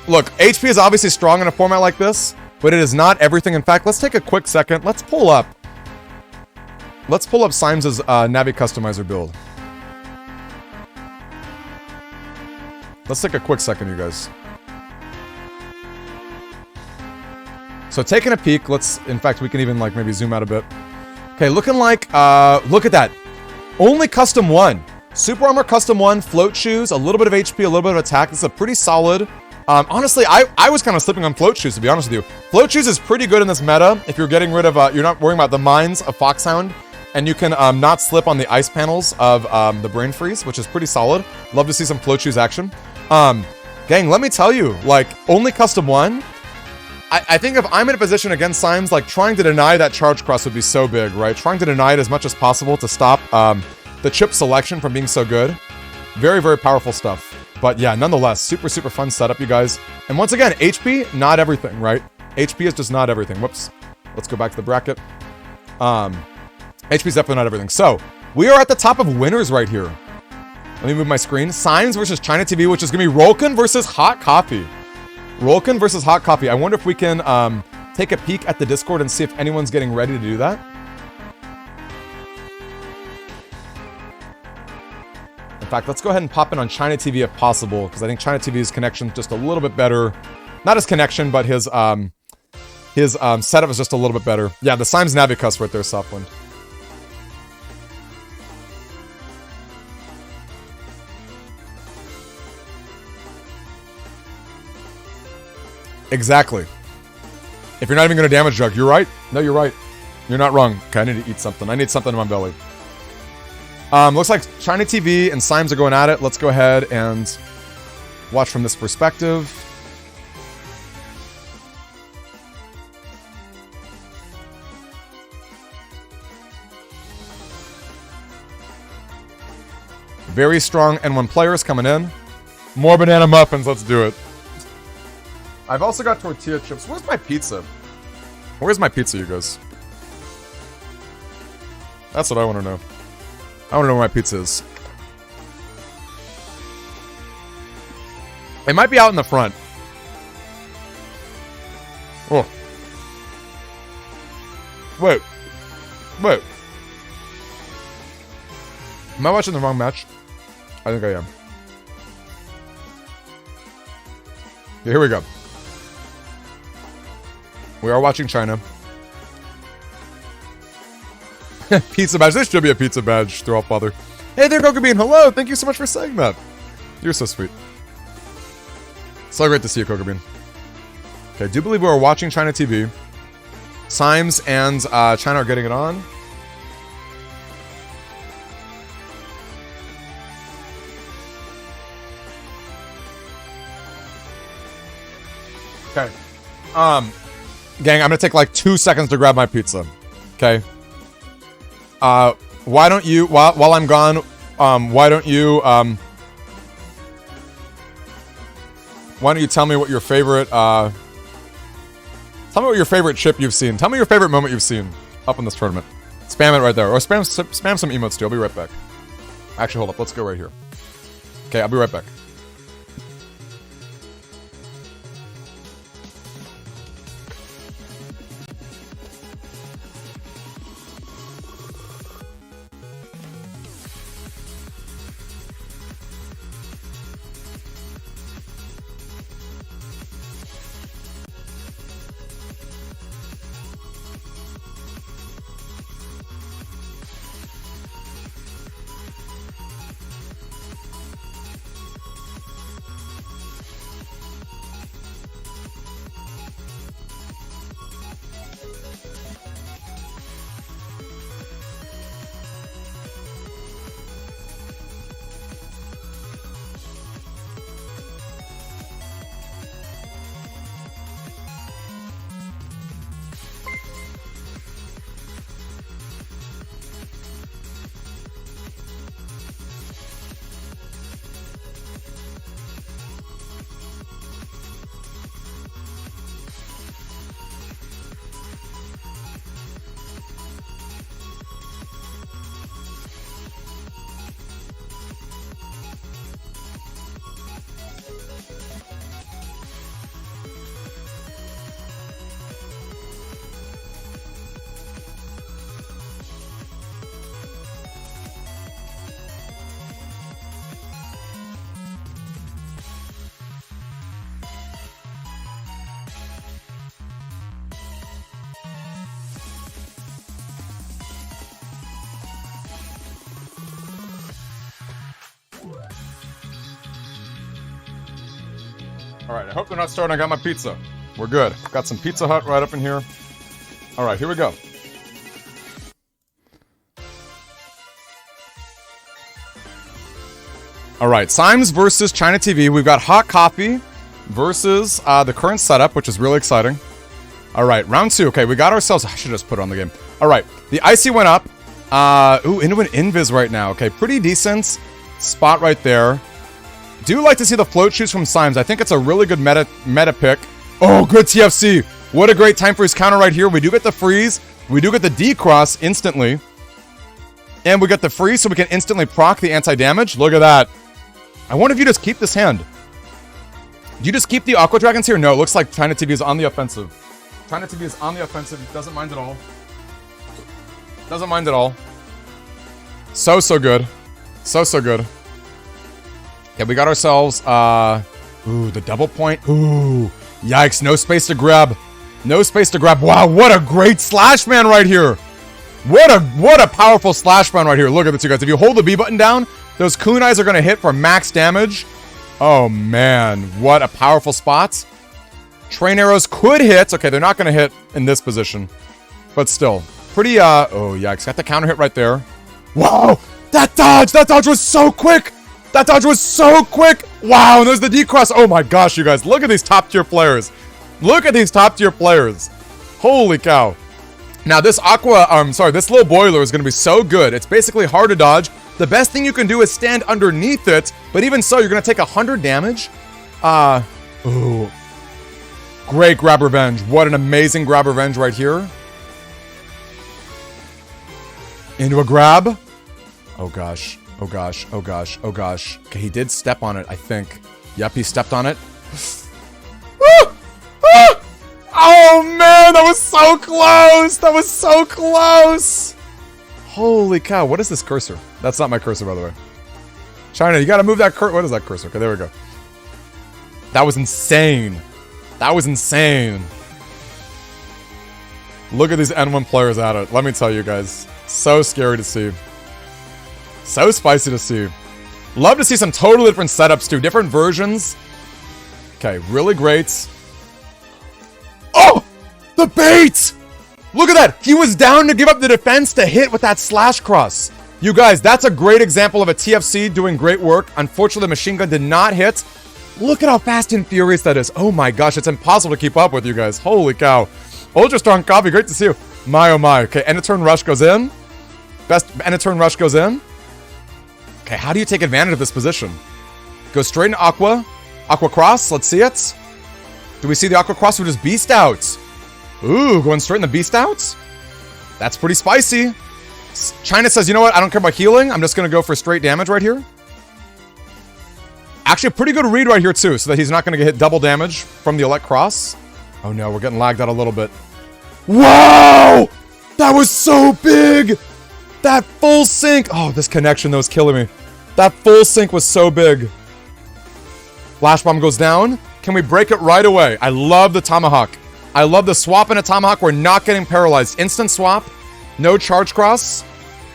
Look, HP is obviously strong in a format like this, but it is not everything. In fact, let's take a quick second. Let's pull up Symes' Navi Customizer build. Let's take a quick second, you guys. So taking a peek, in fact, we can even like maybe zoom out a bit. Okay, looking like, look at that. Only custom 1. Super Armor custom 1, float shoes, a little bit of HP, a little bit of attack. This is a pretty solid. Honestly, I was kind of slipping on float shoes, to be honest with you. Float shoes is pretty good in this meta if you're getting rid of, you're not worrying about the mines of Foxhound, and you can not slip on the ice panels of the Brain Freeze, which is pretty solid. Love to see some float shoes action. Gang, let me tell you, like, only custom 1. I think if I'm in a position against Symes, like, trying to deny that charge cross would be so big, right? Trying to deny it as much as possible to stop the chip selection from being so good. Very, very powerful stuff. But yeah, nonetheless, super, super fun setup, you guys. And once again, HP, not everything, right? HP is just not everything. Whoops. Let's go back to the bracket. HP is definitely not everything. So, we are at the top of winners right here. Let me move my screen. Symes versus ChinaTV, which is going to be Rolkin versus Hot Coffee. Rolkin versus Hot Coffee. I wonder if we can take a peek at the Discord and see if anyone's getting ready to do that. In fact, let's go ahead and pop in on ChinaTV if possible, because I think ChinaTV's connection is just a little bit better. Not his connection, but his setup is just a little bit better. Yeah, the Symes Navicus right there, Softwind. Exactly. If you're not even going to damage jug, you're right. No, you're right. You're not wrong. Okay, I need to eat something. I need something in my belly. Looks like ChinaTV and Symes are going at it. Let's go ahead and watch from this perspective. Very strong N1 players coming in. More banana muffins. Let's do it. I've also got tortilla chips. Where's my pizza? Where's my pizza, you guys? That's what I want to know. I want to know where my pizza is. It might be out in the front. Oh. Wait. Wait. Am I watching the wrong match? I think I am. Yeah, here we go. We are watching China. Pizza badge. There should be a pizza badge. Throw up, father. Hey there, Goku Bean. Hello. Thank you so much for saying that. You're so sweet. So great to see you, Coco Bean. Okay, I do believe we are watching ChinaTV. Symes and China are getting it on. Okay. Gang, I'm gonna take like 2 seconds to grab my pizza. Okay. Why don't you, while I'm gone, why don't you tell me what your favorite Tell me what your favorite chip you've seen. Tell me your favorite moment you've seen up in this tournament. Spam it right there. Or spam some emotes too. I'll be right back. Actually, hold up. Let's go right here. Okay, I'll be right back. Alright, I hope they're not starting. I got my pizza. We're good. Got some Pizza Hut right up in here. Alright, here we go. Alright, Symes versus ChinaTV. We've got hot coffee versus the current setup, which is really exciting. Alright, round 2. Okay, we got ourselves... I should just put it on the game. Alright, the Icy went up. Ooh, into an invis right now. Okay, pretty decent spot right there. Do like to see the float shoes from Symes. I think it's a really good meta pick. Oh, good TFC. What a great time for his counter right here. We do get the freeze. We do get the D-cross instantly. And we get the freeze so we can instantly proc the anti-damage. Look at that. I wonder if you just keep this hand. Do you just keep the Aqua Dragons here? No, it looks like ChinaTV is on the offensive. ChinaTV is on the offensive. Doesn't mind at all. Doesn't mind at all. So good. So good. Yeah, we got ourselves, ooh, the double point. Ooh, yikes, no space to grab. No space to grab. Wow, what a great slash man right here. What a powerful slash man right here. Look at this, you guys. If you hold the B button down, those kunais are going to hit for max damage. Oh, man, what a powerful spot. Train arrows could hit. Okay, they're not going to hit in this position, but still. Pretty, oh, yikes, got the counter hit right there. Wow, that dodge was so quick. That dodge was so quick! Wow, and there's the D-cross. Oh my gosh, you guys. Look at these top-tier players. Look at these top-tier players. Holy cow. Now, this this little boiler is going to be so good. It's basically hard to dodge. The best thing you can do is stand underneath it. But even so, you're going to take 100 damage. Ooh. Great grab revenge. What an amazing grab revenge right here. Into a grab. Oh gosh. Oh gosh, oh gosh, oh gosh. Okay, he did step on it, I think. Yep, he stepped on it. Oh man, that was so close! That was so close! Holy cow, what is this cursor? That's not my cursor, by the way. China, you gotta move that cursor. What is that cursor? Okay, there we go. That was insane. That was insane. Look at these N1 players at it. Let me tell you guys. So scary to see. So spicy to see. Love to see some totally different setups too. Different versions. Okay, really great. Oh! The bait! Look at that! He was down to give up the defense to hit with that slash cross. You guys, that's a great example of a TFC doing great work. Unfortunately, the machine gun did not hit. Look at how fast and furious that is. Oh my gosh, it's impossible to keep up with, you guys. Holy cow. Ultra strong coffee, great to see you. My oh my. Okay, end of turn rush goes in. Best end of turn rush goes in. Okay, how do you take advantage of this position? Go straight into Aqua. Aqua Cross, let's see it. Do we see the Aqua Cross? We just beast out. Ooh, going straight in the beast outs? That's pretty spicy. China says, you know what? I don't care about healing. I'm just going to go for straight damage right here. Actually, a pretty good read right here, too, so that he's not going to get hit double damage from the Elect Cross. Oh, no. We're getting lagged out a little bit. Wow! That was so big! That full sync. Oh, this connection, though, is killing me. That full sync was so big. Flash Bomb goes down. Can we break it right away? I love the Tomahawk. I love the swap in a Tomahawk. We're not getting paralyzed. Instant swap. No charge cross.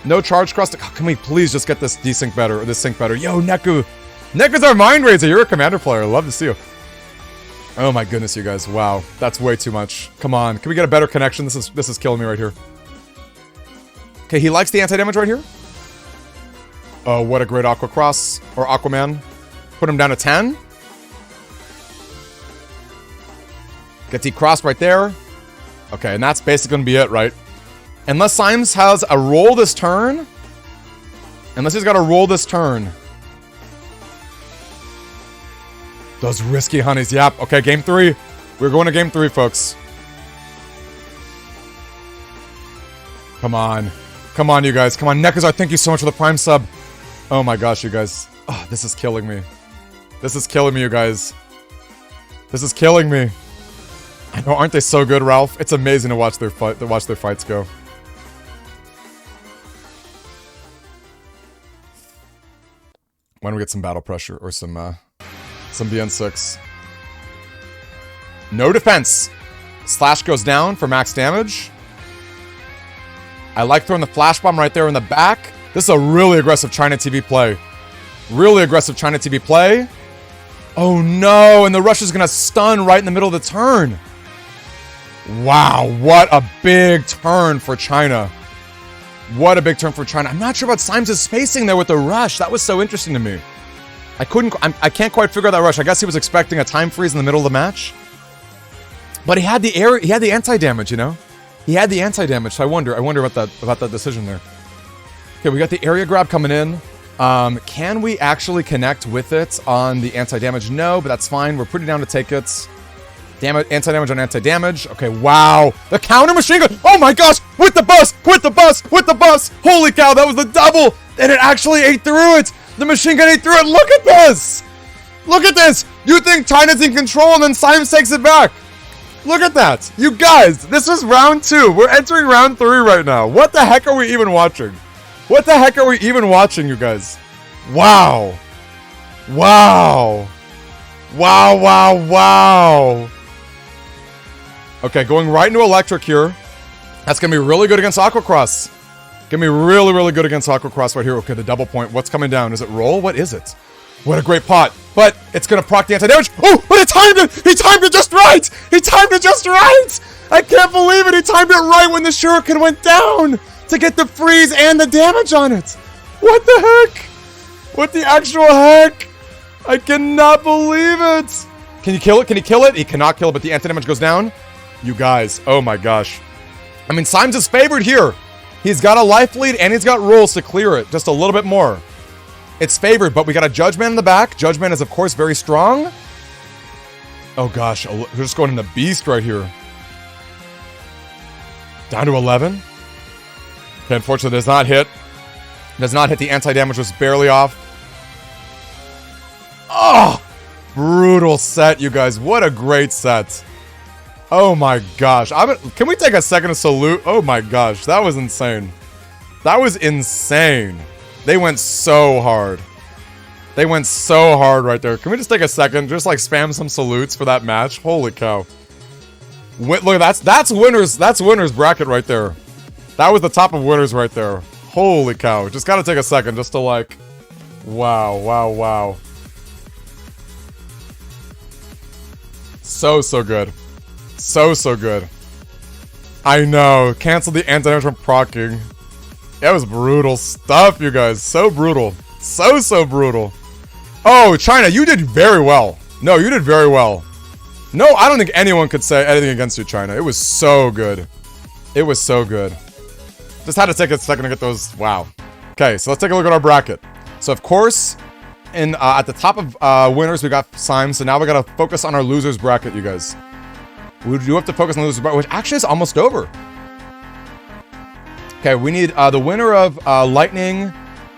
No charge cross. Oh, can we please just get this desync better, or this sync better? Yo, Neku. Neku's our mind raiser. You're a commander player. Love to see you. Oh my goodness, you guys. Wow. That's way too much. Come on. Can we get a better connection? This is killing me right here. Okay, he likes the anti-damage right here. Oh, what a great Aqua Cross. Or Aquaman. Put him down to 10. Get decrossed right there. Okay, and that's basically going to be it, right? Unless Symes has a roll this turn. Unless he's got a roll this turn. Those risky honeys. Yep. Okay, game 3. We're going to game 3, folks. Come on. Come on, you guys. Come on. Nekazar, thank you so much for the Prime sub. Oh my gosh, you guys. Oh, this is killing me. This is killing me, you guys. This is killing me. I know, aren't they so good, Ralph? It's amazing to watch their fights go. Why don't we get some battle pressure or some BN6? No defense. Slash goes down for max damage. I like throwing the flash bomb right there in the back. This is a really aggressive ChinaTV play. Really aggressive ChinaTV play. Oh no, and the rush is gonna stun right in the middle of the turn. Wow, what a big turn for China. What a big turn for China. I'm not sure about Symes' spacing there with the rush. That was so interesting to me. I can't quite figure out that rush. I guess he was expecting a time freeze in the middle of the match. But he had the air, he had the anti-damage, you know? He had the anti-damage, so I wonder about that decision there. Okay, we got the area grab coming in. Can we actually connect with it on the anti-damage? No, but that's fine. We're pretty down to take it. Anti-damage on anti-damage. Okay, wow. The counter machine gun. Oh my gosh. With the bus. With the bus. With the bus. Holy cow. That was the double. And it actually ate through it. The machine gun ate through it. Look at this. Look at this. You think China's in control and then Symes takes it back. Look at that. You guys, this is round 2. We're entering round 3 right now. What the heck are we even watching? What the heck are we even watching, you guys? Wow. Wow. Wow, wow, wow. Okay, going right into Electric here. That's going to be really good against Aquacross. Going to be really, really good against Aquacross right here. Okay, the double point. What's coming down? Is it roll? What is it? What a great pot. But it's going to proc the anti-damage. Oh, but it timed it. He timed it just right. He timed it just right. I can't believe it. He timed it right when the Shuriken went down to get the freeze and the damage on it. What the heck? What the actual heck? I cannot believe it. Can you kill it? Can he kill it? He cannot kill it, but the anti-damage goes down. You guys, oh my gosh. I mean, Symes is favored here. He's got a life lead and he's got rolls to clear it just a little bit more. It's favored, but we got a Judgment in the back. Judgment is, of course, very strong. Oh gosh, we're just going into Beast right here. Down to 11. Okay, unfortunately, does not hit. Does not hit. The anti-damage was barely off. Oh! Brutal set, you guys. What a great set. Oh my gosh. Can we take a second to salute? Oh my gosh. That was insane. That was insane. They went so hard. They went so hard right there. Can we just take a second? Just like spam some salutes for that match? Holy cow. Look, that's winners. That's winners bracket right there. That was the top of winners right there. Holy cow. Just gotta take a second just to like... Wow, wow, wow. So good. So good. I know. Cancel the anti-damage from proccing. That was brutal stuff, you guys. So brutal. So brutal. Oh, China, you did very well. No, you did very well. No, I don't think anyone could say anything against you, China. It was so good. It was so good. Just had to take a second to get those. Wow. Okay, so let's take a look at our bracket. So, of course, at the top of winners, we got Symes. So now we got to focus on our losers bracket, you guys. We do have to focus on the loser's bracket, which actually is almost over. Okay, we need the winner of Lightning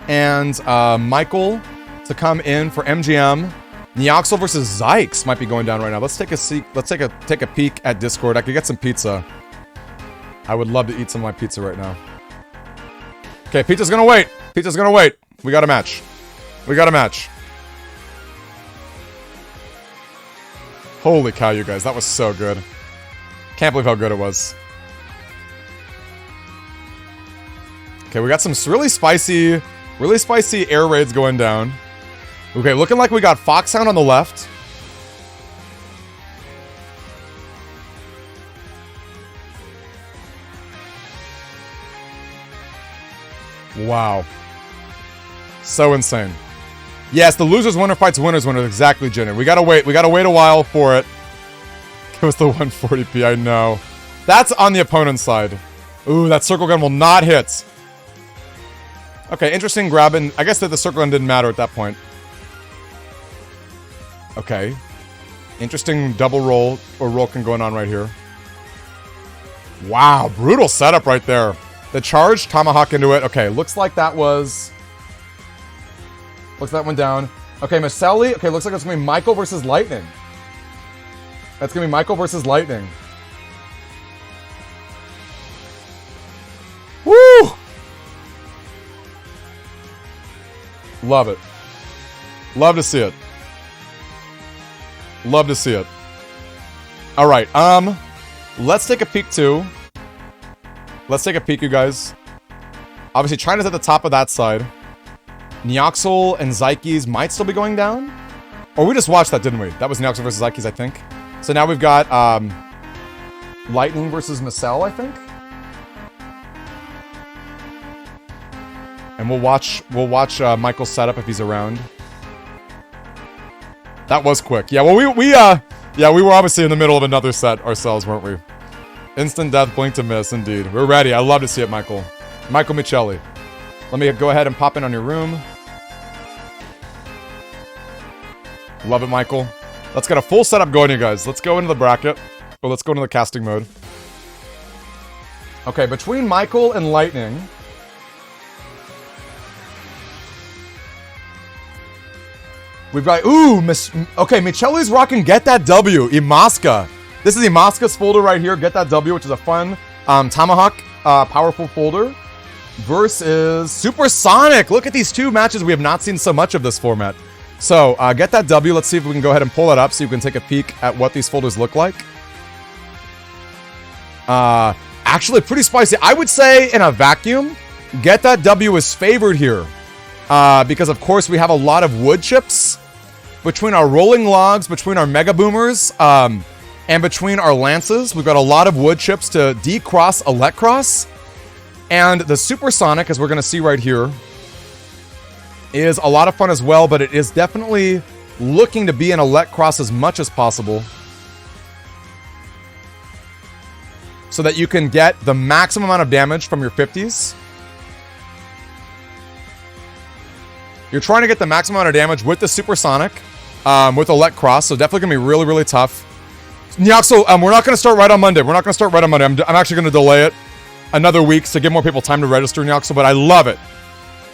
and Michael to come in for MGM. Neoxel versus Xykes might be going down right now. Let's take a peek at Discord. I could get some pizza. I would love to eat some of my pizza right now. Okay, pizza's gonna wait. Pizza's gonna wait. We got a match. We got a match. Holy cow, you guys. That was so good. Can't believe how good it was. Okay, we got some really spicy air raids going down. Okay, looking like we got Foxhound on the left. Wow. So insane. Yes, the loser's winner fights winner's winner. Exactly, Jenny. We gotta wait a while for it. It was the 140p, I know. That's on the opponent's side. Ooh, that circle gun will not hit. Okay, interesting grab, and I guess that the circle gun didn't matter at that point. Okay. Interesting double roll, or rolling going on right here. Wow, brutal setup right there. The charge, tomahawk into it. Okay, looks like that was... Looks like that went down. Okay, Maselli. Okay, looks like it's going to be Michael versus Lightning. That's going to be Michael versus Lightning. Woo! Love it. Love to see it. Love to see it. Alright, let's take a peek too. Let's take a peek, you guys. Obviously, China's at the top of that side. Neoxel and Xykes might still be going down. Or we just watched that, didn't we? That was Neoxel versus Xykes, I think. So now we've got Lightning versus Macel, I think. And we'll watch Michael's setup if he's around. That was quick. Yeah, well, we were obviously in the middle of another set ourselves, weren't we? Instant death, blink to miss, indeed. We're ready. I love to see it, Michael. Michael Michelli. Let me go ahead and pop in on your room. Love it, Michael. Let's get a full setup going, you guys. Let's go into the bracket. Or let's go into the casting mode. Okay, between Michael and Lightning... We've got... Ooh! Okay, Michelli's rocking Get That W. Imaska. This is Imaska's folder right here. Get That W, which is a fun Tomahawk powerful folder. Versus Supersonic. Look at these two matches. We have not seen so much of this format. So, Get That W. Let's see if we can go ahead and pull it up so you can take a peek at what these folders look like. Actually, pretty spicy. I would say in a vacuum, Get That W is favored here. Because, of course, we have a lot of wood chips between our rolling logs, between our mega boomers, and between our lances. We've got a lot of wood chips to decross Electcross. And the Supersonic, as we're going to see right here, is a lot of fun as well, but it is definitely looking to be an Electcross as much as possible. So that you can get the maximum amount of damage from your 50s. You're trying to get the maximum amount of damage with the Supersonic, with Electcross, so definitely going to be really, really tough. Nyaxo, we're not going to start right on Monday. I'm actually going to delay it another week to give more people time to register, Nyaxo, but I love it.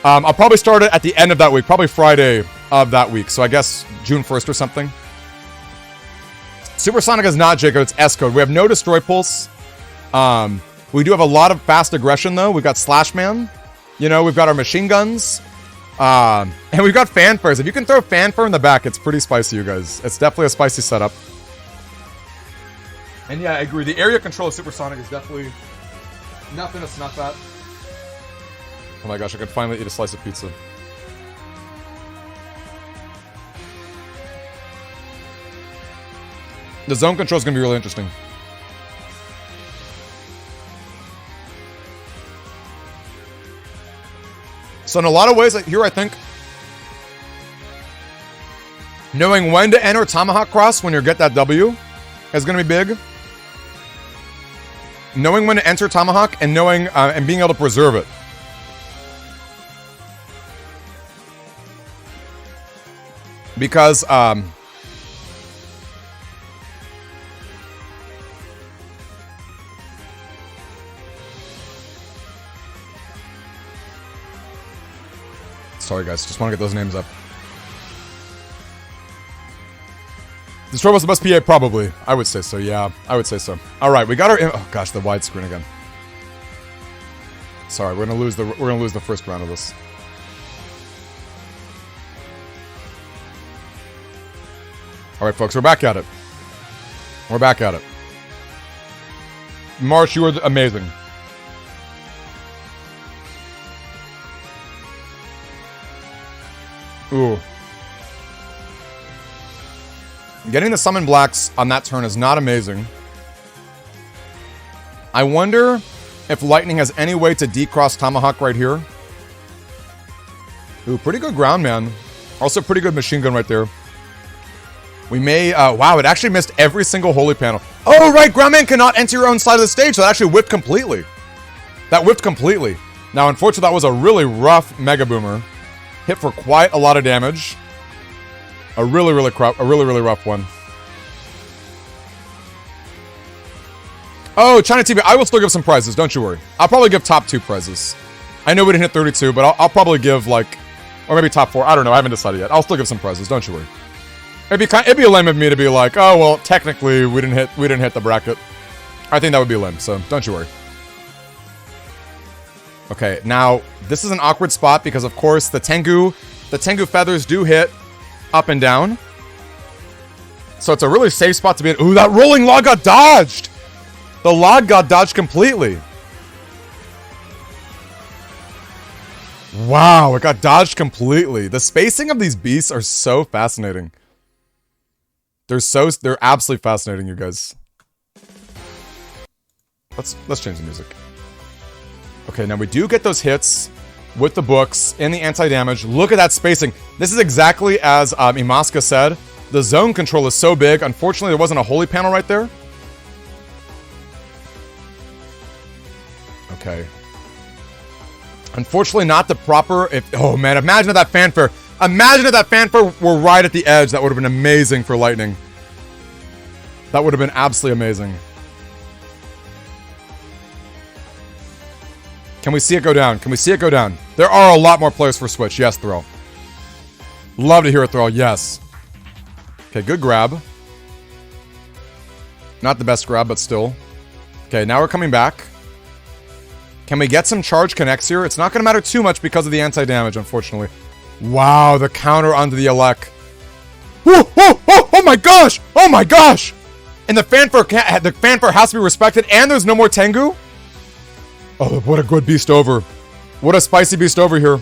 I'll probably start it at the end of that week, probably Friday of that week, so I guess June 1st or something. Supersonic is not J-code, it's S-code. We have no Destroy Pulse. We do have a lot of fast aggression, though. We've got Slashman. You know, we've got our machine guns. And we've got Fanfares. If you can throw Fanfare in the back, it's pretty spicy, you guys. It's definitely a spicy setup. And yeah, I agree. The area control of Supersonic is definitely nothing to snuff at. Oh my gosh, I could finally eat a slice of pizza. The zone control is going to be really interesting. So in a lot of ways here, I think, knowing when to enter Tomahawk Cross when you get that W is going to be big. Knowing when to enter Tomahawk and knowing and being able to preserve it. Because Sorry, guys. Just want to get those names up. Destroy was the best PA, probably. I would say so, yeah. I would say so. Alright, we got our... Oh, gosh, the widescreen again. Sorry, we're gonna lose the first round of this. Alright, folks, we're back at it. We're back at it. Marsh, you are amazing. Ooh. Getting the summon blacks on that turn is not amazing. I wonder if Lightning has any way to decross Tomahawk right here. Ooh, pretty good ground, man. Also pretty good machine gun right there. We may... wow, it actually missed every single holy panel. Oh, right! Groundman cannot enter your own side of the stage, so that actually whipped completely. That whipped completely. Now, unfortunately, that was a really rough Mega Boomer. Hit for quite a lot of damage. A really rough one. Oh, ChinaTV, I will still give some prizes, don't you worry. I'll probably give top 2 prizes. I know we didn't hit 32, but I'll probably give, like... Or maybe top 4, I don't know, I haven't decided yet. I'll still give some prizes, don't you worry. It'd be lame of me to be like, oh, well, technically, we didn't hit the bracket. I think that would be lame, so don't you worry. Okay, now, this is an awkward spot because, of course, the Tengu feathers do hit up and down. So it's a really safe spot to be in. Ooh, that rolling log got dodged! The log got dodged completely. Wow, it got dodged completely. The spacing of these beasts are so fascinating. They're absolutely fascinating, you guys. Let's change the music. Okay, now we do get those hits with the books in the anti-damage. Look at that spacing. This is exactly as Imaska said. The zone control is so big. Unfortunately, there wasn't a holy panel right there. Okay. Unfortunately, not the proper... oh, man, imagine if that fanfare... Imagine if that fanfare were right at the edge. That would have been amazing for Lightning. That would have been absolutely amazing. Can we see it go down? Can we see it go down? There are a lot more players for Switch. Yes, Thrill. Love to hear it, Thrill. Yes. Okay, good grab. Not the best grab, but still. Okay, now we're coming back. Can we get some charge connects here? It's not going to matter too much because of the anti-damage, unfortunately. Wow, the counter onto the Elec. Oh my gosh! Oh my gosh! And the fanfare has to be respected, and there's no more Tengu? Oh, what a good beast over. What a spicy beast over here.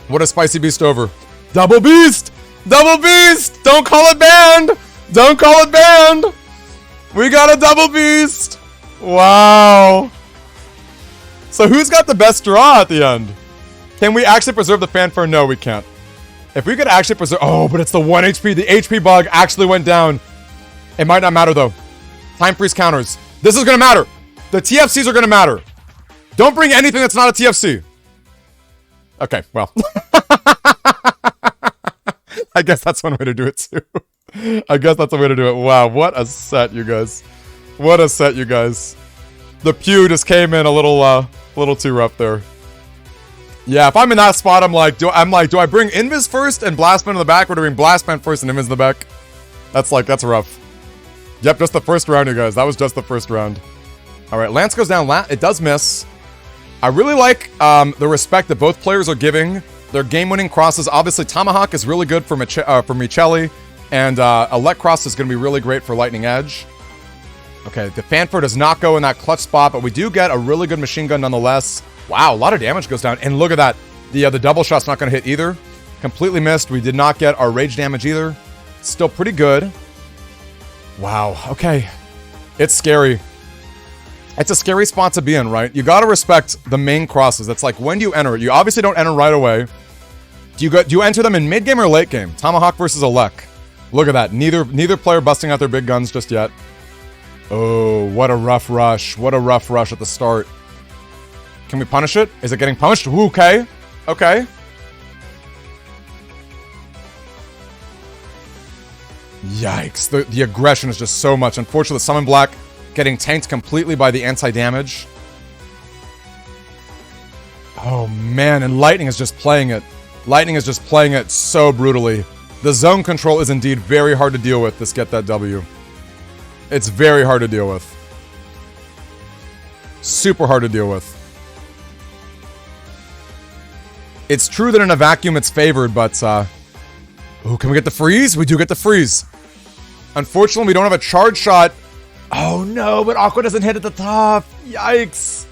What a spicy beast over. Double beast! Double beast! Don't call it banned! Don't call it banned! We got a double beast! Wow. So who's got the best draw at the end? Can we actually preserve the fanfare? No, we can't. If we could actually preserve... Oh, but it's the 1 HP. The HP bug actually went down. It might not matter, though. Time freeze counters. This is going to matter. The TFCs are going to matter. Don't bring anything that's not a TFC. Okay, well. I guess that's one way to do it, too. I guess that's a way to do it. Wow, what a set, you guys. What a set, you guys. The pew just came in a little too rough there. Yeah, if I'm in that spot, I'm like, do I bring Invis first and Blastman in the back, or do I bring Blastman first and Invis in the back? That's rough. Yep, just the first round, you guys. That was just the first round. All right, Lance goes down. It does miss. I really like the respect that both players are giving their game-winning crosses. Obviously, Tomahawk is really good for Michelli, and Elec Cross is going to be really great for Lightning Edge. Okay, the fanfare does not go in that clutch spot, but we do get a really good machine gun nonetheless. Wow, a lot of damage goes down, and look at that. The double shot's not going to hit either. Completely missed. We did not get our rage damage either. Still pretty good. Wow, okay. It's scary. It's a scary spot to be in, right? You gotta respect the main crosses. It's like, when do you enter it? You obviously don't enter right away. Do you enter them in mid-game or late game? Tomahawk versus Elec. Look at that. Neither player busting out their big guns just yet. Oh, what a rough rush. What a rough rush at the start. Can we punish it? Is it getting punished? Ooh, okay. Okay. Yikes. The aggression is just so much. Unfortunately, Summon Black getting tanked completely by the anti-damage. Oh, man. And Lightning is just playing it. Lightning is just playing it so brutally. The zone control is indeed very hard to deal with, this get that W. It's very hard to deal with. Super hard to deal with. It's true that in a vacuum it's favored, but, ooh, can we get the freeze? We do get the freeze. Unfortunately, we don't have a charge shot. Oh no, but Aqua doesn't hit at the top. Yikes.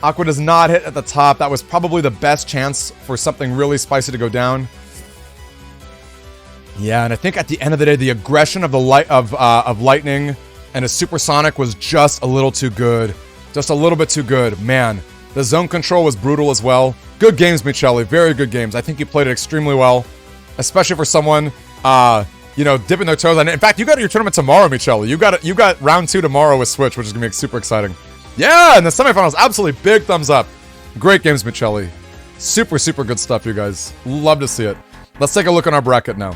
Aqua does not hit at the top. That was probably the best chance for something really spicy to go down. Yeah, and I think at the end of the day, the aggression of the Lightning and a Supersonic was just a little too good. Just a little bit too good. Man, the zone control was brutal as well. Good games, Michele. Very good games. I think you played it extremely well, especially for someone, you know, dipping their toes on it. In fact, you got your tournament tomorrow, Michele. You got round 2 tomorrow with Switch, which is gonna be super exciting. Yeah, and the semifinals, absolutely big thumbs up. Great games, Michele. Super, super good stuff, you guys. Love to see it. Let's take a look at our bracket now.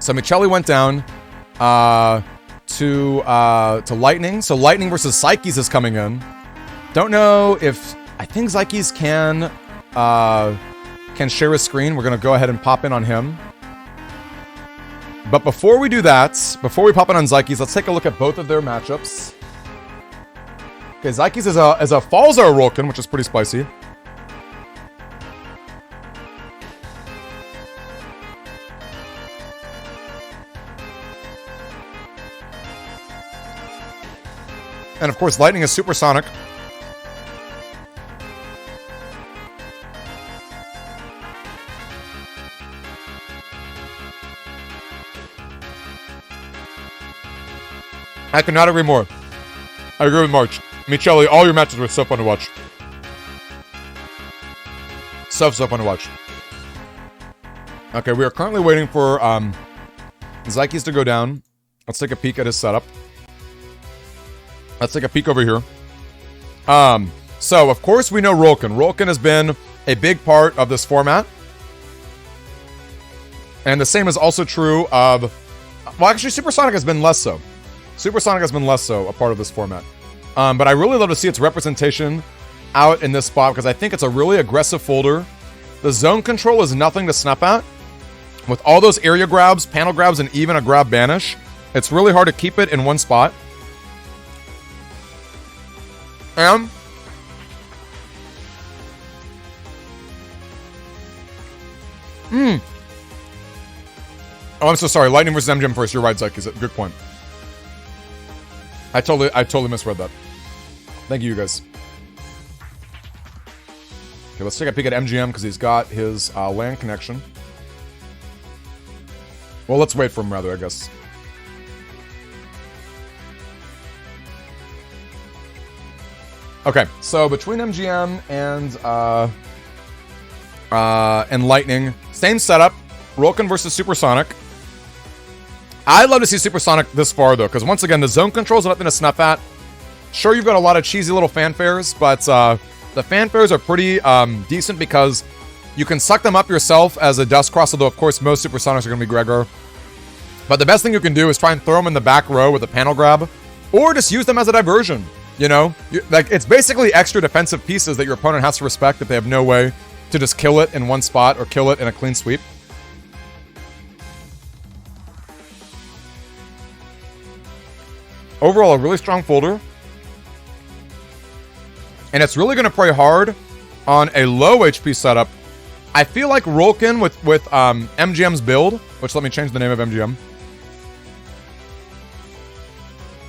So Michele went down to Lightning. So Lightning versus Xykes is coming in. Don't know if I think Xykes can share a screen. We're gonna go ahead and pop in on him. But before we do that, before we pop in on Xykes, let's take a look at both of their matchups. Okay, Xykes is a Falzar Rolkin, which is pretty spicy. And of course, Lightning is Supersonic. I could not agree more. I agree with March. Michele, all your matches were so fun to watch. So fun to watch. Okay, we are currently waiting for Xykes to go down. Let's take a peek at his setup. Let's take a peek over here. So, of course, we know Rolkin. Rolkin has been a big part of this format. And the same is also true of... Well, actually, Supersonic has been less so. Supersonic has been less so a part of this format. But I really love to see its representation out in this spot because I think it's a really aggressive folder. The zone control is nothing to snuff at. With all those area grabs, panel grabs, and even a grab banish, it's really hard to keep it in one spot. And oh, I'm so sorry. Lightning versus MGM first. You're right, Xykes. Good point. I totally misread that. Thank you, guys. Okay, let's take a peek at MGM because he's got his LAN connection. Well, let's wait for him rather, I guess. Okay, so between MGM and Lightning, same setup. Rolkin versus Supersonic. I'd love to see Supersonic this far, though, because once again, the zone controls are nothing to snuff at. Sure, you've got a lot of cheesy little fanfares, but the fanfares are pretty decent because you can suck them up yourself as a Dust Cross, although, of course, most Supersonics are going to be Gregor. But the best thing you can do is try and throw them in the back row with a panel grab, or just use them as a diversion, you know? Like, it's basically extra defensive pieces that your opponent has to respect if they have no way to just kill it in one spot or kill it in a clean sweep. Overall, a really strong folder. And it's really going to play hard on a low HP setup. I feel like Rolkin with MGM's build, which let me change the name of MGM.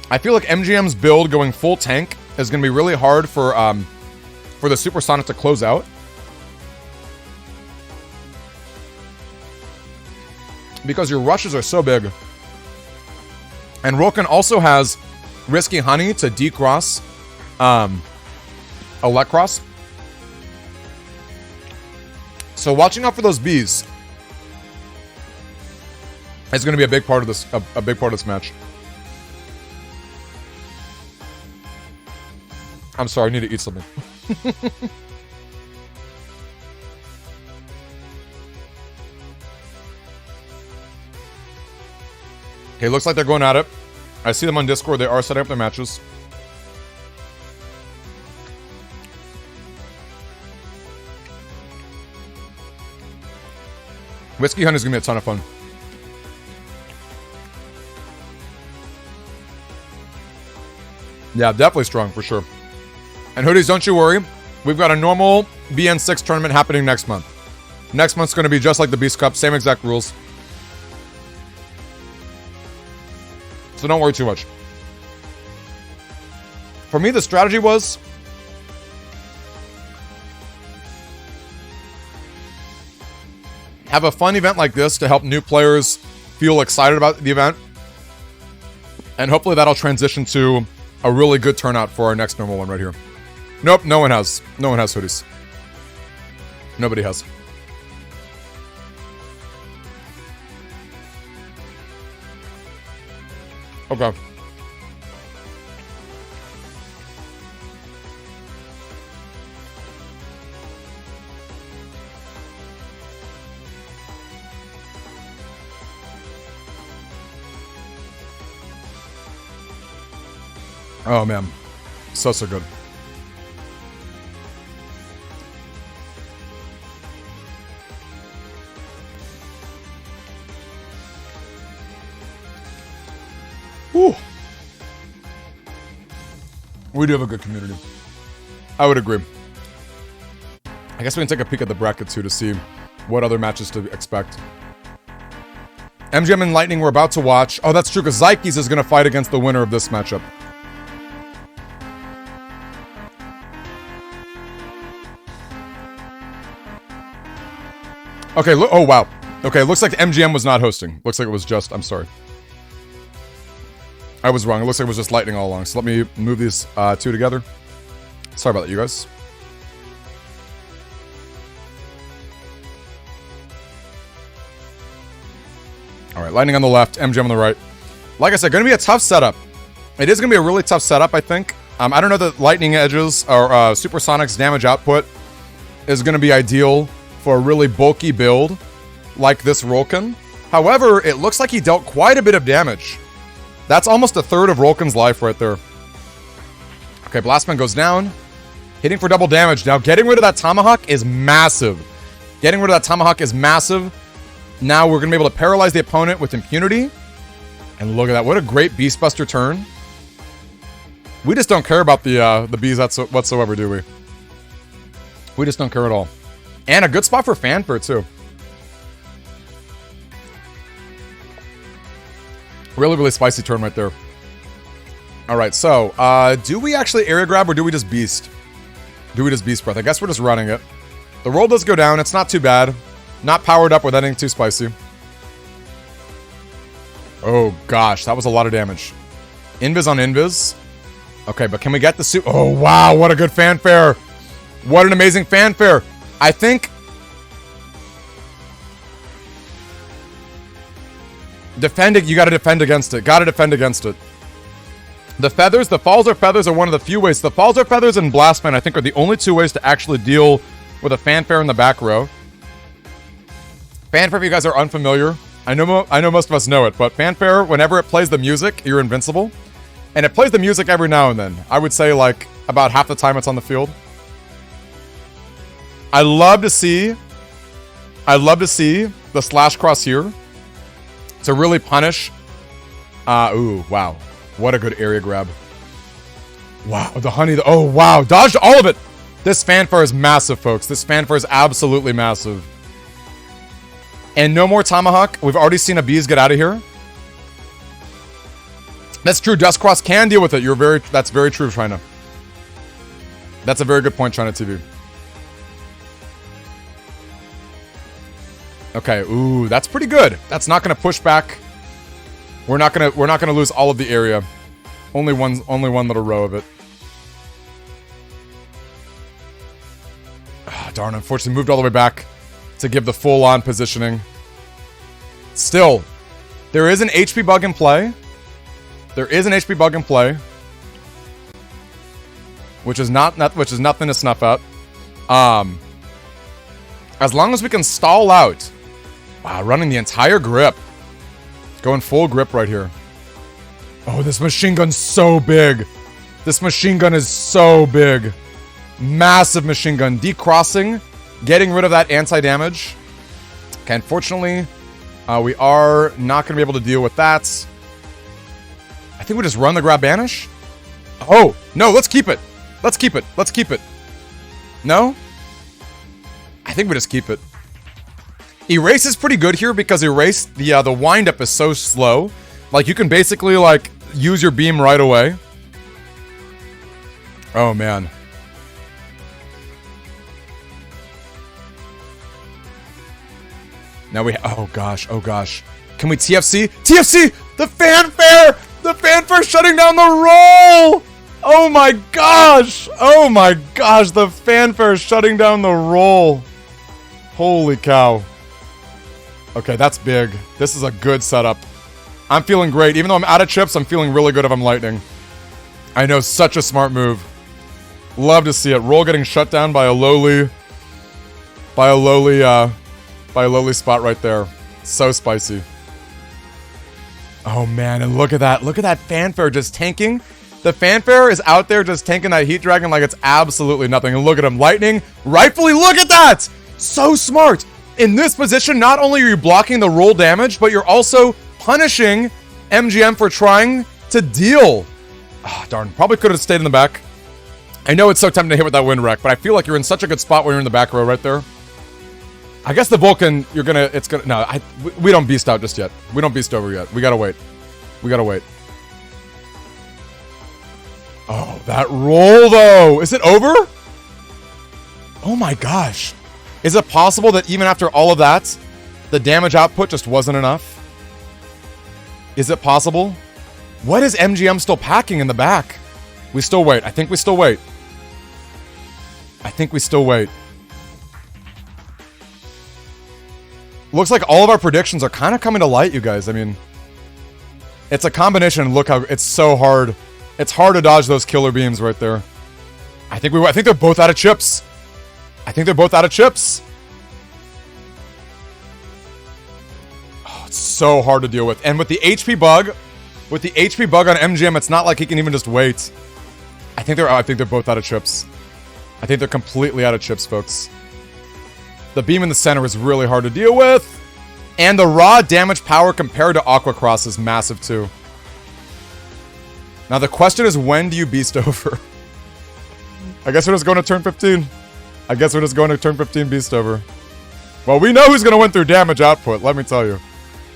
I feel like MGM's build going full tank is going to be really hard for the Supersonic to close out. Because your rushes are so big. And Rolkin also has Risky Honey to decross Electcross. So watching out for those bees is going to be a big part of this match. I'm sorry, I need to eat something. Okay, looks like they're going at it. I see them on Discord. They are setting up their matches. Whiskey Hunt is going to be a ton of fun. Yeah, definitely strong, for sure. And Hoodies, don't you worry. We've got a normal BN6 tournament happening next month. Next month's going to be just like the Beast Cup. Same exact rules. So don't worry too much. For me, the strategy was... have a fun event like this to help new players feel excited about the event. And hopefully that'll transition to a really good turnout for our next normal one right here. Nope, no one has. No one has hoodies. Nobody has. Okay. Oh man, so good. Whew. We do have a good community. I would agree. I guess we can take a peek at the bracket too to see what other matches to expect. MGM and Lightning we're about to watch. Oh, that's true, because Xykes is going to fight against the winner of this matchup. Okay, oh wow. Okay, looks like MGM was not hosting. Looks like it was just, I'm sorry. I was wrong. It looks like it was just Lightning all along. So let me move these two together. Sorry about that, you guys. All right, Lightning on the left, MGM on the right. Like I said, going to be a tough setup. It is going to be a really tough setup, I think. I don't know that Lightning Edges or Supersonic's damage output is going to be ideal for a really bulky build like this Rolkin. However, it looks like he dealt quite a bit of damage. That's almost a third of Rolkin's life right there. Okay, Blastman goes down. Hitting for double damage. Now, getting rid of that Tomahawk is massive. Getting rid of that Tomahawk is massive. Now we're going to be able to paralyze the opponent with impunity. And look at that. What a great Beastbuster turn. We just don't care about the bees whatsoever, do we? We just don't care at all. And a good spot for Fanfare, too. Really, really spicy turn right there. Alright, so, do we actually area grab or do we just beast? Do we just beast breath? I guess we're just running it. The roll does go down. It's not too bad. Not powered up with anything too spicy. Oh, gosh. That was a lot of damage. Invis on Invis. Okay, but can we get the suit? Oh, wow. What a good Fanfare. What an amazing Fanfare. I think... defending, you gotta defend against it. Gotta defend against it. The feathers, the falls or feathers are one of the few ways. The falls or feathers and Blastman, I think, are the only two ways to actually deal with a Fanfare in the back row. Fanfare, if you guys are unfamiliar, I know most of us know it, but Fanfare, whenever it plays the music, you're invincible. And it plays the music every now and then. I would say, like, about half the time it's on the field. I love to see the slash cross here to really punish. Ooh, wow. What a good area grab. Wow, the honey, oh wow, dodged all of it. This Fanfare is massive, folks. This Fanfare is absolutely massive. And no more Tomahawk. We've already seen a bees get out of here. That's true, Dustcross can deal with it. That's very true, China. That's a very good point, ChinaTV. Okay, ooh, that's pretty good. That's not gonna push back. We're not gonna lose all of the area. Only one little row of it. Ah, darn, unfortunately moved all the way back to give the full-on positioning. Still, there is an HP bug in play. There is an HP bug in play. Which is nothing to snuff at. As long as we can stall out. Wow, running the entire grip. Going full grip right here. Oh, this machine gun's so big. This machine gun is so big. Massive machine gun. Decrossing. Getting rid of that anti-damage. Okay, unfortunately, we are not going to be able to deal with that. I think we just run the grab banish. Oh, no, let's keep it. Let's keep it. Let's keep it. No? I think we just keep it. Erase is pretty good here because Erase, the wind-up is so slow. Like, you can basically, like, use your beam right away. Oh, man. Now we... Oh, gosh. Oh, gosh. Can we TFC? TFC! The fanfare! The fanfare shutting down the roll! Oh, my gosh! Oh, my gosh. The fanfare shutting down the roll. Holy cow. Okay, that's big. This is a good setup. I'm feeling great. Even though I'm out of chips, I'm feeling really good if I'm lightning. I know, such a smart move. Love to see it. Roll getting shut down by a lowly spot right there. So spicy. Oh man, and look at that. Look at that fanfare just tanking. The fanfare is out there just tanking that heat dragon like it's absolutely nothing. And look at him, lightning. Rightfully, look at that! So smart. In this position, not only are you blocking the roll damage, but you're also punishing MGM for trying to deal. Ah, darn. Probably could have stayed in the back. I know it's so tempting to hit with that wind wreck, but I feel like you're in such a good spot when you're in the back row right there. I guess the Vulcan, no, we don't beast out just yet. We don't beast over yet. We gotta wait. We gotta wait. Oh, that roll though. Is it over? Oh my gosh. Is it possible that even after all of that, the damage output just wasn't enough? Is it possible? What is MGM still packing in the back? We still wait. I think we still wait. I think we still wait. Looks like all of our predictions are kind of coming to light, you guys. I mean, it's a combination. Look how it's so hard. It's hard to dodge those killer beams right there. I think they're both out of chips. I think they're both out of chips. Oh, it's so hard to deal with. And with the HP bug on MGM, it's not like he can even just wait. I think they're both out of chips. I think they're completely out of chips, folks. The beam in the center is really hard to deal with. And the raw damage power compared to Aqua Cross is massive too. Now the question is, when do you beast over? I guess we're just going to turn 15. I guess we're just going to turn 15 beast over. Well, we know who's going to win through damage output, let me tell you.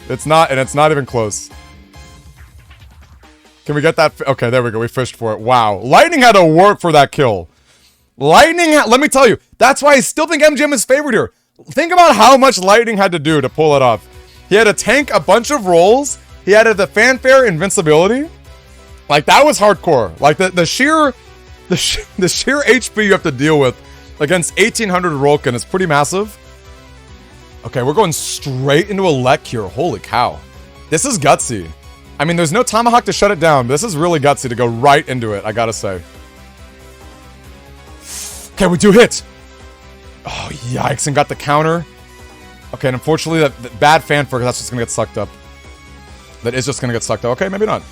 It's not even close. Can we get that? Okay, there we go. We fished for it. Wow. Lightning had to work for that kill. Let me tell you, that's why I still think MGM is favored here. Think about how much Lightning had to do to pull it off. He had to tank a bunch of rolls. He had the fanfare invincibility. Like, that was hardcore. Like, the sheer HP you have to deal with against 1800 Rolkin is pretty massive. Okay, we're going straight into a Lek here. Holy cow. This is gutsy. I mean, there's no Tomahawk to shut it down. This is really gutsy to go right into it, I gotta say. Okay, we do hit. Oh, yikes, and got the counter. Okay, and unfortunately, that bad fanfare, that's just gonna get sucked up. That is just gonna get sucked up. Okay, maybe not.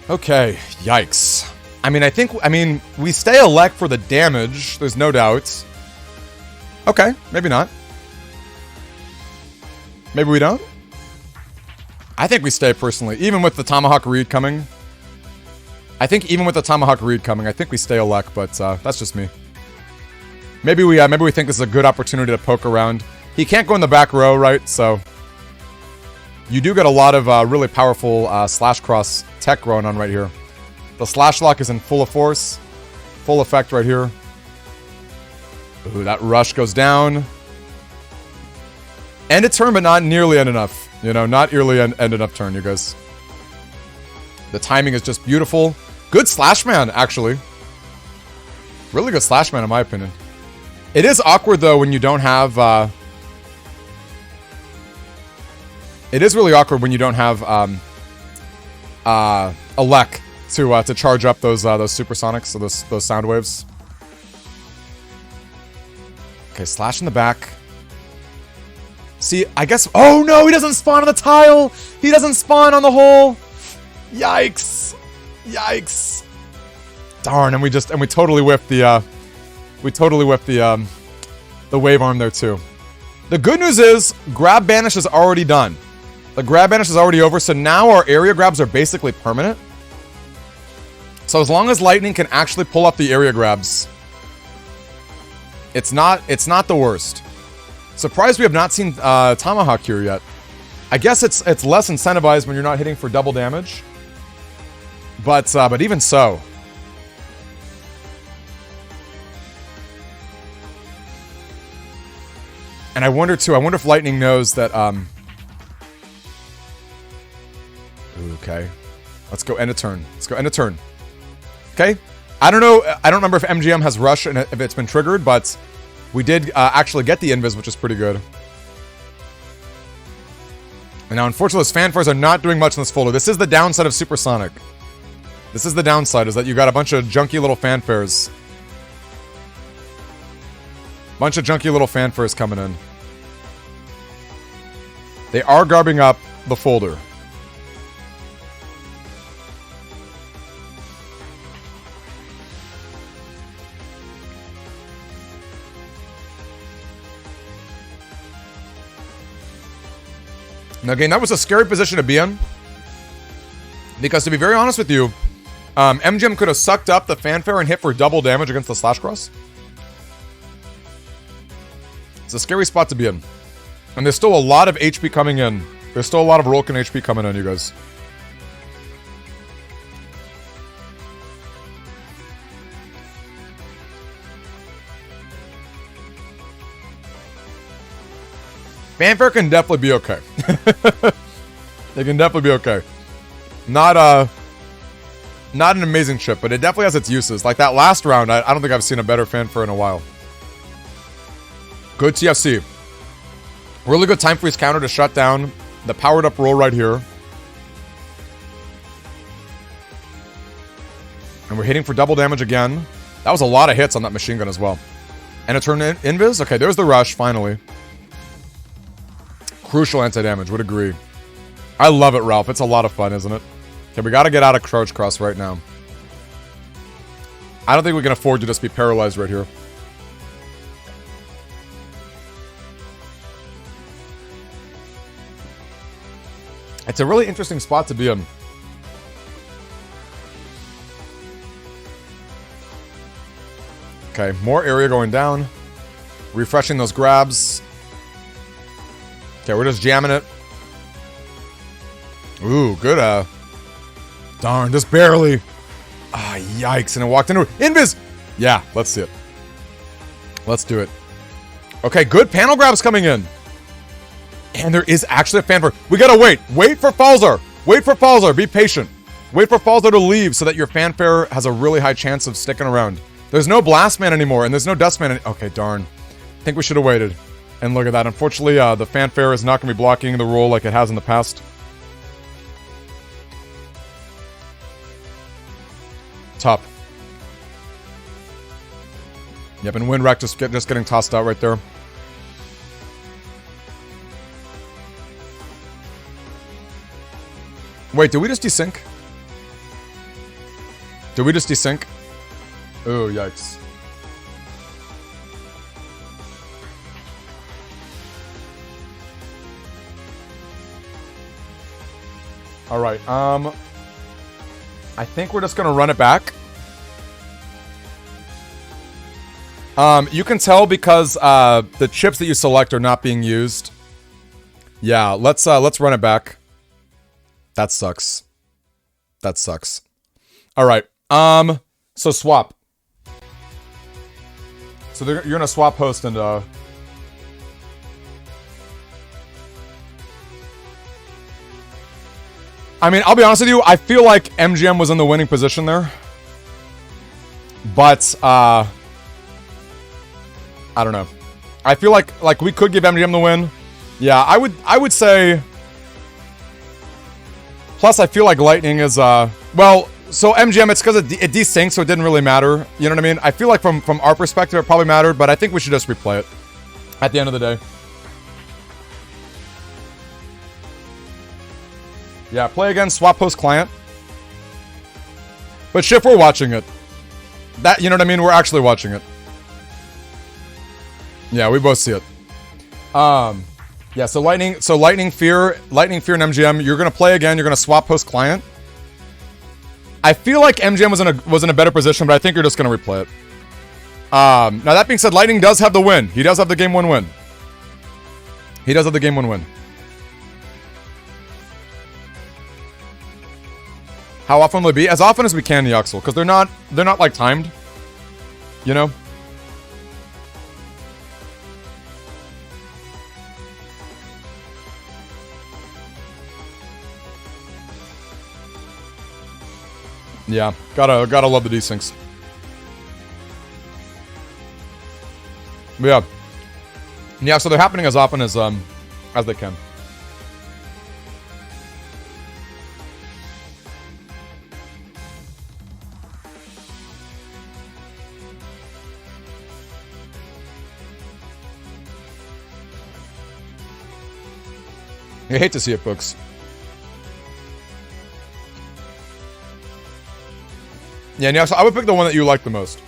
Okay, yikes. I mean, we stay a Lek for the damage, there's no doubt. Okay, maybe not. Maybe we don't? I think we stay, personally. Even with the Tomahawk Reed coming. I think even with the Tomahawk Reed coming, I think we stay a Lek, but that's just me. Maybe we think this is a good opportunity to poke around. He can't go in the back row, right? So you do get a lot of really powerful slash cross tech going on right here. The slash lock is in full force. Full effect right here. Ooh, that rush goes down. End a turn, but not nearly end enough. You know, not nearly end enough turn, you guys. The timing is just beautiful. Good Slashman, actually. Really good Slashman, in my opinion. It is awkward, though, when you don't have... It is really awkward when you don't have a Lek to charge up those supersonics, so those sound waves. Okay, slash in the back. See, I guess... Oh, no, he doesn't spawn on the tile! He doesn't spawn on the hole! Yikes! Yikes! Darn, and we totally whiffed the We totally whipped the wave arm there too. The good news is, grab banish is already done. The grab banish is already over, so now our area grabs are basically permanent. So as long as lightning can actually pull up the area grabs, it's not the worst. Surprised we have not seen Tomahawk here yet. I guess it's less incentivized when you're not hitting for double damage. But even so. And I wonder too, if lightning knows that okay. Let's go end a turn. Let's go end a turn. Okay? I don't know, I don't remember if MGM has rush and if it's been triggered, but we did actually get the invis, which is pretty good. And now, unfortunately, those fanfares are not doing much in this folder. This is the downside of Supersonic. This is the downside, is that you got a bunch of junky little fanfares. Bunch of junky little fanfares coming in. They are garbing up the folder. Now, again, that was a scary position to be in. Because, to be very honest with you, MGM could have sucked up the fanfare and hit for double damage against the slash cross. It's a scary spot to be in. And there's still a lot of HP coming in. There's still a lot of Rolkin HP coming in, you guys. Fanfare can definitely be okay. It can definitely be okay. Not an amazing chip, but it definitely has its uses. Like that last round, I don't think I've seen a better fanfare in a while. Good TFC. Really good time freeze counter to shut down the powered up roll right here. And we're hitting for double damage again. That was a lot of hits on that machine gun as well. And a turn invis. Okay, there's the rush, finally. Crucial anti-damage, would agree. I love it, Ralph. It's a lot of fun, isn't it? Okay, we gotta get out of Charge Cross right now. I don't think we can afford to just be paralyzed right here. It's a really interesting spot to be in. Okay, more area going down. Refreshing those grabs. Okay, we're just jamming it. Ooh, good, darn, just barely. Ah, yikes, and it walked into invis! Yeah, let's see it. Let's do it. Okay, good panel grabs coming in. And there is actually a fanfare. We gotta wait. Wait for Falzar. Wait for Falzar. Be patient. Wait for Falzar to leave so that your fanfare has a really high chance of sticking around. There's no Blast Man anymore, and there's no Dust Man. Okay, darn. I think we should have waited. And look at that. Unfortunately, the fanfare is not going to be blocking the roll like it has in the past. Tough. Yep, and Windwreck just getting tossed out right there. Wait, did we just desync? Did we just desync? Oh, yikes. Alright, I think we're just gonna run it back. You can tell because the chips that you select are not being used. Yeah, let's run it back. That sucks. That sucks. Alright, so swap. So you're gonna swap host and I mean, I'll be honest with you, I feel like MGM was in the winning position there. But, I don't know. I feel like we could give MGM the win. Yeah, I would say... Plus, I feel like Lightning is, well, so MGM, it's because it desynced, so it didn't really matter. You know what I mean? I feel like from our perspective, it probably mattered, but I think we should just replay it. At the end of the day. Yeah, play again, swap host client. But Shift, we're watching it. That, you know what I mean? We're actually watching it. Yeah, we both see it. Yeah, so Lightning Fear and MGM, you're gonna play again, you're gonna swap host client. I feel like MGM was in a better position, but I think you're just gonna replay it. Now that being said, Lightning does have the win. He does have the game 1 win. He does have the game 1 win. How often will it be? As often as we can, Yuxel, because they're not like timed. You know? Yeah, gotta love the desyncs. But yeah, so they're happening as often as they can. I hate to see it, folks. Yeah, so I would pick the one that you like the most.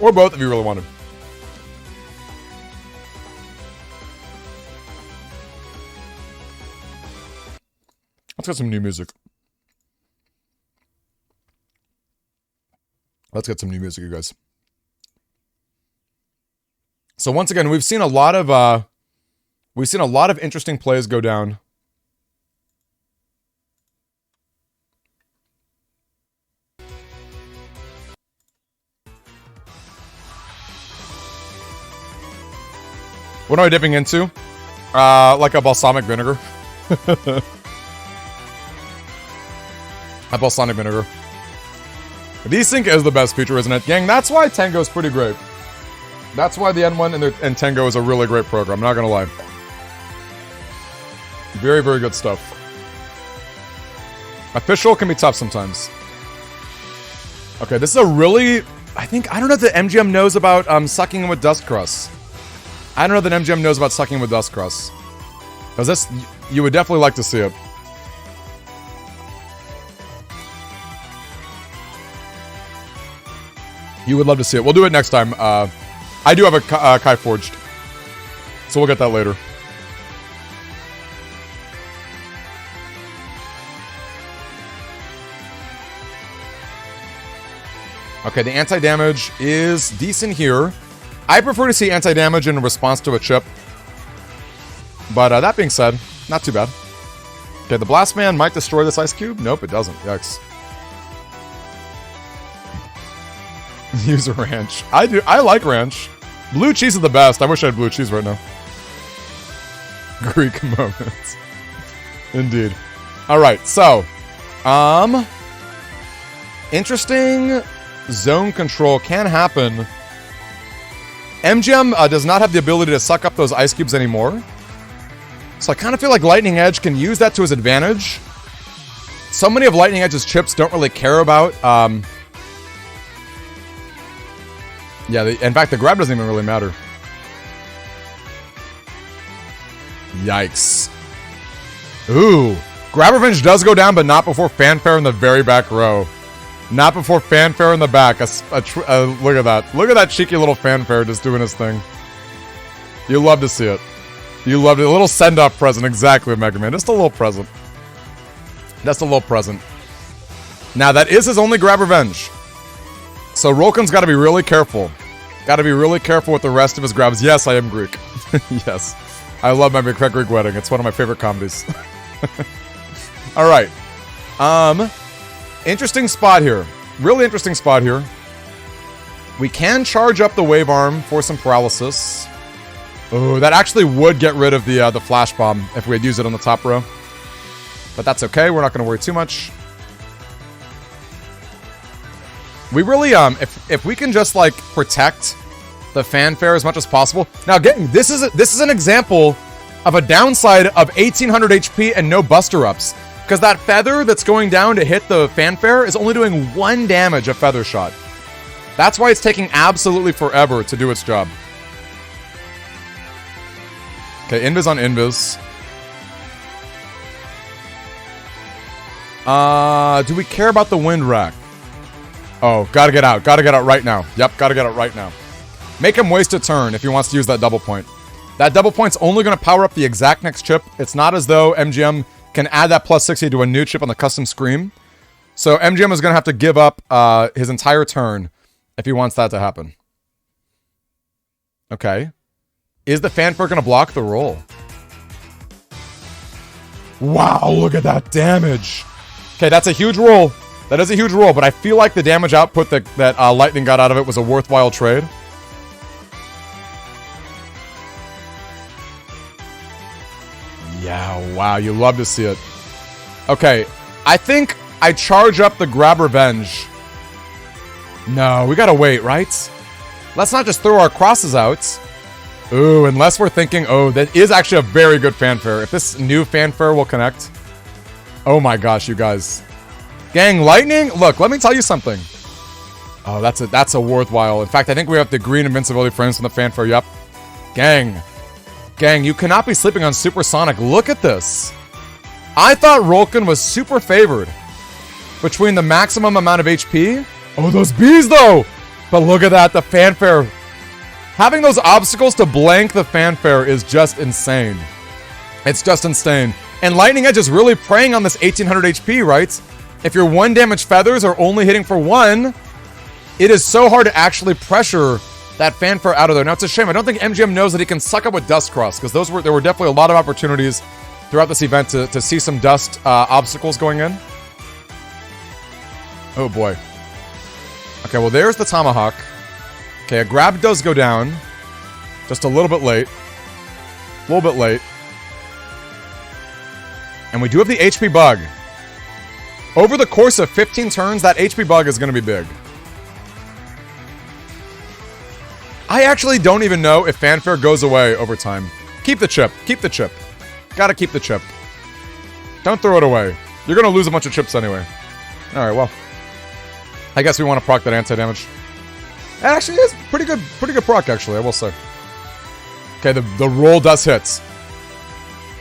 Or both if you really wanted. Let's get some new music. Let's get some new music, you guys. So once again, we've seen a lot of interesting plays go down. What am I dipping into? Like a balsamic vinegar. A balsamic vinegar. Desync is the best feature, isn't it? Gang, that's why Tango's pretty great. That's why the N1 and Tango is a really great program, not gonna lie. Very, very good stuff. Official can be tough sometimes. Okay, this is a really... I don't know that MGM knows about sucking with dust crust. I don't know that MGM knows about sucking with dust crust. Because this... You would definitely like to see it. You would love to see it. We'll do it next time. I do have a Kai Forged. So we'll get that later. Okay, the anti-damage is decent here. I prefer to see anti-damage in response to a chip. But that being said, not too bad. Okay, the Blast Man might destroy this ice cube. Nope, it doesn't. Yikes. Use a ranch. I like ranch. Blue cheese is the best. I wish I had blue cheese right now. Greek moments. Indeed. Alright, so. Interesting zone control can happen. MGM does not have the ability to suck up those ice cubes anymore. So I kind of feel like Lightning Edge can use that to his advantage. So many of Lightning Edge's chips don't really care about... Yeah, in fact, the grab doesn't even really matter. Yikes. Ooh. Grab Revenge does go down, but not before Fanfare in the very back row. Not before Fanfare in the back. Look at that. Look at that cheeky little Fanfare just doing his thing. You love to see it. You love it. A little send-off present. Exactly, Mega Man. Just a little present. Just a little present. Now, that is his only Grab Revenge. So Rolkin's got to be really careful. Got to be really careful with the rest of his grabs. Yes, I am Greek. Yes. I love my Greek Wedding. It's one of my favorite comedies. Alright. Interesting spot here. Really interesting spot here. We can charge up the Wave Arm for some paralysis. Oh, that actually would get rid of the Flash Bomb if we had used it on the top row. But that's okay. We're not going to worry too much. We really, if we can just, like, protect the Fanfare as much as possible. Now, again, this is an example of a downside of 1800 HP and no Buster Ups. Because that Feather that's going down to hit the Fanfare is only doing 1 damage a Feather Shot. That's why it's taking absolutely forever to do its job. Okay, Invis on Invis. Do we care about the wind rack? Oh, gotta get out. Gotta get out right now. Yep, gotta get out right now. Make him waste a turn if he wants to use that double point. That double point's only gonna power up the exact next chip. It's not as though MGM can add that plus 60 to a new chip on the custom screen. So MGM is gonna have to give up his entire turn if he wants that to happen. Okay. Is the fanfare gonna block the roll? Wow, look at that damage. Okay, that's a huge roll. That is a huge roll, but I feel like the damage output that Lightning got out of it was a worthwhile trade. Yeah, wow, you love to see it. Okay, I think I charge up the Grab Revenge. No, we gotta wait, right? Let's not just throw our crosses out. Ooh, unless we're thinking, oh, that is actually a very good fanfare. If this new fanfare will connect. Oh my gosh, you guys. Gang, Lightning, look, let me tell you something. Oh, that's a worthwhile. In fact, I think we have the green invincibility frames from the fanfare, yep. Gang, you cannot be sleeping on Supersonic. Look at this. I thought Rolkin was super favored between the maximum amount of HP. Oh, those bees though. But look at that, the fanfare. Having those obstacles to blank the fanfare is just insane. It's just insane. And Lightning Edge is really preying on this 1800 HP, right? If your 1 damage feathers are only hitting for 1, it is so hard to actually pressure that fanfare out of there. Now, it's a shame. I don't think MGM knows that he can suck up with Dust Cross, because there were definitely a lot of opportunities throughout this event to see some dust obstacles going in. Oh, boy. Okay, well, there's the Tomahawk. Okay, a grab does go down. Just a little bit late. A little bit late. And we do have the HP bug. Over the course of 15 turns, that HP bug is going to be big. I actually don't even know if fanfare goes away over time. Keep the chip. Keep the chip. Gotta keep the chip. Don't throw it away. You're going to lose a bunch of chips anyway. Alright, well. I guess we want to proc that anti-damage. It actually is pretty good proc, actually, I will say. Okay, the roll does hit.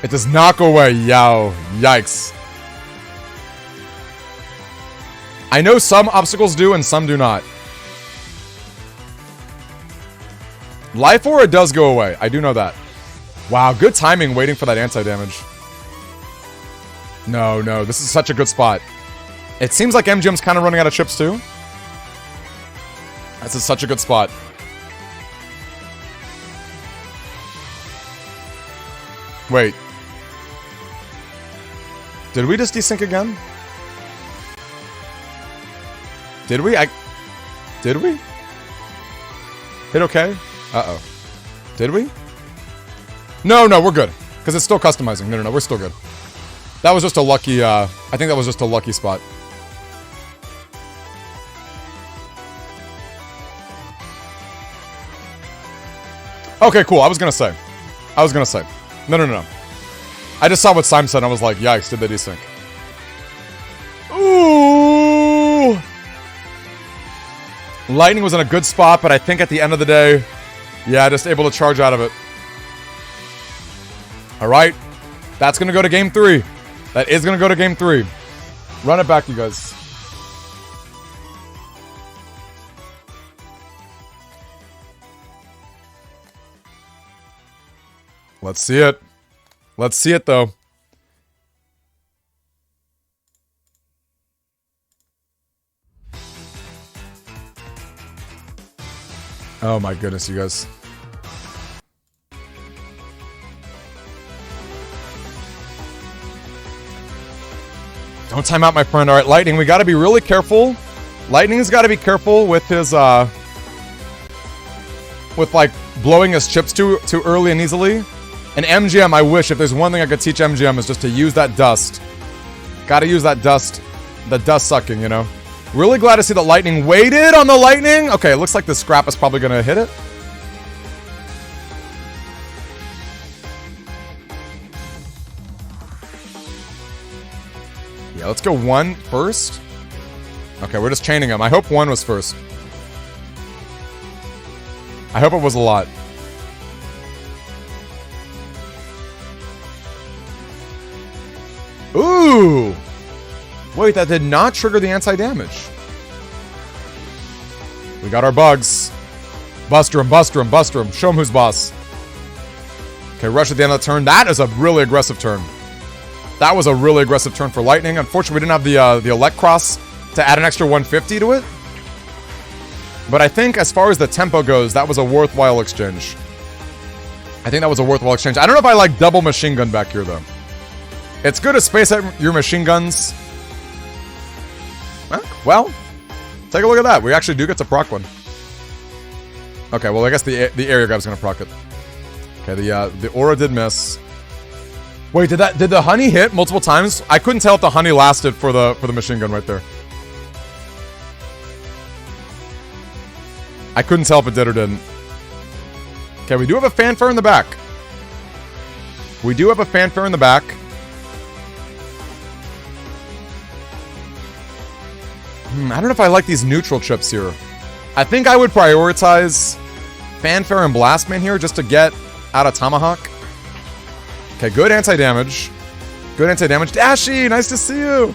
It does not go away. Yow. Yikes. I know some obstacles do and some do not. Life Aura does go away. I do know that. Wow, good timing waiting for that anti-damage. No, this is such a good spot. It seems like MGM's kind of running out of chips too. This is such a good spot. Wait. Did we just desync again? Did we? Did we? Hit okay? Uh-oh. Did we? No, we're good. Because it's still customizing. No, we're still good. That was just a lucky, I think that was just a lucky spot. Okay, cool. I was gonna say. No. I just saw what Symes said and I was like, yikes, did they desync? Ooh! Lightning was in a good spot, but I think at the end of the day, yeah, just able to charge out of it. Alright. That's gonna go to game 3. That is gonna go to game 3. Run it back, you guys. Let's see it. Let's see it, though. Oh my goodness, you guys. Don't time out, my friend. Alright, Lightning, we gotta be really careful. Lightning's gotta be careful with his, with, like, blowing his chips too early and easily. And MGM, I wish, if there's one thing I could teach MGM is just to use that dust. Gotta use that dust. The dust sucking, you know? Really glad to see that Lightning waited on the Lightning. Okay, it looks like the scrap is probably gonna hit it. Yeah, let's go 1 first. Okay, we're just chaining them. I hope 1 was first. I hope it was a lot. Ooh! Wait, that did not trigger the anti-damage. We got our bugs. Buster him, buster him, buster him. Show him who's boss. Okay, rush at the end of the turn. That is a really aggressive turn. That was a really aggressive turn for lightning. Unfortunately, we didn't have the Elect Cross to add an extra 150 to it. But I think as far as the tempo goes, that was a worthwhile exchange. I think that was a worthwhile exchange. I don't know if I like double machine gun back here, though. It's good to space out your machine guns. Well, take a look at that. We actually do get to proc one. Okay, well, I guess the area grab's gonna proc it. Okay, the aura did miss. Wait, did the honey hit multiple times? I couldn't tell if the honey lasted for the machine gun right there. I couldn't tell if it did or didn't. Okay, we do have a fanfare in the back. We do have a fanfare in the back. I don't know if I like these neutral chips here. I think I would prioritize fanfare and blastman here just to get out of tomahawk. Okay, good anti-damage. Good anti-damage. Dashy, nice to see you.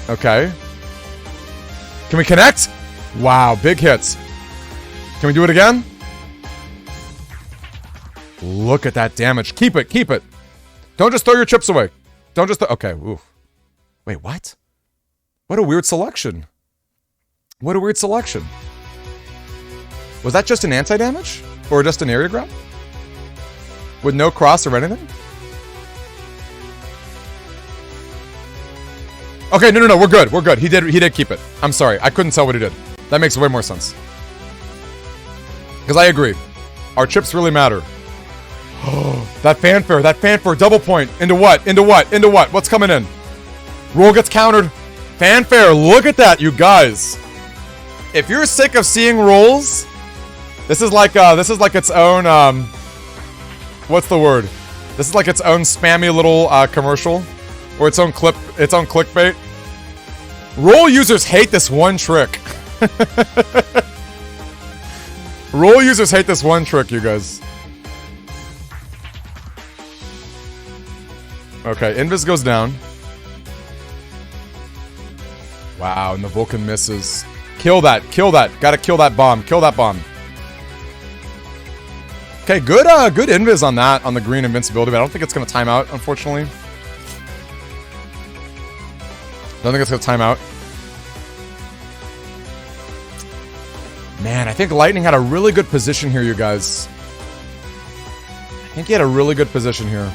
Okay. Can we connect? Wow, big hits. Can we do it again? Look at that damage. Keep it, keep it. Don't just throw your chips away. Don't just okay, ooh. Wait, what? What a weird selection. What a weird selection. Was that just an anti-damage? Or just an area grab? With no cross or anything? Okay, no, we're good, we're good. He did keep it. I'm sorry, I couldn't tell what he did. That makes way more sense. Because I agree. Our chips really matter. That fanfare, double point. Into what? Into what? Into what? What's coming in? Roll gets countered. Fanfare, look at that, you guys. If you're sick of seeing rolls, this is like its own, what's the word? This is like its own spammy little commercial. Or its own clickbait. Roll users hate this one trick. Roll users hate this one trick, you guys. Okay, Invis goes down. Wow, and the Vulcan misses. Kill that, kill that. Gotta kill that bomb, kill that bomb. Okay, good Invis on that, on the green invincibility, but I don't think it's gonna time out, unfortunately. Don't think it's gonna time out. Man, I think Lightning had a really good position here, you guys. I think he had a really good position here.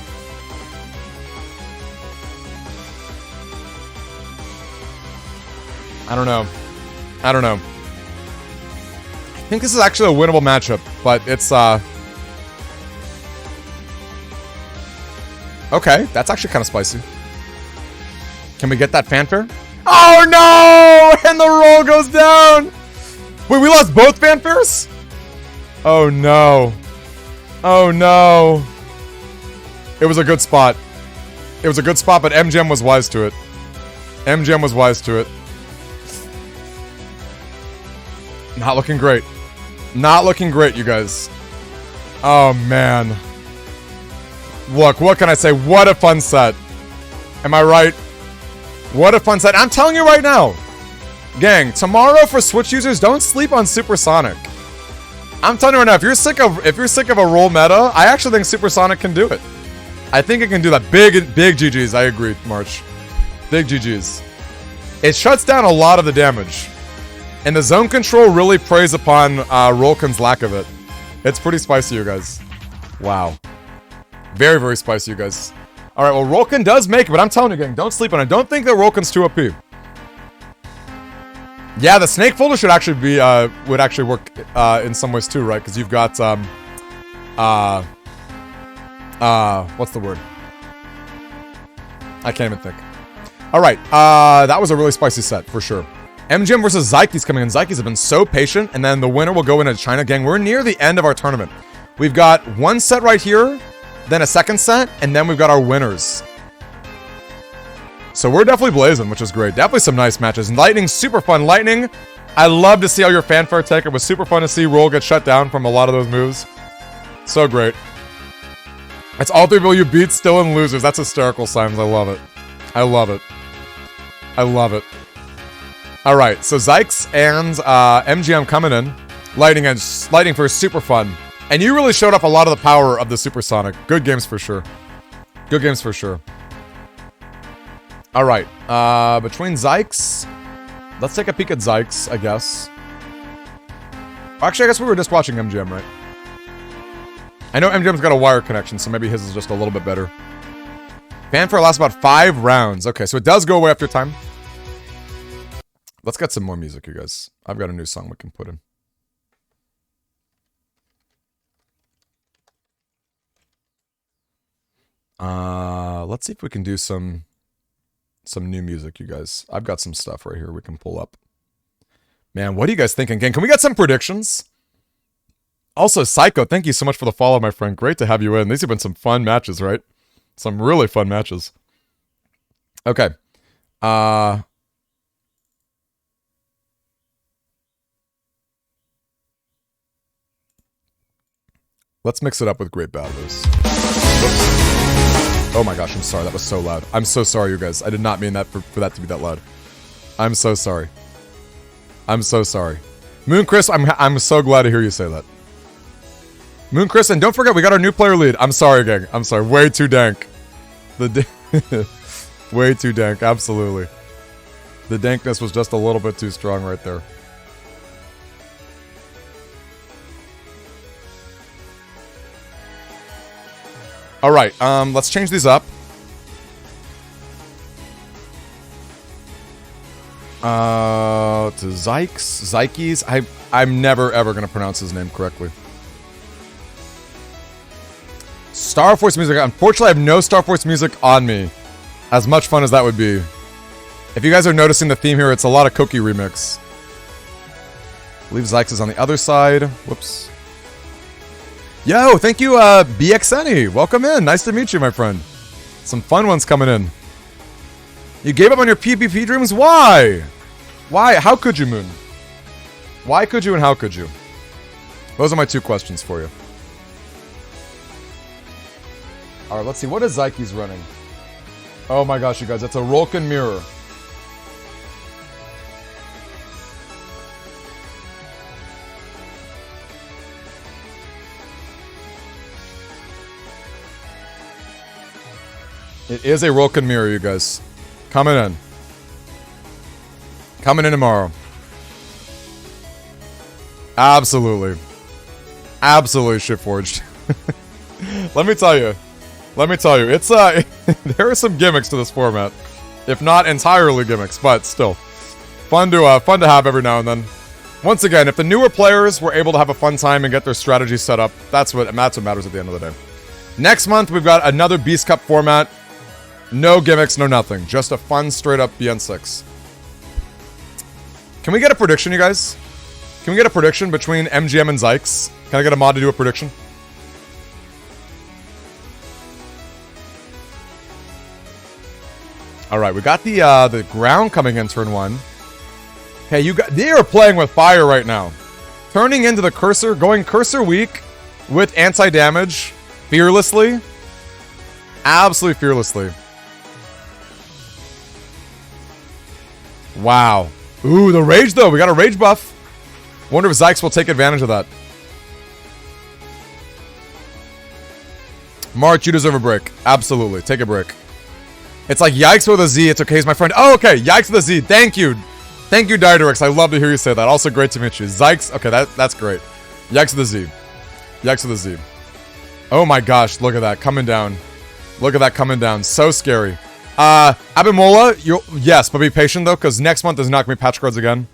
I don't know. I don't know. I think this is actually a winnable matchup, but it's, okay, that's actually kind of spicy. Can we get that fanfare? Oh no! And the roll goes down! Wait, we lost both fanfares? Oh no. Oh no. It was a good spot. It was a good spot, but MGM was wise to it. MGM was wise to it. Not looking great. Not looking great, you guys. Oh man. Look, what can I say? What a fun set. Am I right? What a fun set. I'm telling you right now. Gang, tomorrow for Switch users, don't sleep on Supersonic. I'm telling you right now, if you're sick of a roll meta, I actually think Supersonic can do it. I think it can do that. Big GGs, I agree, March. Big GGs. It shuts down a lot of the damage. And the zone control really preys upon Rolkin's lack of it. It's pretty spicy, you guys. Wow. Very, very spicy, you guys. Alright, well, Rolkin does make it, but I'm telling you, gang, don't sleep on it. Don't think that Rolkin's too OP. Yeah, the snake folder should actually be, would actually work, in some ways too, right? Because you've got, what's the word? I can't even think. Alright, that was a really spicy set, for sure. MGM versus Xykes coming in. Xykes have been so patient, and then the winner will go into China. Gang, we're near the end of our tournament. We've got one set right here, then a second set, and then we've got our winners. So we're definitely blazing, which is great. Definitely some nice matches. Lightning, super fun. Lightning, I love to see all your fanfare take. It was super fun to see Roll get shut down from a lot of those moves. So great. It's all 3 people you beat still in losers. That's hysterical, Symes. I love it. I love it. I love it. Alright, so Xykes and MGM coming in. Lighting for super fun. And you really showed off a lot of the power of the Supersonic. Good games for sure. Good games for sure. Alright, between Xykes... Let's take a peek at Xykes, I guess. Actually, I guess we were just watching MGM, right? I know MGM's got a wire connection, so maybe his is just a little bit better. Fanfare lasts about 5 rounds. Okay, so it does go away after time. Let's get some more music, you guys. I've got a new song we can put in. Let's see if we can do some new music, you guys. I've got some stuff right here we can pull up. Man, what are you guys thinking, gang? Can we get some predictions? Also, Psycho, thank you so much for the follow, my friend. Great to have you in. These have been some fun matches, right? Some really fun matches. Okay. Let's mix it up with Great Battlers. Whoops. Oh my gosh, I'm sorry. That was so loud. I'm so sorry, you guys. I did not mean that for that to be that loud. I'm so sorry. I'm so sorry. Moon Chris, I'm so glad to hear you say that. Moon Chris, and don't forget, we got our new player lead. I'm sorry, gang. I'm sorry. Way too dank. Way too dank. Absolutely. The dankness was just a little bit too strong right there. Alright, let's change these up. To Xykes. I'm never ever gonna pronounce his name correctly. Star Force music. Unfortunately, I have no Star Force music on me. As much fun as that would be. If you guys are noticing the theme here, it's a lot of Cookie remix. I believe Xykes is on the other side. Whoops. Yo, thank you, BXNE. Welcome in. Nice to meet you, my friend. Some fun ones coming in. You gave up on your PvP dreams? Why? Why? How could you, Moon? Why could you and how could you? Those are my 2 questions for you. Alright, let's see. What is Xykes running? Oh my gosh, you guys. That's a Rolkin mirror. It is a Rolkin mirror, you guys. Coming in. Coming in tomorrow. Absolutely. Absolutely shitforged. Let me tell you. It's, there are some gimmicks to this format. If not entirely gimmicks, but still. Fun to have every now and then. Once again, if the newer players were able to have a fun time and get their strategy set up, that's what matters at the end of the day. Next month, we've got another Beast Cup format. No gimmicks, no nothing. Just a fun, straight-up BN6. Can we get a prediction, you guys? Can we get a prediction between MGM and Xykes? Can I get a mod to do a prediction? Alright, we got the ground coming in turn 1. Okay, they are playing with fire right now. Turning into the cursor, going cursor weak with anti-damage. Fearlessly. Absolutely fearlessly. Wow. Ooh, the rage though. We got a rage buff. Wonder if Xykes will take advantage of that. March, you deserve a break. Absolutely. Take a break. It's like yikes with a Z. It's okay, he's my friend. Oh, okay. Yikes with a Z. Thank you. Thank you, Diderix. I love to hear you say that. Also great to meet you. Xykes. Okay, that's great. Yikes with a Z. Yikes with a Z. Oh my gosh. Look at that. Coming down. Look at that coming down. So scary. Abimola, yes, but be patient though, because next month is not going to be patch cards again.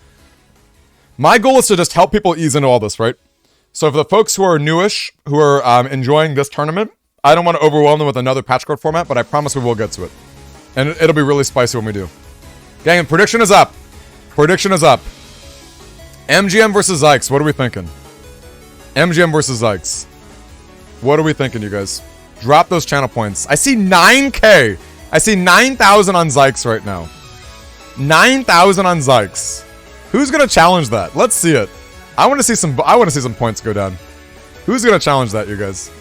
My goal is to just help people ease into all this, right? So for the folks who are newish, who are enjoying this tournament, I don't want to overwhelm them with another patch card format, but I promise we will get to it. And it'll be really spicy when we do. Gang, prediction is up. Prediction is up. MGM versus Xykes, what are we thinking? MGM versus Xykes. What are we thinking, you guys? Drop those channel points. I see 9K. I see 9,000 on Xykes right now. 9,000 on Xykes. Who's gonna challenge that? Let's see it. I want to see some points go down. Who's gonna challenge that, you guys?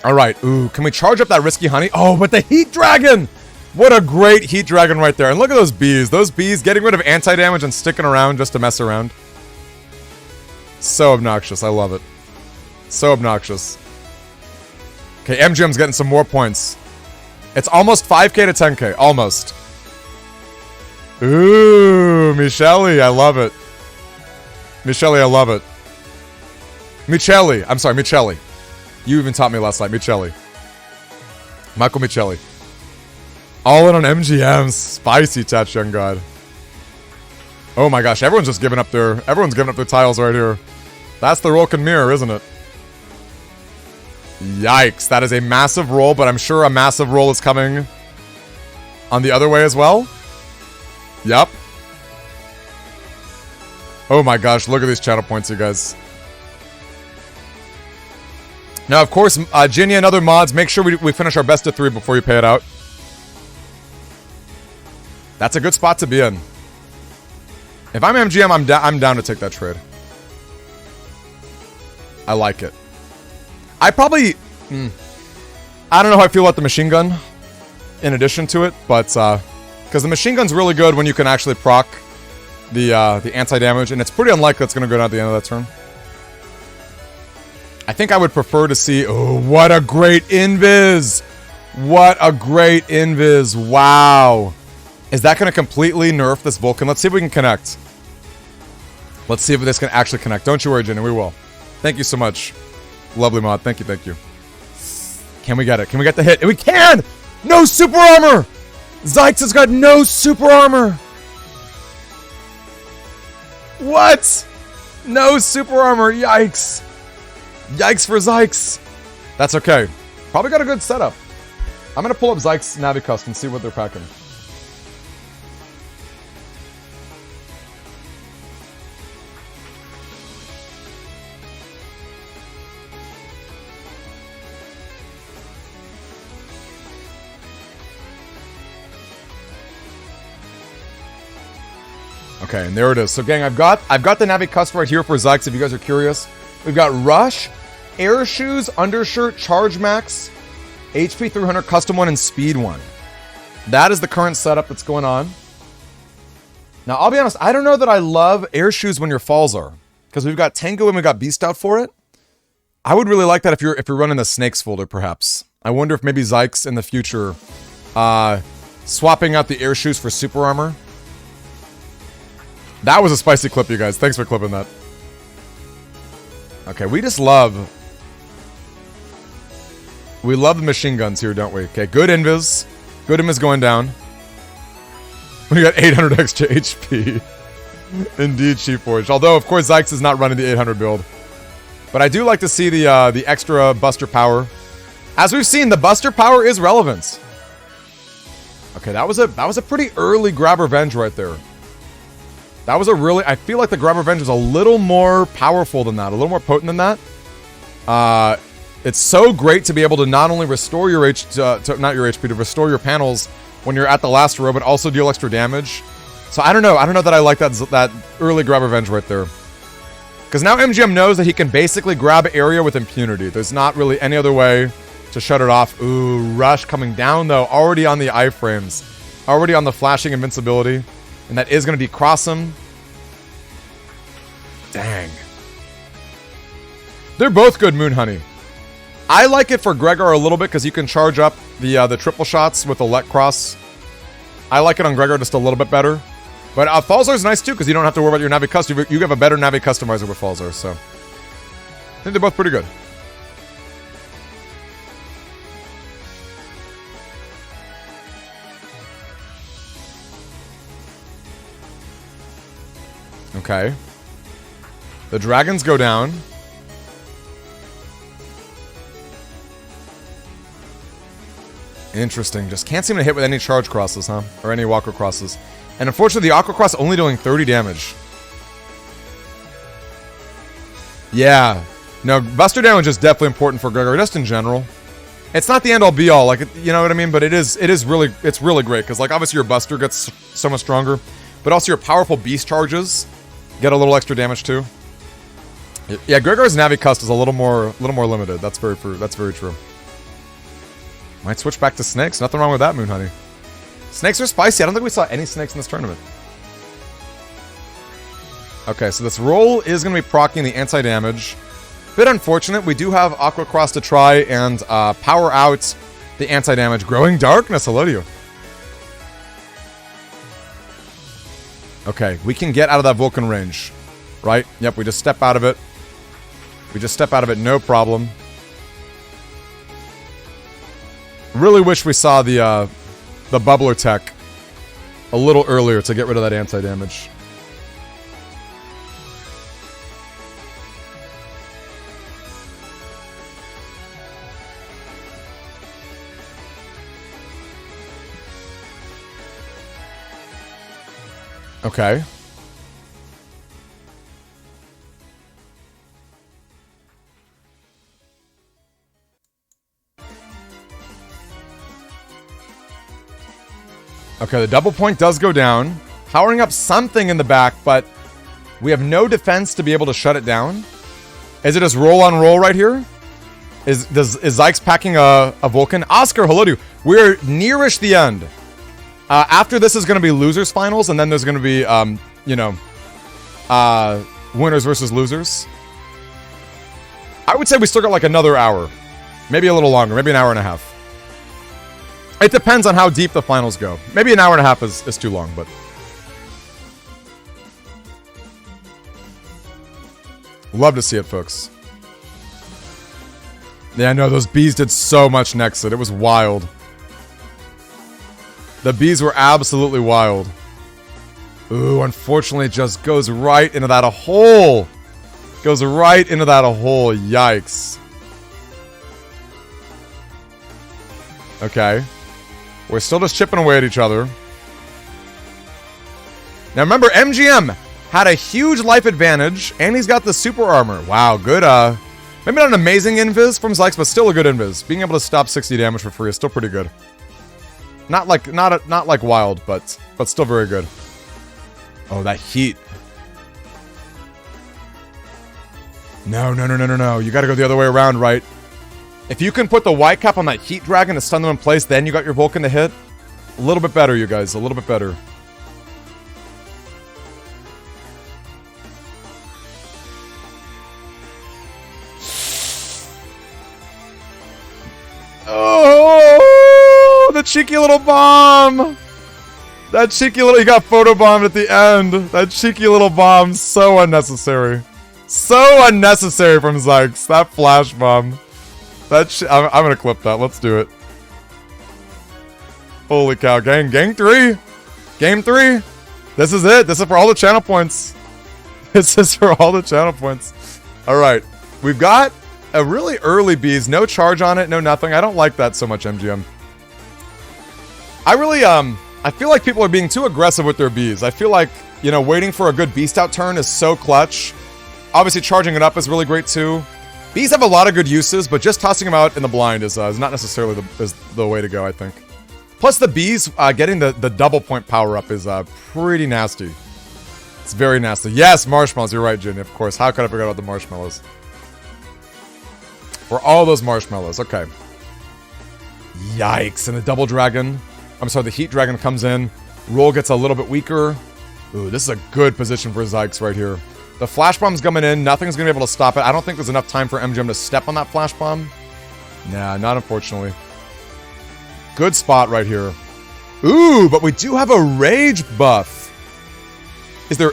All right. Ooh, can we charge up that risky honey? Oh, but the heat dragon! What a great heat dragon right there. And look at those bees. Those bees getting rid of anti-damage and sticking around just to mess around. So obnoxious. I love it. So obnoxious. Okay, MGM's getting some more points. It's almost 5k to 10k. Almost. Ooh, Michele. I love it. Michele, I love it. Michele. I'm sorry, Michele. You even taught me last night. Michele. Michael Michele. All in on MGMs. Spicy touch, young god. Oh my gosh, everyone's just giving up their tiles right here. That's the Rolkin mirror, isn't it? Yikes, that is a massive roll, but I'm sure a massive roll is coming on the other way as well. Yep. Oh my gosh, look at these channel points, you guys. Now, of course, Ginny and other mods, make sure we finish our best of 3 before you pay it out. That's a good spot to be in. If I'm MGM, I'm down to take that trade. I like it. I probably... I don't know how I feel about the machine gun in addition to it, but... because the machine gun's really good when you can actually proc the anti-damage, and it's pretty unlikely it's going to go down at the end of that turn. I think I would prefer to see... Oh, what a great invis! What a great invis! Wow! Is that going to completely nerf this Vulcan? Let's see if we can connect. Let's see if this can actually connect. Don't you worry, Jenny, we will. Thank you so much. Lovely mod. Thank you, thank you. Can we get it? Can we get the hit? We can! No super armor! Xykes has got no super armor! What? No super armor, yikes. Yikes for Xykes. That's okay. Probably got a good setup. I'm gonna pull up Xykes Navi Custom and see what they're packing. Okay, and there it is. So, gang, I've got the Navi Custom right here for Xykes, if you guys are curious. We've got Rush, Air Shoes, Undershirt, Charge Max, HP 300, Custom 1, and Speed 1. That is the current setup that's going on. Now, I'll be honest, I don't know that I love Air Shoes when your falls are, because we've got Tango and we've got Beast out for it. I would really like that if you're running the Snakes folder, perhaps. I wonder if maybe Xykes in the future, swapping out the Air Shoes for Super Armor. That was a spicy clip, you guys. Thanks for clipping that. Okay, we love the machine guns here, don't we? Okay, good invis. Good invis going down. We got 800 extra HP. Indeed, Chief Forge. Although, of course, Xykes is not running the 800 build. But I do like to see the extra Buster power. As we've seen, the Buster power is relevant. Okay, that was a pretty early Grab Revenge right there. That was a really... I feel like the Grab Revenge was a little more powerful than that. A little more potent than that. It's so great to be able to not only restore your to restore your panels when you're at the last row, but also deal extra damage. So I don't know. I don't know that I like that early Grab Revenge right there. Because now MGM knows that he can basically grab area with impunity. There's not really any other way to shut it off. Ooh, Rush coming down, though. Already on the iframes. Already on the flashing invincibility. And that is going to be cross him. Dang. They're both good Moon Honey. I like it for Gregor a little bit because you can charge up the triple shots with the let cross. I like it on Gregor just a little bit better. But Falzar's nice too because you don't have to worry about your Navi custom. You have a better Navi customizer with Falzar, so I think they're both pretty good. Okay. The dragons go down. Interesting. Just can't seem to hit with any charge crosses, huh? Or any Walker crosses. And unfortunately, the Aqua Cross only doing 30 damage. Yeah. No, Buster damage is definitely important for Gregor, just in general. It's not the end-all be-all, like, you know what I mean? But it's really great, because, like, obviously your Buster gets so much stronger, but also your powerful Beast charges get a little extra damage too. Yeah, Gregor's Navi Cust is a little more limited. That's very true. Might switch back to snakes. Nothing wrong with that, Moon Honey. Snakes are spicy. I don't think we saw any snakes in this tournament. Okay, so this roll is going to be proccing the anti-damage. Bit unfortunate. We do have Aqua Cross to try and power out the anti-damage. Growing Darkness. Hello to you. Okay, we can get out of that Vulcan range. Right? Yep, we just step out of it. We just step out of it, no problem. Really wish we saw the bubbler tech a little earlier to get rid of that anti-damage. Okay. Okay, the double point does go down. Powering up something in the back, but we have no defense to be able to shut it down. Is it just roll on roll right here? Is Xykes packing a Vulcan? Oscar, hello to you. We're nearish the end. After this is going to be losers finals, and then there's going to be, you know, winners versus losers. I would say we still got like another hour. Maybe a little longer. Maybe an hour and a half. It depends on how deep the finals go. Maybe an hour and a half is too long, but... Love to see it, folks. Yeah, no, those bees did so much Nexit. It was wild. The bees were absolutely wild. Ooh, unfortunately, it just goes right into that hole. Goes right into that hole. Yikes. Okay. We're still just chipping away at each other. Now remember, MGM had a huge life advantage, and he's got the super armor. Wow, good, maybe not an amazing invis from Xykes, but still a good invis. Being able to stop 60 damage for free is still pretty good. Not like wild, but still very good. Oh, that heat. No. You gotta go the other way around, right? If you can put the white cap on that heat dragon to stun them in place, then you got your Vulcan to hit. A little bit better, you guys. A little bit better. Oh, the cheeky little bomb. That cheeky little... You got photobombed at the end. That cheeky little bomb. So unnecessary. So unnecessary from Xykes. That flash bomb. I'm gonna clip that. Let's do it. Holy cow. Game 3. Game 3. This is it. This is for all the channel points. This is for all the channel points. Alright. We've got a really early bees. No charge on it. No nothing. I don't like that so much, MGM. I really, I feel like people are being too aggressive with their bees. I feel like, you know, waiting for a good beast out turn is so clutch. Obviously, charging it up is really great too. Bees have a lot of good uses, but just tossing them out in the blind is not necessarily the way to go, I think. Plus, the bees getting the double point power up is pretty nasty. It's very nasty. Yes, marshmallows. You're right, Ginny. Of course. How could I forget about the marshmallows? For all those marshmallows. Okay. Yikes! And the double dragon. I'm sorry, the heat dragon comes in. Roll gets a little bit weaker. Ooh, this is a good position for Xykes right here. The flash bomb's coming in. Nothing's going to be able to stop it. I don't think there's enough time for MGM to step on that flash bomb. Nah, not unfortunately. Good spot right here. Ooh, but we do have a rage buff. Is there...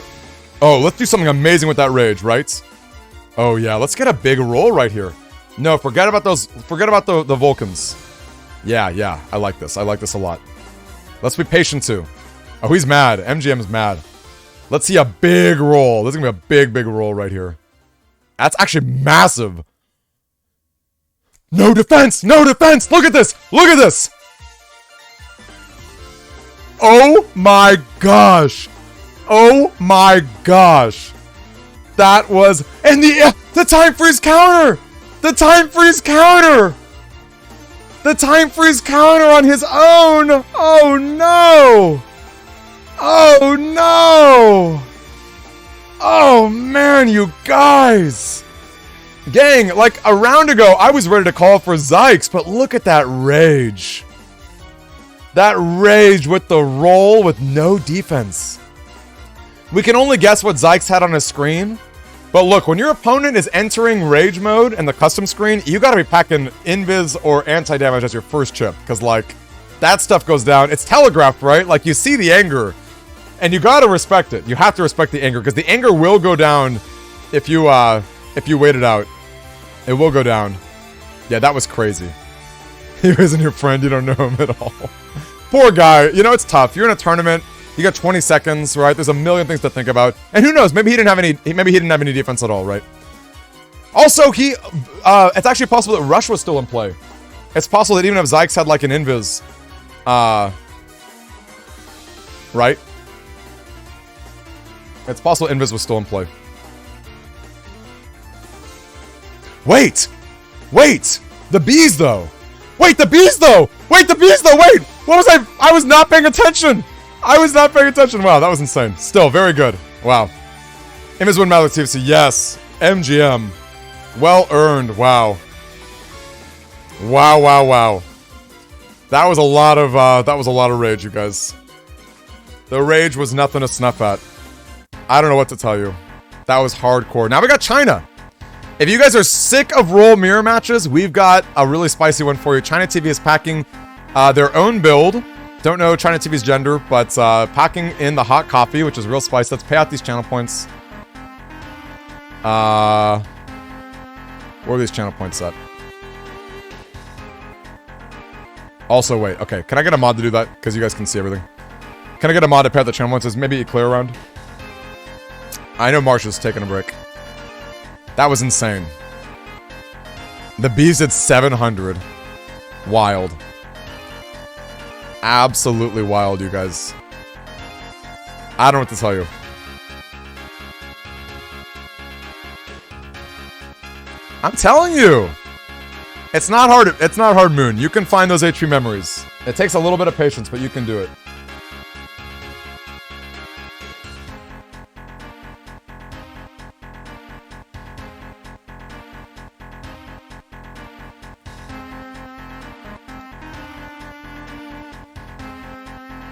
Oh, let's do something amazing with that rage, right? Oh, yeah. Let's get a big roll right here. No, forget about those... Forget about the Vulcans. Yeah. I like this. I like this a lot. Let's be patient, too. Oh, he's mad. MGM's mad. Let's see a big roll. This is going to be a big roll right here. That's actually massive. No defense! No defense! Look at this! Look at this! Oh my gosh! Oh my gosh! That was... And the time freeze counter! The time freeze counter! The time freeze counter on his own! Oh no! Oh no! Oh man, you guys! Gang, like a round ago, I was ready to call for Xykes, but look at that rage. That rage with the roll with no defense. We can only guess what Xykes had on his screen. But look, when your opponent is entering rage mode in the custom screen, you gotta be packing invis or anti-damage as your first chip. Because, like, that stuff goes down. It's telegraphed, right? Like, you see the anger. And you gotta respect it. You have to respect the anger. Because the anger will go down if you wait it out. It will go down. Yeah, that was crazy. He isn't your friend. You don't know him at all. Poor guy. You know, it's tough. You're in a tournament. You got 20 seconds, right? There's a million things to think about. And who knows? Maybe he didn't have any defense at all, right? Also, it's actually possible that Rush was still in play. It's possible that even if Xykes had like an invis, right? It's possible invis was still in play. Wait! Wait! The bees, though! Wait, the bees, though! Wait, the bees, though! Wait! What was I was not paying attention! I was not paying attention. Wow, that was insane. Still, very good. Wow. Invis win Malik TFC. Yes. MGM. Well earned. Wow. Wow, wow, wow. That was a lot of rage, you guys. The rage was nothing to snuff at. I don't know what to tell you. That was hardcore. Now we got China. If you guys are sick of roll mirror matches, we've got a really spicy one for you. ChinaTV is packing their own build. Don't know ChinaTV's gender, but packing in the hot coffee, which is real spicy. Let's pay out these channel points. Where are these channel points at? Also, wait. Okay, can I get a mod to do that? Because you guys can see everything. Can I get a mod to pay out the channel points? Is maybe clear around? I know Marsha's taking a break. That was insane. The bees did 700. Wild. Absolutely wild, you guys. I don't know what to tell you. I'm telling you. It's not hard. It's not hard, Moon. You can find those HP memories. It takes a little bit of patience, but you can do it.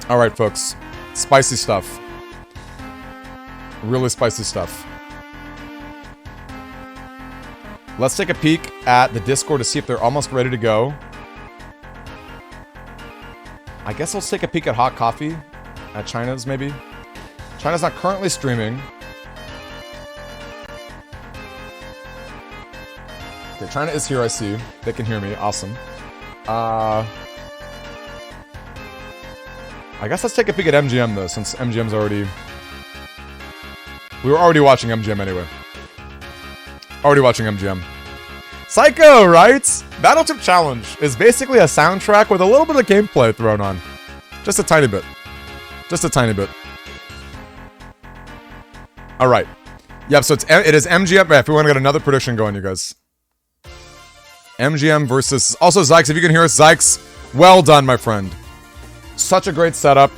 Alright, folks. Spicy stuff. Really spicy stuff. Let's take a peek at the Discord to see if they're almost ready to go. I guess let's take a peek at Hot Coffee. At China's, maybe. China's not currently streaming. Okay, China is here, I see. They can hear me. Awesome. I guess let's take a peek at MGM, though, since MGM's already... We were already watching MGM anyway. Already watching MGM. Psycho, right? Battletip Challenge is basically a soundtrack with a little bit of gameplay thrown on. Just a tiny bit. Just a tiny bit. Alright. Yep, so it is MGM. If we want to get another prediction going, you guys. MGM versus... Also, Xykes, if you can hear us, Xykes, well done, my friend. Such a great setup.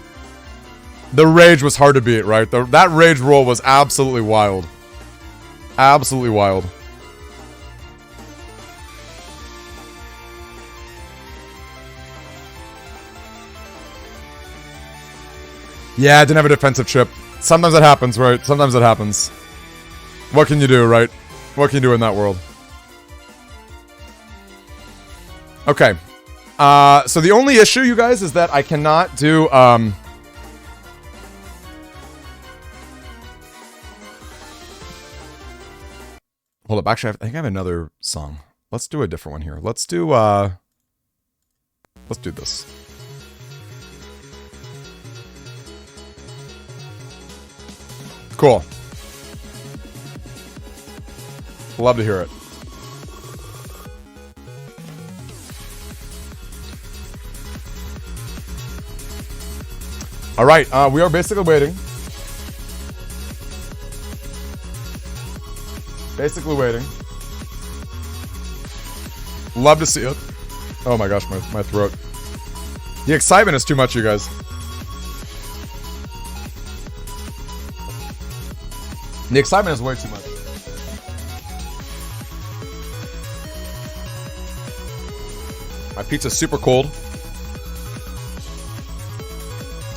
The rage was hard to beat, right? That rage roll was absolutely wild. Absolutely wild. Yeah, I didn't have a defensive chip. Sometimes it happens, right? Sometimes it happens. What can you do, right? What can you do in that world? Okay. So the only issue, you guys, is that I cannot do, Hold up, actually, I think I have another song. Let's do a different one here. Let's do this. Cool. Love to hear it. All right, we are basically waiting. Basically waiting. Love to see it. Oh my gosh, my throat. The excitement is too much, you guys. The excitement is way too much. My pizza's super cold.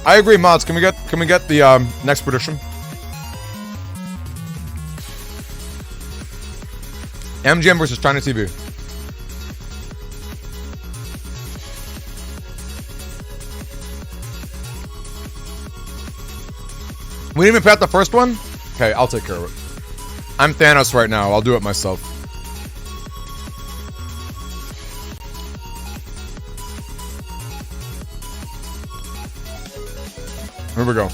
I agree, mods. Can we get the next prediction? MGM versus ChinaTV. We didn't even put out the first one? Okay, I'll take care of it. I'm Thanos right now. I'll do it myself. Here we go.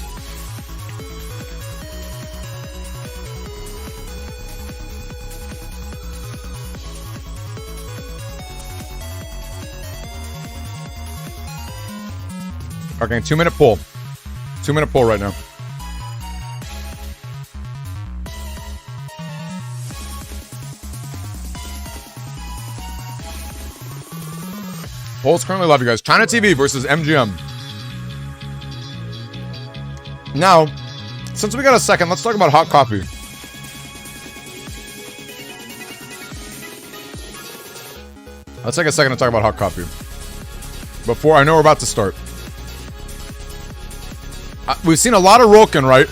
Okay, 2-minute pull. 2-minute pull right now. Polls currently live, you guys. ChinaTV versus MGM. Now, since we got a second, let's talk about hot coffee. Let's take a second to talk about hot coffee. Before, I know we're about to start. We've seen a lot of Rolkin, right?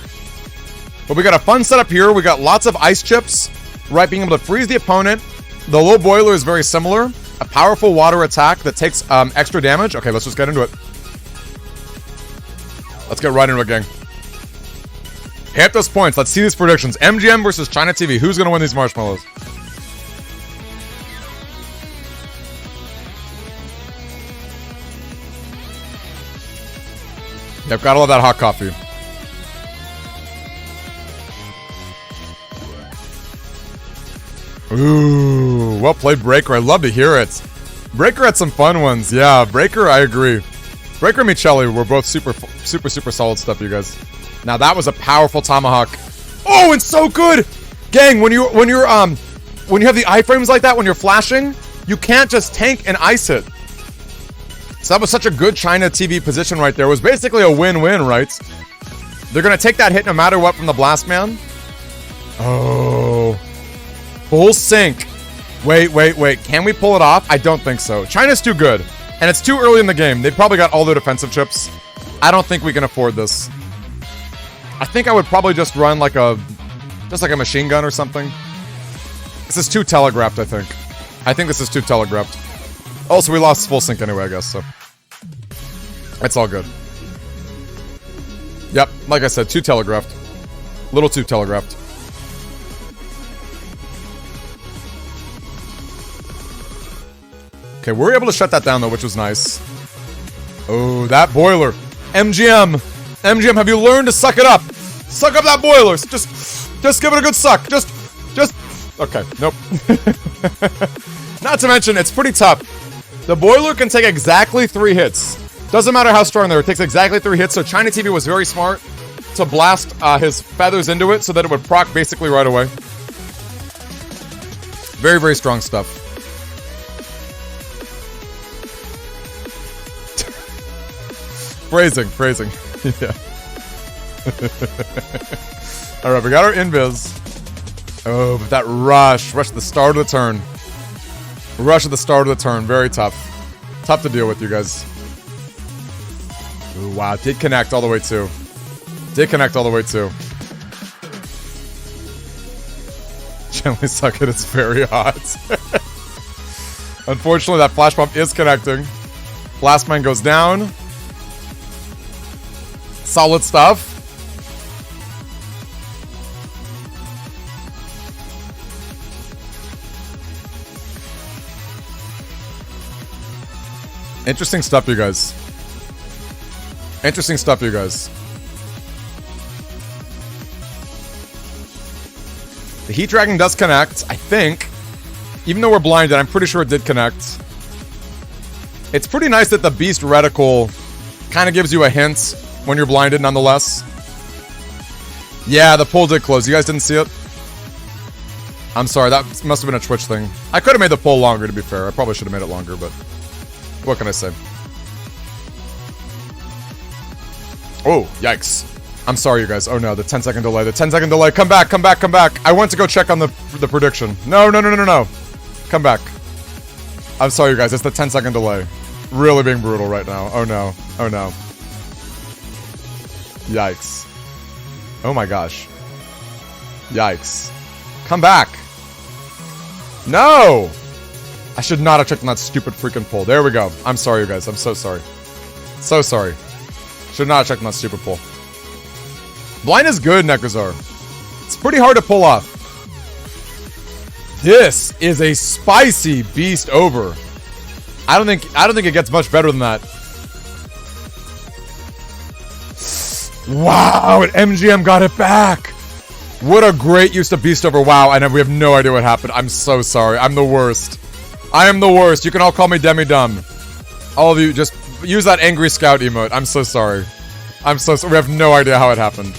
But we got a fun setup here. We got lots of ice chips, right? Being able to freeze the opponent. The low boiler is very similar. A powerful water attack that takes extra damage. Okay, let's just get into it. Let's get right into it, gang. Hit those points. Let's see these predictions. MGM versus ChinaTV. Who's going to win these marshmallows? Yep, gotta love that hot coffee. Ooh, well played, Breaker. I love to hear it. Breaker had some fun ones. Yeah, Breaker, I agree. Breaker and Michelli were both super solid stuff, you guys. Now that was a powerful tomahawk. Oh, it's so good, gang. When you have the iframes like that, when you're flashing, you can't just tank and ice it. So that was such a good ChinaTV position right there. It was basically a win-win, right? They're gonna take that hit no matter what from the blast man. Oh. Full sync. Wait. Can we pull it off? I don't think so. China's too good. And it's too early in the game. They probably got all their defensive chips. I don't think we can afford this. I think I would probably just run like a machine gun or something. This is too telegraphed, I think. I think this is too telegraphed. Also, we lost full sync anyway, I guess, so. It's all good. Yep, like I said, too telegraphed. A little too telegraphed. Okay, we were able to shut that down, though, which was nice. Oh, that boiler. MGM, have you learned to suck it up? Suck up that boiler. Just give it a good suck. Just. Okay, nope. Not to mention, it's pretty tough. The boiler can take exactly 3 hits. Doesn't matter how strong they are, it takes exactly 3 hits, so ChinaTV was very smart to blast his feathers into it so that it would proc basically right away. Very, very strong stuff. Phrasing. Yeah. Alright, we got our invis. Oh, but that rush at the start of the turn. Rush at the start of the turn, very tough. Tough to deal with, you guys. Ooh, wow, did connect all the way too. Gently suck it, it's very hot. Unfortunately, that flash pump is connecting. Blast man goes down. Solid stuff. Interesting stuff, you guys. The Heat Dragon does connect, I think. Even though we're blinded, I'm pretty sure it did connect. It's pretty nice that the Beast Reticle kind of gives you a hint when you're blinded, nonetheless. Yeah, the poll did close. You guys didn't see it? I'm sorry, that must have been a Twitch thing. I could have made the poll longer, to be fair. I probably should have made it longer, but what can I say? Oh, yikes. I'm sorry, you guys. Oh no, the 10-second delay. The 10-second delay. Come back. I went to go check on the prediction. No. Come back. I'm sorry, you guys. It's the 10-second delay. Really being brutal right now. Oh, no. Oh, no. Yikes. Oh, my gosh. Yikes. Come back. No! I should not have checked on that stupid freaking poll. There we go. I'm sorry, you guys. I'm so sorry. So sorry. Should not have checked on that stupid poll. Blind is good, Nekazar. It's pretty hard to pull off. This is a spicy beast over. I don't think it gets much better than that. Wow, and MGM got it back. What a great use of beast over. Wow, we have no idea what happened. I'm so sorry. I'm the worst. I am the worst. You can all call me demi-dumb. All of you, just use that angry scout emote. I'm so sorry. I'm so sorry. We have no idea how it happened.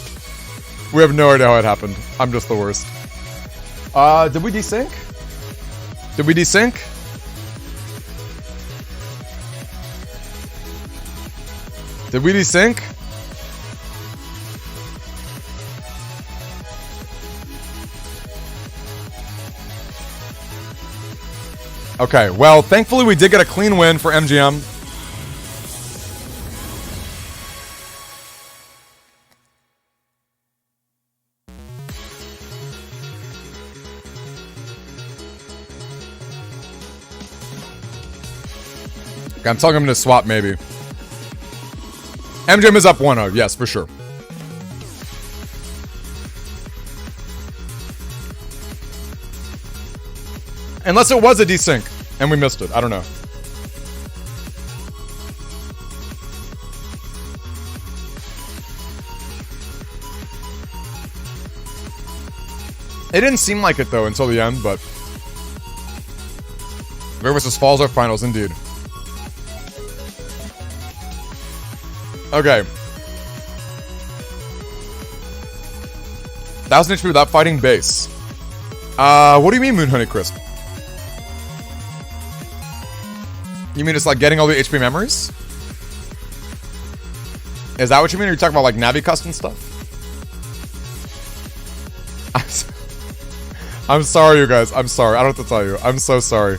We have no idea how it happened. I'm just the worst. Did we desync? Did we desync? Did we desync? Okay, well, thankfully we did get a clean win for MGM. Okay, I'm telling him to swap, maybe. MGM is up 1-0, yes, for sure. Unless it was a desync, and we missed it. I don't know. It didn't seem like it, though, until the end, but... River vs. Falls are finals, indeed. Okay. 1000 HP without fighting base. What do you mean, Moon Honey Crisp? You mean it's like getting all the HP memories? Is that what you mean? Are you talking about like Navi custom stuff? I'm sorry, you guys. I'm sorry. I don't have to tell you. I'm so sorry.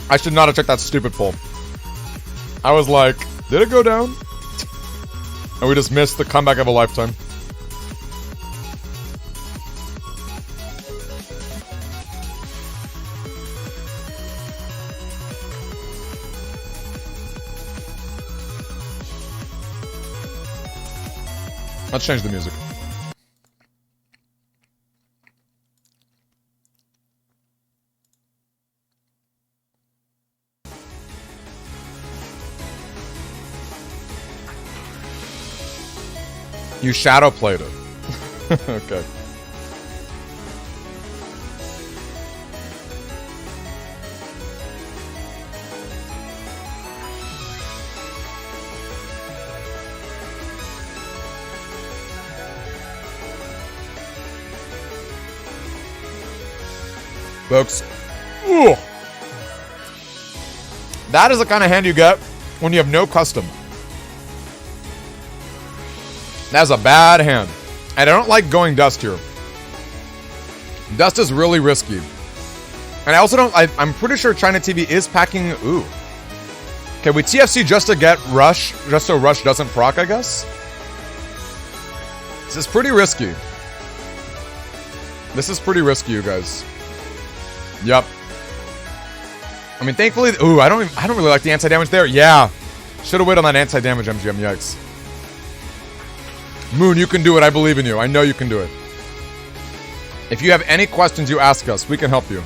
I should not have checked that stupid poll. I was like, did it go down? And we just missed the comeback of a lifetime. Let's change the music. You shadow played it. Okay. Folks. Ooh. That is the kind of hand you get when you have no custom. That's a bad hand. And I don't like going dust here. Dust is really risky. And I also don't... I'm pretty sure ChinaTV is packing... Ooh. Okay, we TFC just to get Rush. Just so Rush doesn't proc, I guess. This is pretty risky. This is pretty risky, you guys. Yep. I mean, thankfully... Ooh, I don't really like the anti-damage there. Yeah. Should have waited on that anti-damage, MGM. Yikes. Moon, you can do it. I believe in you. I know you can do it. If you have any questions, you ask us. We can help you.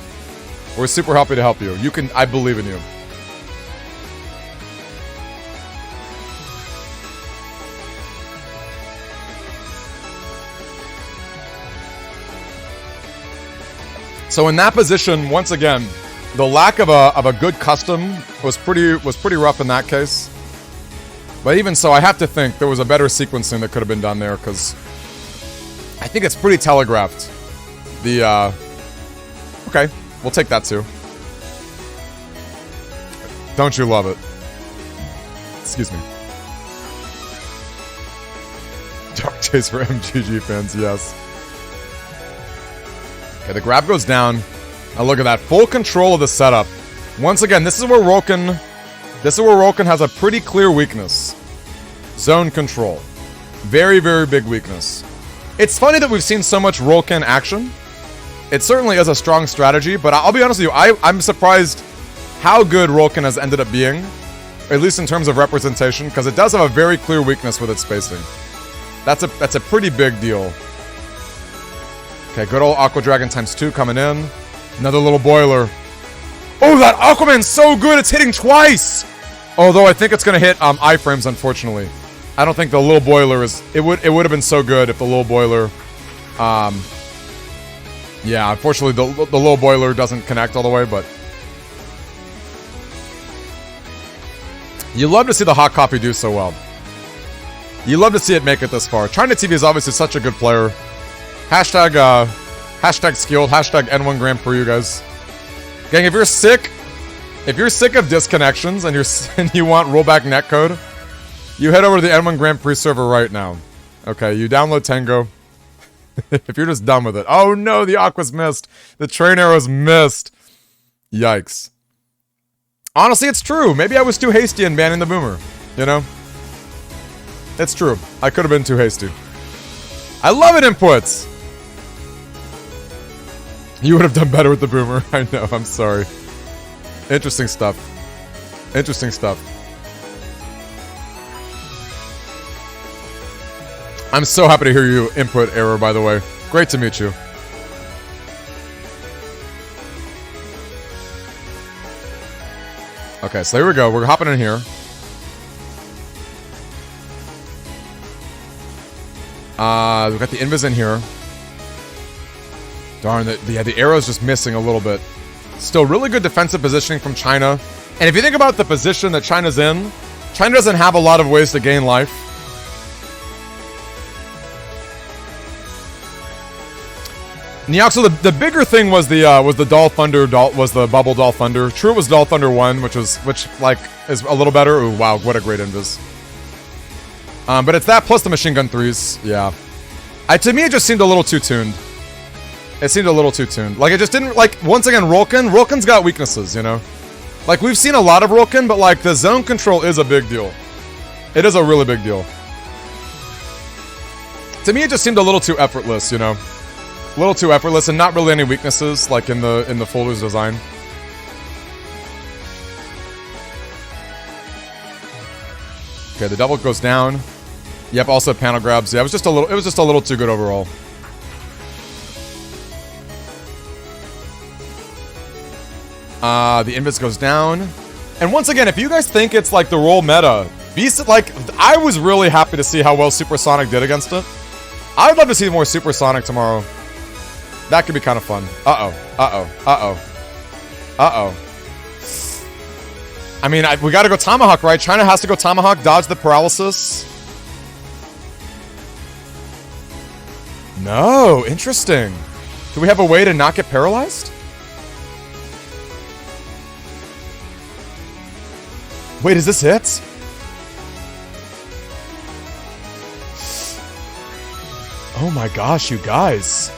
We're super happy to help you. You can... I believe in you. So in that position, once again, the lack of a good custom was pretty rough in that case. But even so, I have to think there was a better sequencing that could have been done there, because I think it's pretty telegraphed. Okay, we'll take that too. Don't you love it? Excuse me. Dark Chase for MGG fans, yes. Okay, the grab goes down. Now look at that. Full control of the setup. Once again, this is where Rolkin has a pretty clear weakness. Zone control. Very, very big weakness. It's funny that we've seen so much Rolkin action. It certainly is a strong strategy, but I'll be honest with you, I'm surprised how good Rolkin has ended up being, at least in terms of representation, because it does have a very clear weakness with its spacing. That's a pretty big deal. Okay, good old Aqua Dragon ×2 coming in. Another little boiler. Oh, that Aquaman's so good, it's hitting twice! Although I think it's gonna hit iframes, unfortunately. I don't think the little boiler is... It would have been so good if the little boiler... yeah, unfortunately the little boiler doesn't connect all the way, but... You love to see the hot coffee do so well. You love to see it make it this far. ChinaTV is obviously such a good player. Hashtag skilled, hashtag N1 Grand Prix, you guys. Gang, if you're sick of disconnections and you want rollback netcode, you head over to the N1 Grand Prix server right now. Okay, you download Tango. If you're just done with it. Oh no, the Aqua's missed. The train arrow's missed. Yikes. Honestly, it's true. Maybe I was too hasty in banning the boomer. You know? It's true. I could have been too hasty. I love it, inputs! You would have done better with the boomer. I know, I'm sorry. Interesting stuff. Interesting stuff. I'm so happy to hear you input error, by the way. Great to meet you. Okay, so here we go. We're hopping in here. We've got the invis in here. Darn, the arrow's just missing a little bit. Still really good defensive positioning from China. And if you think about the position that China's in, China doesn't have a lot of ways to gain life. Neoxo, the bigger thing was the Doll Thunder, was the Bubble Doll Thunder. True, it was Doll Thunder 1, which like is a little better. Ooh, wow, what a great invis. But it's that plus the machine gun 3s. Yeah. To me, it just seemed a little too tuned. It seemed a little too tuned. Like, it just didn't, like, once again, Rolkin's got weaknesses, you know? Like, we've seen a lot of Rolkin, but, like, the zone control is a big deal. It is a really big deal. To me, it just seemed a little too effortless, you know? A little too effortless, and not really any weaknesses, like, in the folder's design. Okay, the double goes down. Yep, also panel grabs. Yeah, it was just a little too good overall. The invis goes down. And once again, if you guys think it's like the roll meta, I was really happy to see how well Supersonic did against it. I would love to see more Supersonic tomorrow. That could be kind of fun. I mean, we gotta go Tomahawk, right? China has to go Tomahawk, dodge the paralysis. No, interesting. Do we have a way to not get paralyzed? Wait, is this it? Oh my gosh, you guys.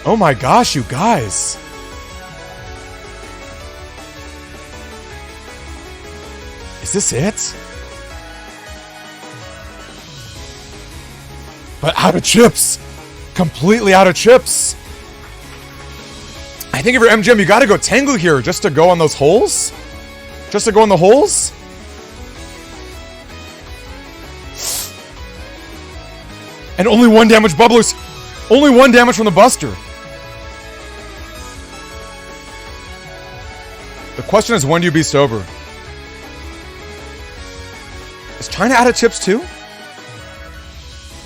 Oh my gosh, you guys. Is this it? But out of chips. Completely out of chips. I think if you're MGM, you gotta go Tengu here just to go on those holes. Just to go in the holes. And only 1 damage bubblers. Only 1 damage from the buster. The question is, when do you beast over? Is China out of chips too?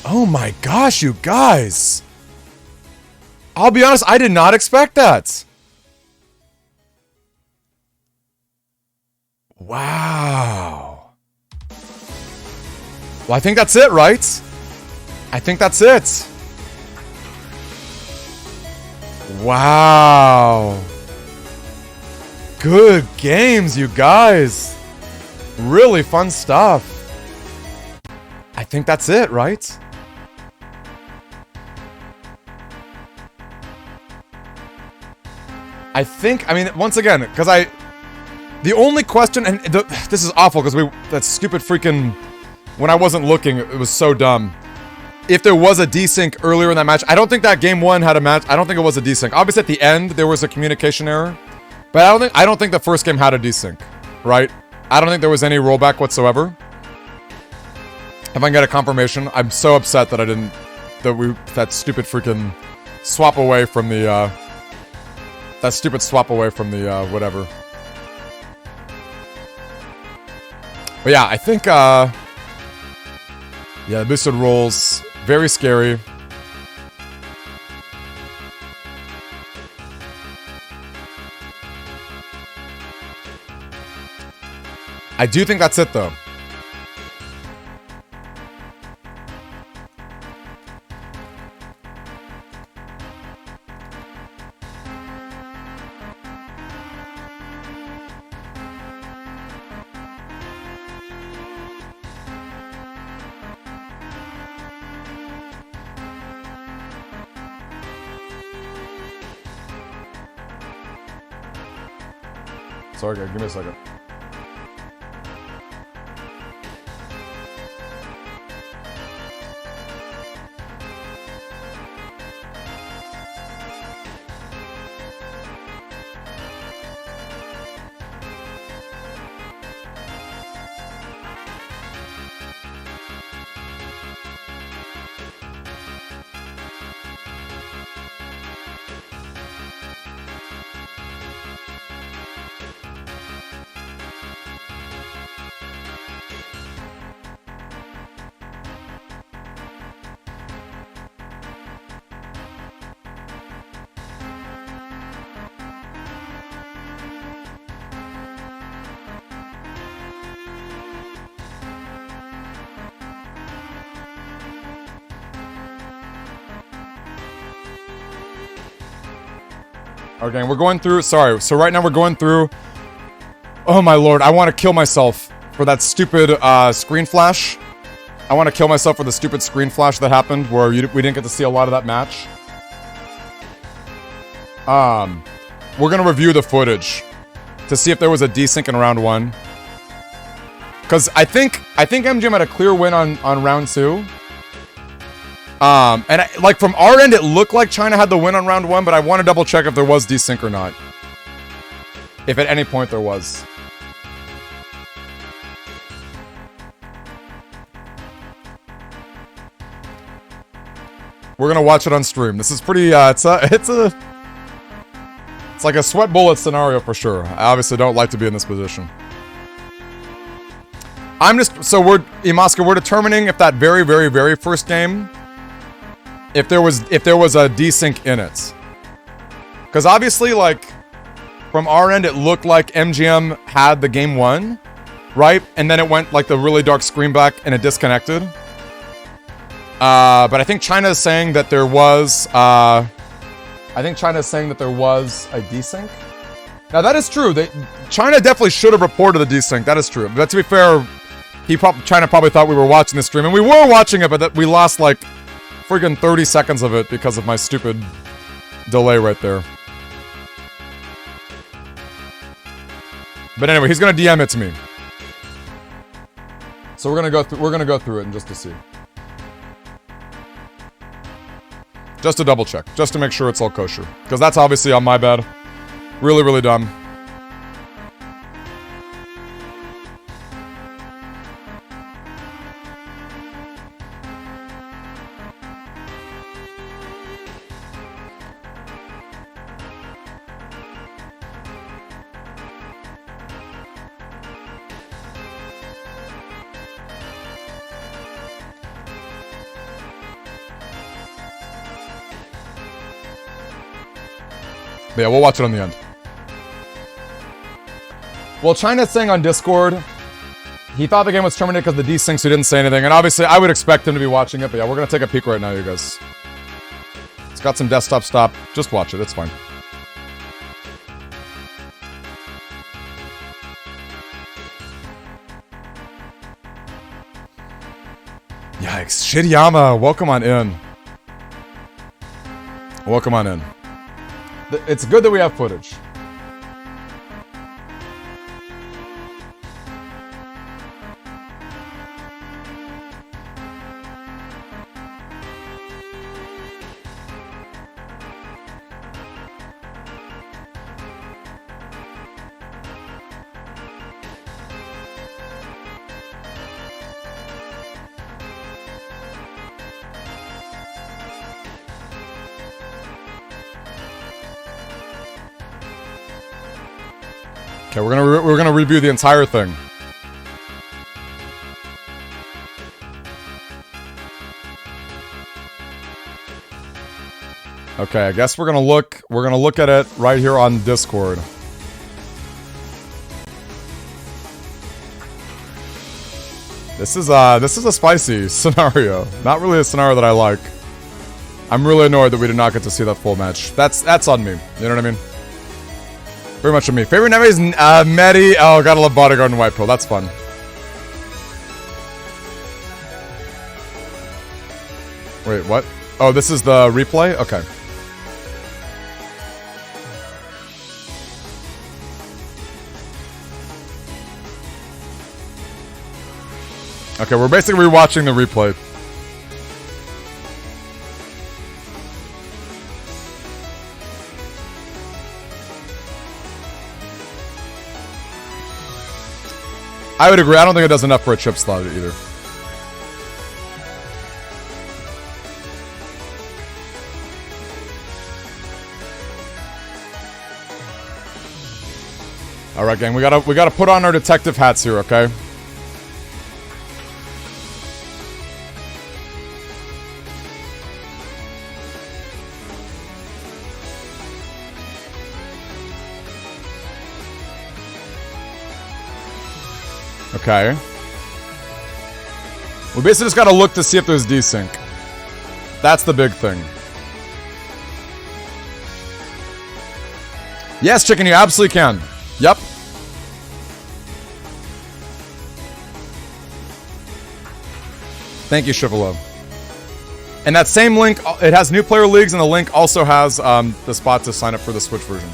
Oh my gosh, you guys. I'll be honest, I did not expect that. Wow. Well, I think that's it, right? I think that's it. Wow. Good games, you guys. Really fun stuff. I think that's it, right? I mean, once again, because The only question, and this is awful because that stupid freaking, when I wasn't looking, it was so dumb. If there was a desync earlier in that match, I don't think that game 1 had a match. I don't think it was a desync. Obviously at the end there was a communication error, but I don't think the first game had a desync, right? I don't think there was any rollback whatsoever. If I can get a confirmation, I'm so upset that I didn't, that stupid freaking swap away from the, whatever. But yeah, I think, yeah, the boosted rolls, very scary. I do think that's it, though. Sorry, give me a second. Okay, we're going through, sorry, so right now we're going through, oh my lord, I want to kill myself for that stupid screen flash. I want to kill myself for the stupid screen flash that happened where we didn't get to see a lot of that match. We're gonna review the footage to see if there was a desync in round 1. Because I think MGM had a clear win on round 2. And like from our end, it looked like China had the win on round 1, but I want to double check if there was desync or not. If at any point there was. We're gonna watch it on stream. This is pretty, it's like a sweat bullet scenario for sure. I obviously don't like to be in this position. So Imaska, we're determining if that very, very, very first game, if there was a desync in it. Because obviously, like, from our end, it looked like MGM had the game 1, right? And then it went, like, the really dark screen back and it disconnected. But I think China is saying that there was, a desync. Now, that is true. China definitely should have reported the desync. That is true. But to be fair, China probably thought we were watching the stream. And we were watching it, but that we lost, like, friggin' 30 seconds of it because of my stupid delay right there. But anyway, he's gonna DM it to me. So we're gonna go through it and just to see. Just to double check. Just to make sure it's all kosher. Because that's obviously on my bad. Really, really dumb. But yeah, we'll watch it on the end. Well, China's saying on Discord, he thought the game was terminated because of the desync, so he didn't say anything. And obviously, I would expect him to be watching it. But yeah, we're going to take a peek right now, you guys. It's got some desktop stop. Just watch it. It's fine. Yikes. Shiriyama, welcome on in. Welcome on in. It's good that we have footage. Okay, we're gonna review the entire thing. Okay, I guess we're gonna look at it right here on Discord. This is a spicy scenario. Not really a scenario that I like. I'm really annoyed that we did not get to see that full match. That's on me. You know what I mean? Very much on me. Favorite name is Medi. Oh, gotta love Bodyguard and White Pill. That's fun. Wait, what? Oh, this is the replay? Okay. Okay, we're basically rewatching the replay. I would agree. I don't think it does enough for a chip slot either. All right, gang. We gotta put on our detective hats here, okay? Okay. We basically just gotta look to see if there's desync. That's the big thing. Yes, chicken, you absolutely can. Yep. Thank you, Chivolo. And that same link, it has new player leagues, and the link also has the spot to sign up for the Switch version.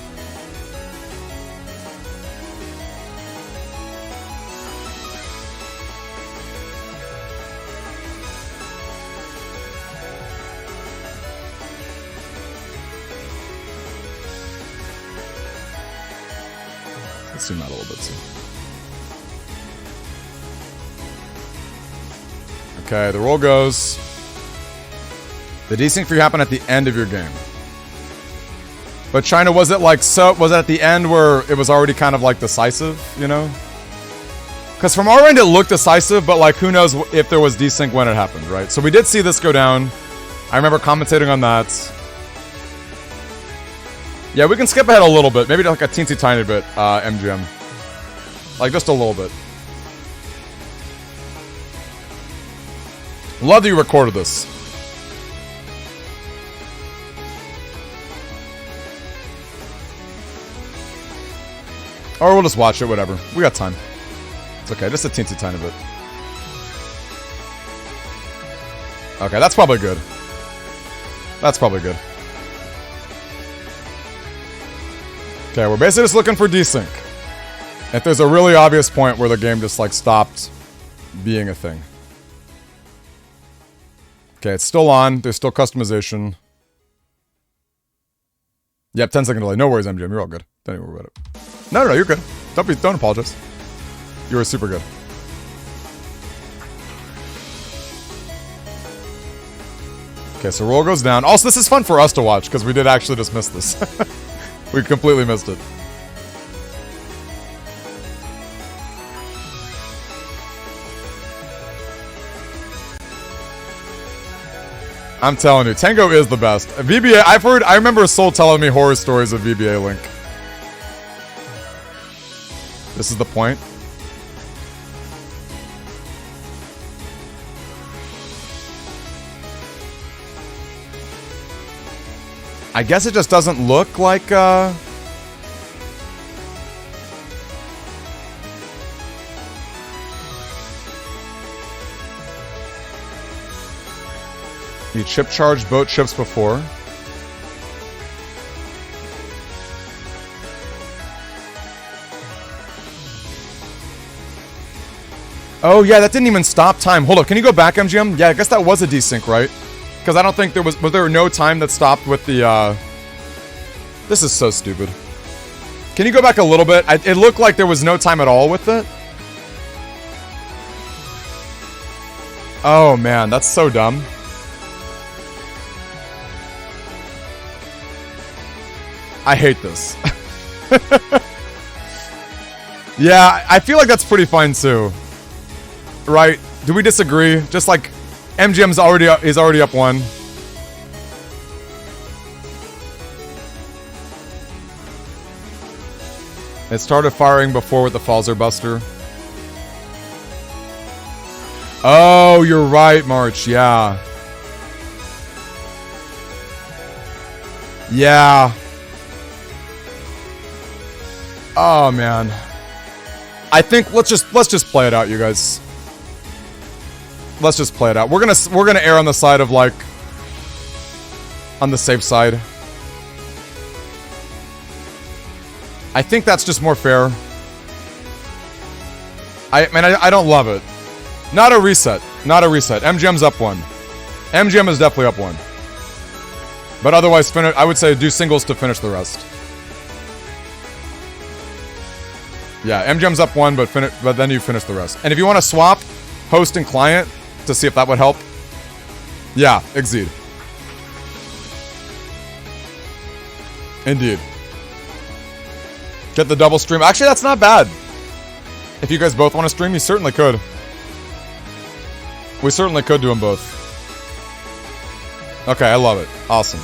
Let's zoom out a little bit too. Okay, the roll goes. The desync for you happen at the end of your game. But China, was it at the end where it was already kind of like decisive, you know? Because from our end it looked decisive, but like who knows if there was desync when it happened, right? So we did see this go down. I remember commentating on that. Yeah, we can skip ahead a little bit. Maybe like a teensy tiny bit, MGM. Like, just a little bit. Love that you recorded this. Or we'll just watch it, whatever. We got time. It's okay, just a teensy tiny bit. Okay, that's probably good. That's probably good. Okay, we're basically just looking for desync. If there's a really obvious point where the game just like stopped being a thing. Okay, it's still on. There's still customization. Yep, 10-second delay. No worries, MGM. You're all good. Don't even worry about it. No, you're good. Don't apologize. You were super good. Okay, so roll goes down. Also, this is fun for us to watch because we did actually just miss this. We completely missed it. I'm telling you, Tango is the best. VBA, I remember Soul telling me horror stories of VBA Link. This is the point. I guess it just doesn't look like, You chip charged both chips before. Oh yeah, that didn't even stop time. Hold up, can you go back, MGM? Yeah, I guess that was a desync, right? Because I don't think was there no time that stopped with the, This is so stupid. Can you go back a little bit? It looked like there was no time at all with it. Oh man, that's so dumb. I hate this. Yeah, I feel like that's pretty fine too. Right? Do we disagree? Just like MGM's already up 1. It started firing before with the Falzer Buster. Oh, you're right, March. Yeah. Yeah. Oh man. I think let's just play it out, you guys. Let's just play it out. We're gonna err on the side of like on the safe side. I think that's just more fair. I don't love it. Not a reset. Not a reset. MGM's up 1. MGM is definitely up 1. But otherwise, I would say do singles to finish the rest. Yeah, MGM's up 1, but then you finish the rest. And if you want to swap host and client to see if that would help, yeah, Exceed. Indeed. Get the double stream. Actually, that's not bad. If you guys both want to stream, you certainly could. We certainly could do them both. Okay, I love it. Awesome.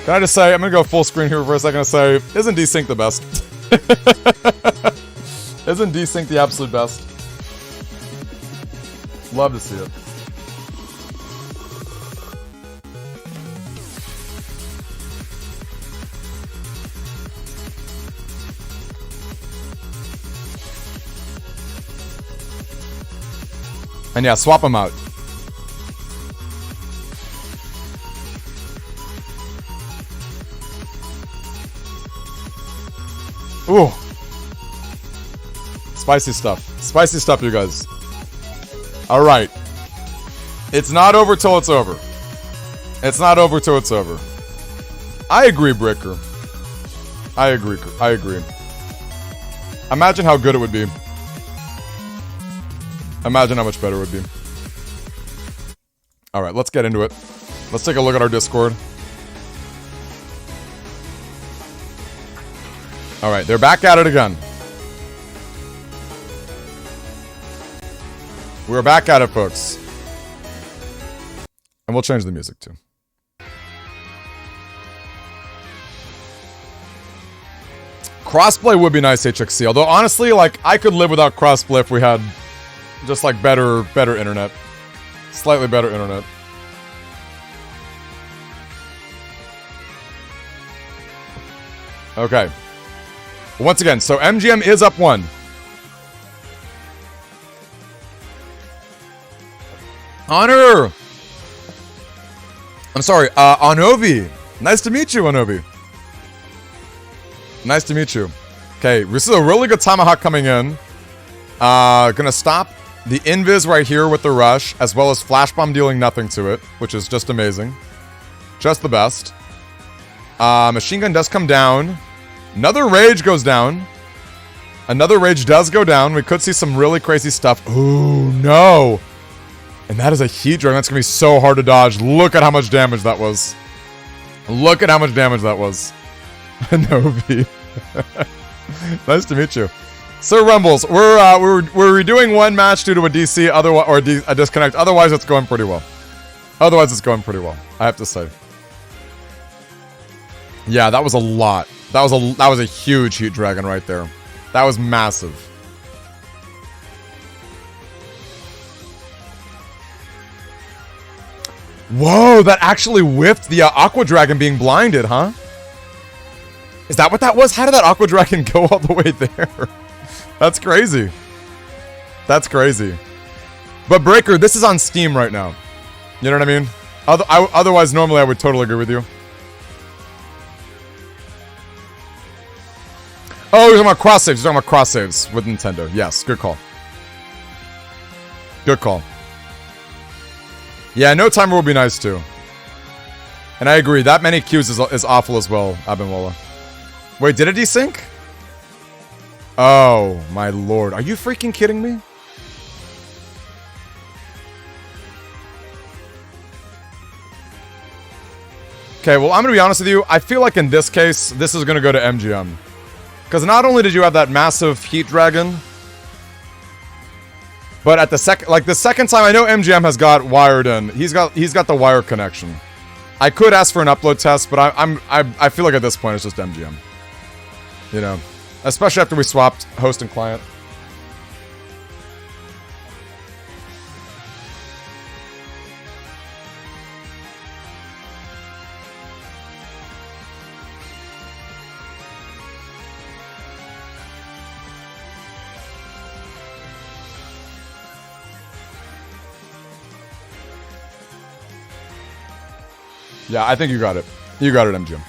Can I just say, I'm gonna go full screen here for a second and say, isn't desync the best? Isn't desync the absolute best? Love to see it. And yeah, swap them out. Ooh. Spicy stuff. Spicy stuff, you guys. Alright. It's not over till it's over. It's not over till it's over. I agree, Breaker. I agree. I agree. Imagine how good it would be. Imagine how much better it would be. Alright, let's get into it. Let's take a look at our Discord. Alright, they're back at it again. We're back at it, folks. And we'll change the music, too. Crossplay would be nice, HXC. Although, honestly, like, I could live without crossplay if we had just, like, better internet. Slightly better internet. Okay. Once again, so MGM is up 1. Honor! I'm sorry, Anovi. Nice to meet you, Anovi. Nice to meet you. Okay, this is a really good Tomahawk coming in. Gonna stop the invis right here with the rush, as well as Flash Bomb dealing nothing to it, which is just amazing. Just the best. Machine Gun does come down. Another Rage goes down. Another Rage does go down. We could see some really crazy stuff. Ooh, no. And that is a Heat Dragon. That's going to be so hard to dodge. Look at how much damage that was. Look at how much damage that was. Novi. Nice to meet you. Sir Rumbles, we're redoing one match due to a DC, a disconnect. Otherwise, it's going pretty well. Otherwise, it's going pretty well, I have to say. Yeah, that was a lot. That was a huge Heat Dragon right there. That was massive. Whoa, that actually whiffed the Aqua Dragon being blinded, huh? Is that what that was? How did that Aqua Dragon go all the way there? That's crazy. That's crazy. But Breaker, this is on Steam right now. You know what I mean? Otherwise, normally I would totally agree with you. Oh, you're talking about cross saves. You're talking about cross saves with Nintendo. Yes, good call. Good call. Yeah, no timer would be nice too. And I agree, that many queues is awful as well, Abimwola. Wait, did it desync? Oh, my lord. Are you freaking kidding me? Okay, well, I'm gonna be honest with you. I feel like in this case, this is gonna go to MGM. Because not only did you have that massive Heat Dragon, but at the second time, I know MGM has got wired in. He's got the wire connection. I could ask for an upload test, but I feel like at this point it's just MGM. You know, especially after we swapped host and client. Yeah, I think you got it. You got it, MGM.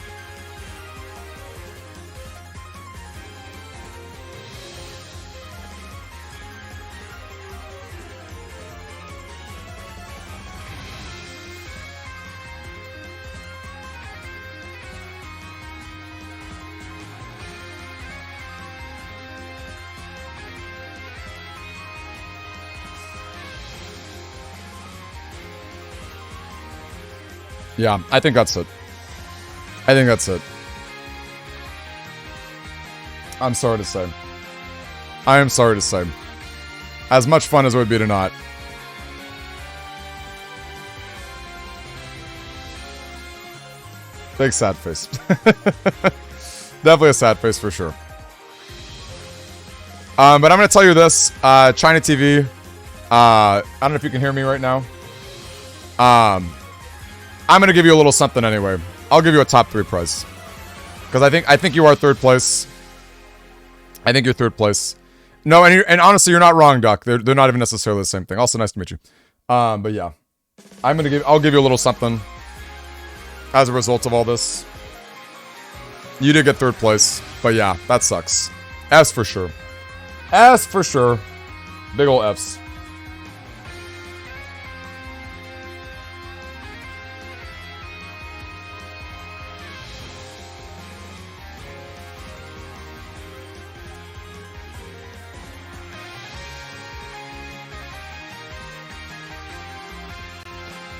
Yeah, I think that's it. I think that's it. I'm sorry to say. I am sorry to say. As much fun as it would be to not. Big sad face. Definitely a sad face for sure. But I'm going to tell you this. ChinaTV. I don't know if you can hear me right now. I'm going to give you a little something anyway. I'll give you a top 3 prize. Because I think you are 3rd place. I think you're 3rd place. No, and honestly, you're not wrong, Duck. They're not even necessarily the same thing. Also, nice to meet you. But yeah. I'll give you a little something. As a result of all this. You did get 3rd place. But yeah, that sucks. F's for sure. F's for sure. Big ol' F's.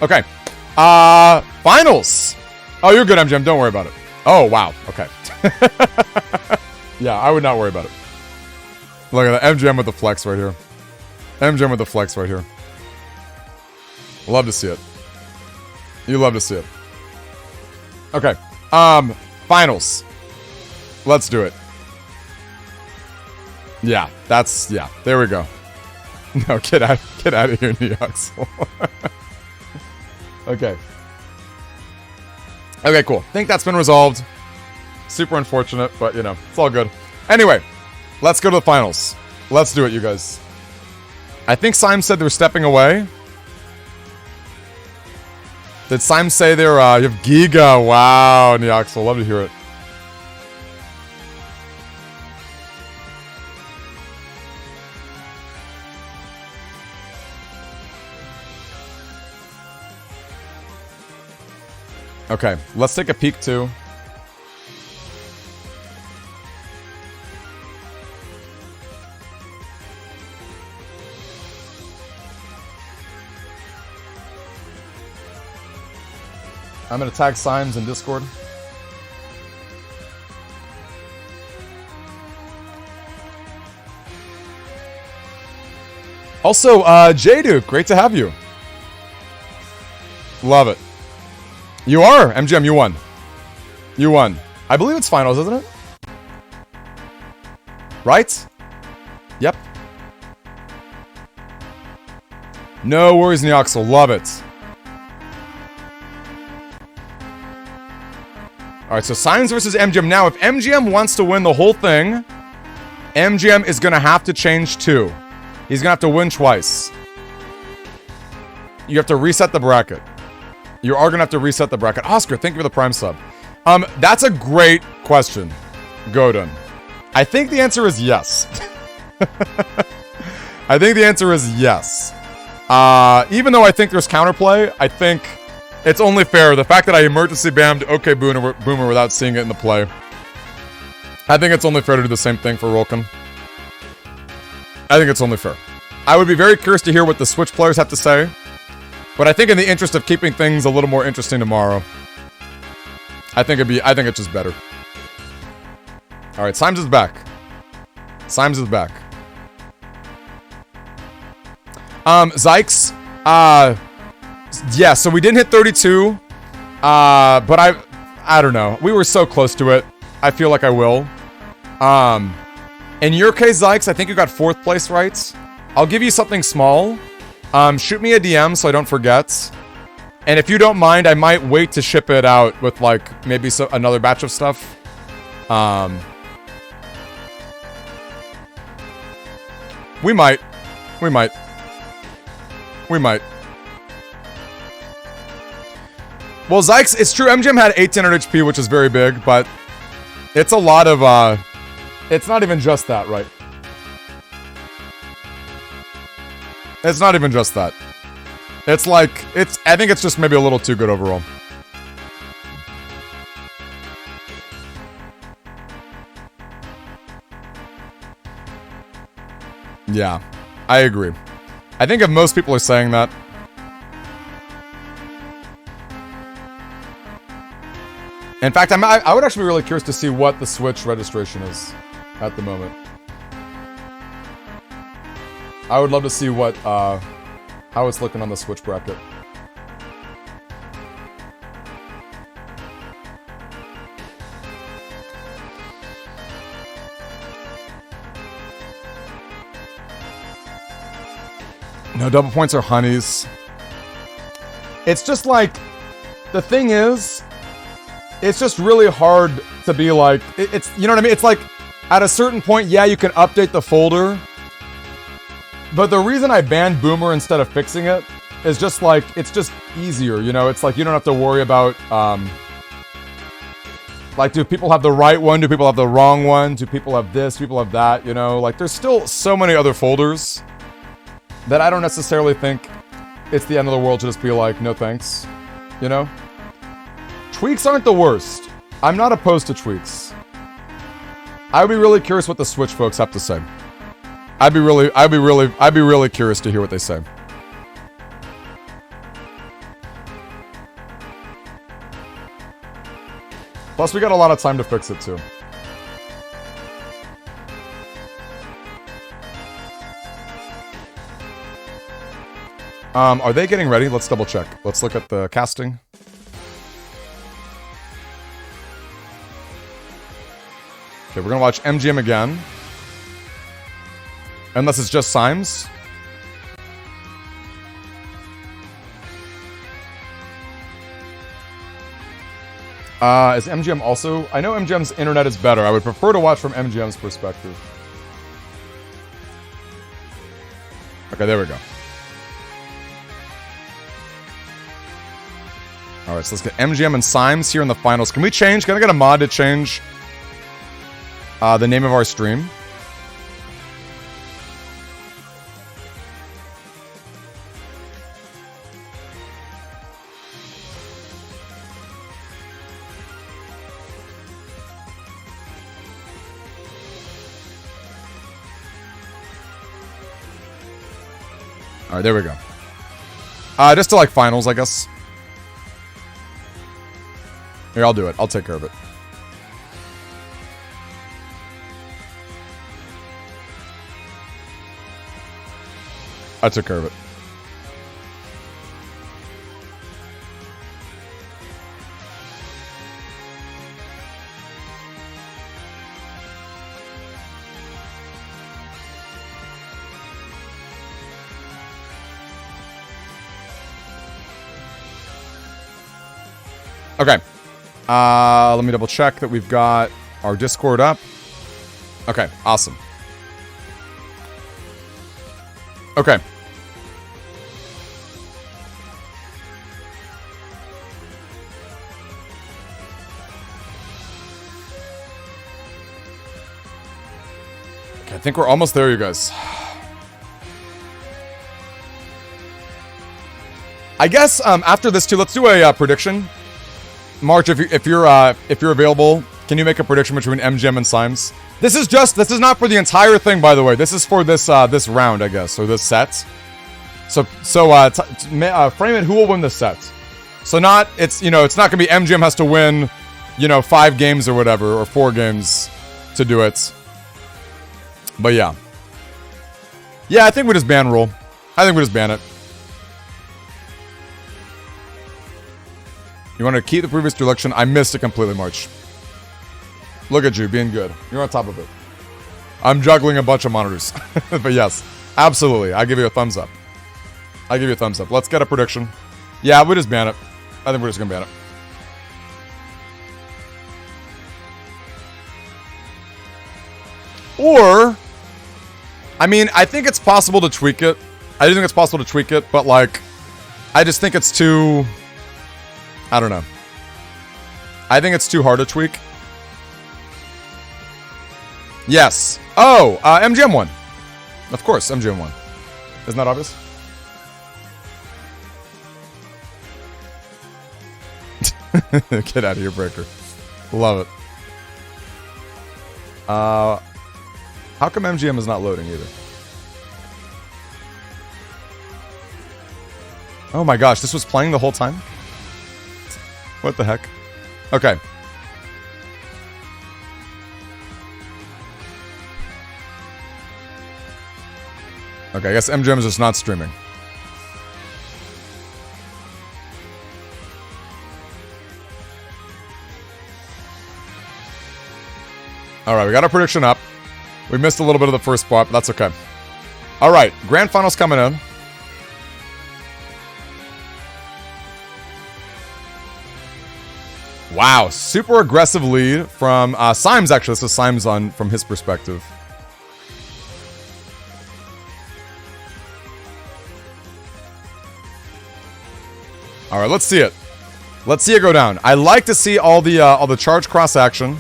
Okay. Finals. Oh, you're good, MGM. Don't worry about it. Oh, wow. Okay. Yeah, I would not worry about it. Look at that. MGM with the flex right here. MGM with the flex right here. Love to see it. You love to see it. Okay. Finals. Let's do it. Yeah, yeah. There we go. No, get out of here, Neoxel. Okay. Okay, cool. Think that's been resolved. Super unfortunate, but, you know, it's all good. Anyway, let's go to the finals. Let's do it, you guys. I think Symes said they were stepping away. Did Symes say they're, you have Giga? Wow, Neoxel. Love to hear it. Okay, let's take a peek too. I'm gonna tag Symes in Discord. Also, J-Duke, great to have you. Love it. You are! MGM, you won. You won. I believe it's finals, isn't it? Right? Yep. No worries, Neoxel. Love it. Alright, so Symes versus MGM. Now, if MGM wants to win the whole thing, MGM is going to have to change 2. He's going to have to win twice. You have to reset the bracket. You are going to have to reset the bracket. Oscar, thank you for the Prime sub. That's a great question, Godin. I think the answer is yes. I think the answer is yes. Even though I think there's counterplay, I think it's only fair. The fact that I emergency bammed OK Boomer without seeing it in the play. I think it's only fair to do the same thing for Rolkin. I think it's only fair. I would be very curious to hear what the Switch players have to say. But I think in the interest of keeping things a little more interesting tomorrow, I think it's just better. All right, Symes is back. Symes is back. Xykes. Yeah, so we didn't hit 32. But I don't know. We were so close to it. I feel like I will. In your case, Xykes, I think you got 4th place, right? I'll give you something small. Shoot me a DM so I don't forget. And if you don't mind, I might wait to ship it out with, like, maybe another batch of stuff. We might. We might. We might. Well, Xykes, it's true, MGM had 1800 HP, which is very big, but it's a lot of, it's not even just that, right? It's not even just that. It's like, I think it's just maybe a little too good overall. Yeah, I agree. I think if most people are saying that. In fact, I would actually be really curious to see what the Switch registration is at the moment. I would love to see what, how it's looking on the Switch bracket. No, double points are honeys. It's just like, the thing is, it's just really hard to be like, it's, you know what I mean? It's like, at a certain point, yeah, you can update the folder. But the reason I banned Boomer instead of fixing it is just like, it's just easier, you know? It's like, you don't have to worry about, like, do people have the right one? Do people have the wrong one? Do people have this? Do people have that? You know? Like, there's still so many other folders that I don't necessarily think it's the end of the world to just be like, no thanks, you know? Tweaks aren't the worst. I'm not opposed to tweaks. I'd be really curious what the Switch folks have to say. I'd be really curious to hear what they say. Plus, we got a lot of time to fix it too. Are they getting ready? Let's double check. Let's look at the casting. Okay, we're gonna watch MGM again. Unless it's just Symes. Is MGM also... I know MGM's internet is better. I would prefer to watch from MGM's perspective. Okay, there we go. Alright, so let's get MGM and Symes here in the finals. Can we change? Can I get a mod to change the name of our stream? Alright, there we go. Just to like finals, I guess. Here, I'll do it. I'll take care of it. I took care of it. Okay. Let me double check that we've got our Discord up. Okay, awesome. Okay. Okay, I think we're almost there, you guys. I guess after this too, let's do a prediction. March, if you're available, can you make a prediction between MGM and Symes? This is not for the entire thing, by the way. This is for this this round, I guess, or this set. So frame it. Who will win this set? So it's not gonna be MGM has to win you know, 5 games or whatever, or 4 games to do it. But yeah. Yeah, I think we just ban roll. I think we just ban it. You want to keep the previous election? I missed it completely, March. Look at you, being good. You're on top of it. I'm juggling a bunch of monitors. But yes, absolutely. I give you a thumbs up. I give you a thumbs up. Let's get a prediction. Yeah, we just ban it. I think we're just going to ban it. Or, I mean, I think it's possible to tweak it. I do think it's possible to tweak it, but like, I just think it's too... I don't know. I think it's too hard to tweak. Yes. Oh, MGM won. Of course, MGM won. Isn't that obvious? Get out of here, Breaker. Love it. How come MGM is not loading either? Oh my gosh, this was playing the whole time? What the heck? Okay. Okay, I guess MGM is just not streaming. Alright, we got our prediction up. We missed a little bit of the first spot, but that's okay. Alright, Grand Finals coming in. Wow, super aggressive lead from Symes, actually. This is Symes on from his perspective. Alright, let's see it. Let's see it go down. I like to see all the charge cross action.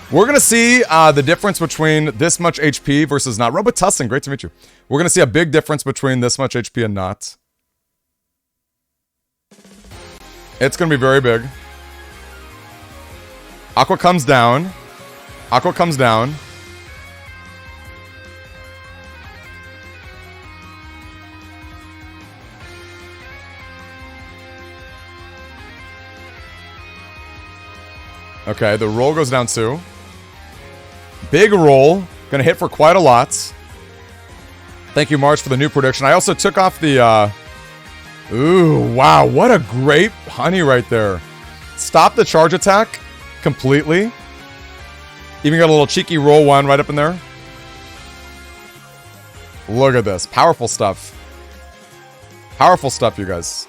We're going to see the difference between this much HP versus not. Robotussin, great to meet you. We're going to see a big difference between this much HP and not. It's going to be very big. Aqua comes down. Aqua comes down. Okay, the roll goes down too. Big roll. Gonna hit for quite a lot. Thank you, March, for the new prediction. I also took off the, Ooh, wow. What a great honey right there. Stop the charge attack completely. Even got a little cheeky roll one right up in there. Look at this. Powerful stuff. Powerful stuff, you guys.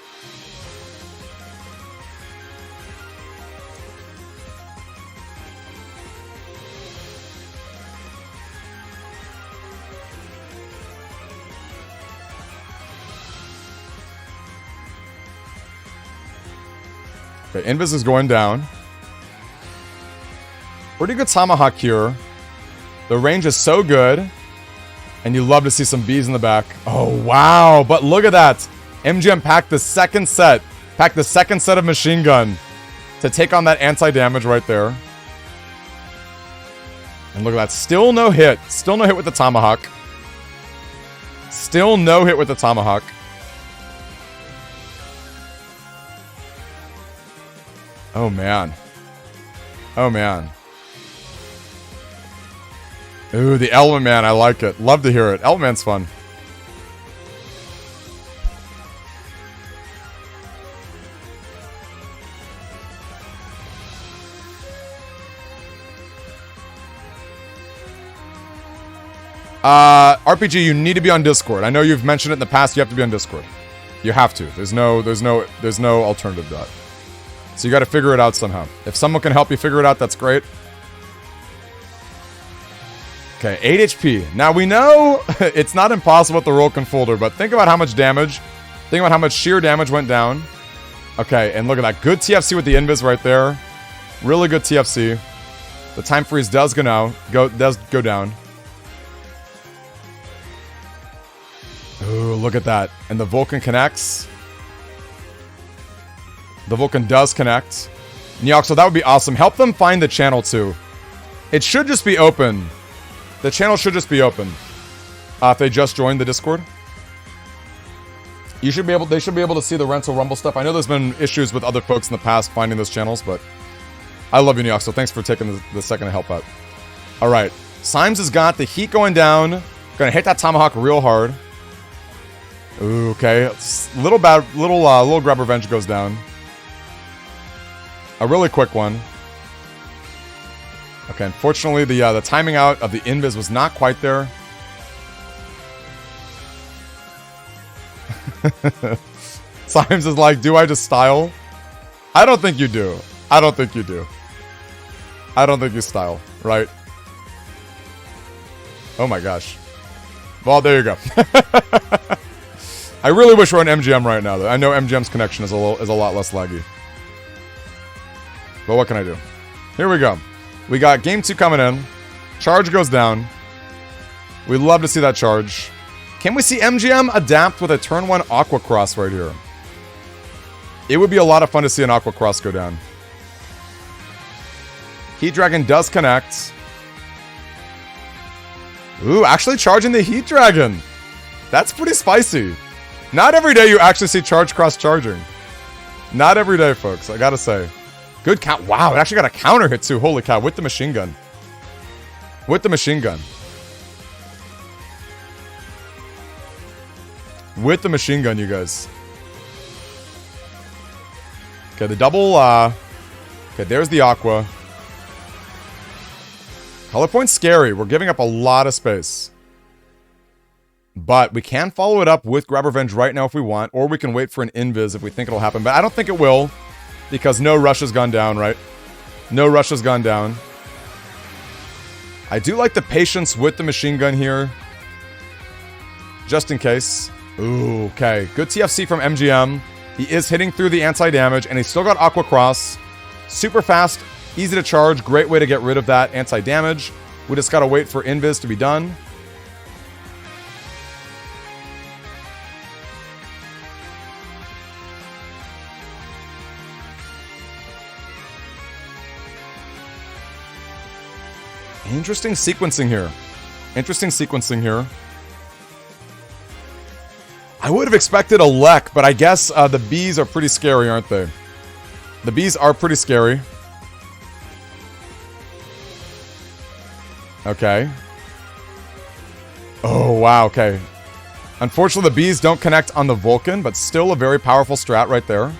Okay, Invis is going down. Pretty good Tomahawk here. The range is so good. And you love to see some bees in the back. Oh, wow. But look at that. MGM packed the second set. Packed the second set of machine gun to take on that anti-damage right there. And look at that. Still no hit. Still no hit with the Tomahawk. Still no hit with the Tomahawk. Oh, man. Oh, man. Ooh, the Element Man. I like it. Love to hear it. Element Man's fun. RPG, you need to be on Discord. I know you've mentioned it in the past. You have to be on Discord. You have to. There's no alternative to that. So you got to figure it out somehow. If someone can help you figure it out, that's great. Okay, 8 HP. Now we know it's not impossible with the roll confolder, but think about how much damage. Think about how much sheer damage went down. Okay, and look at that. Good TFC with the invis right there. Really good TFC. The time freeze does go down. Ooh, look at that. And the Vulcan connects. The Vulcan does connect. Neox, so that would be awesome. Help them find the channel too. It should just be open. The channel should just be open. If they just joined the Discord. You should be able they should be able to see the rental rumble stuff. I know there's been issues with other folks in the past finding those channels, but I love you, Neoxo. Thanks for taking the second to help out. All right. Symes has got the heat going down. Gonna hit that tomahawk real hard. Ooh, okay. Little grab revenge goes down. A really quick one. Okay, unfortunately, the timing out of the invis was not quite there. Symes is like, do I just style? I don't think you do. I don't think you do. I don't think you style, right? Oh my gosh. Well, there you go. I really wish we're on MGM right now, though. I know MGM's connection is a lot less laggy. But what can I do? Here we go. We got game 2 coming in. Charge goes down. We'd love to see that charge. Can we see MGM adapt with a turn 1 Aqua Cross right here? It would be a lot of fun to see an Aqua Cross go down. Heat Dragon does connect. Ooh, actually charging the Heat Dragon. That's pretty spicy. Not every day you actually see Charge Cross charging. Not every day, folks, I gotta say. Good count. Wow, it actually got a counter hit too. Holy cow, with the machine gun. With the machine gun. With the machine gun, you guys. Okay, the double, okay, there's the Aqua. Color Point's scary. We're giving up a lot of space. But we can follow it up with Grab Revenge right now if we want, or we can wait for an invis if we think it'll happen. But I don't think it will, because no rush has gone down, right? No rush has gone down. I do like the patience with the machine gun here. Just in case. Ooh, okay. Good TFC from MGM. He is hitting through the anti-damage, and he's still got Aqua Cross. Super fast, easy to charge. Great way to get rid of that anti-damage. We just gotta wait for invis to be done. Interesting sequencing here. Interesting sequencing here. I would have expected a Lek, but I guess the bees are pretty scary, aren't they? The bees are pretty scary. Okay. Oh, wow, okay. Unfortunately, the bees don't connect on the Vulcan, but still a very powerful strat right there.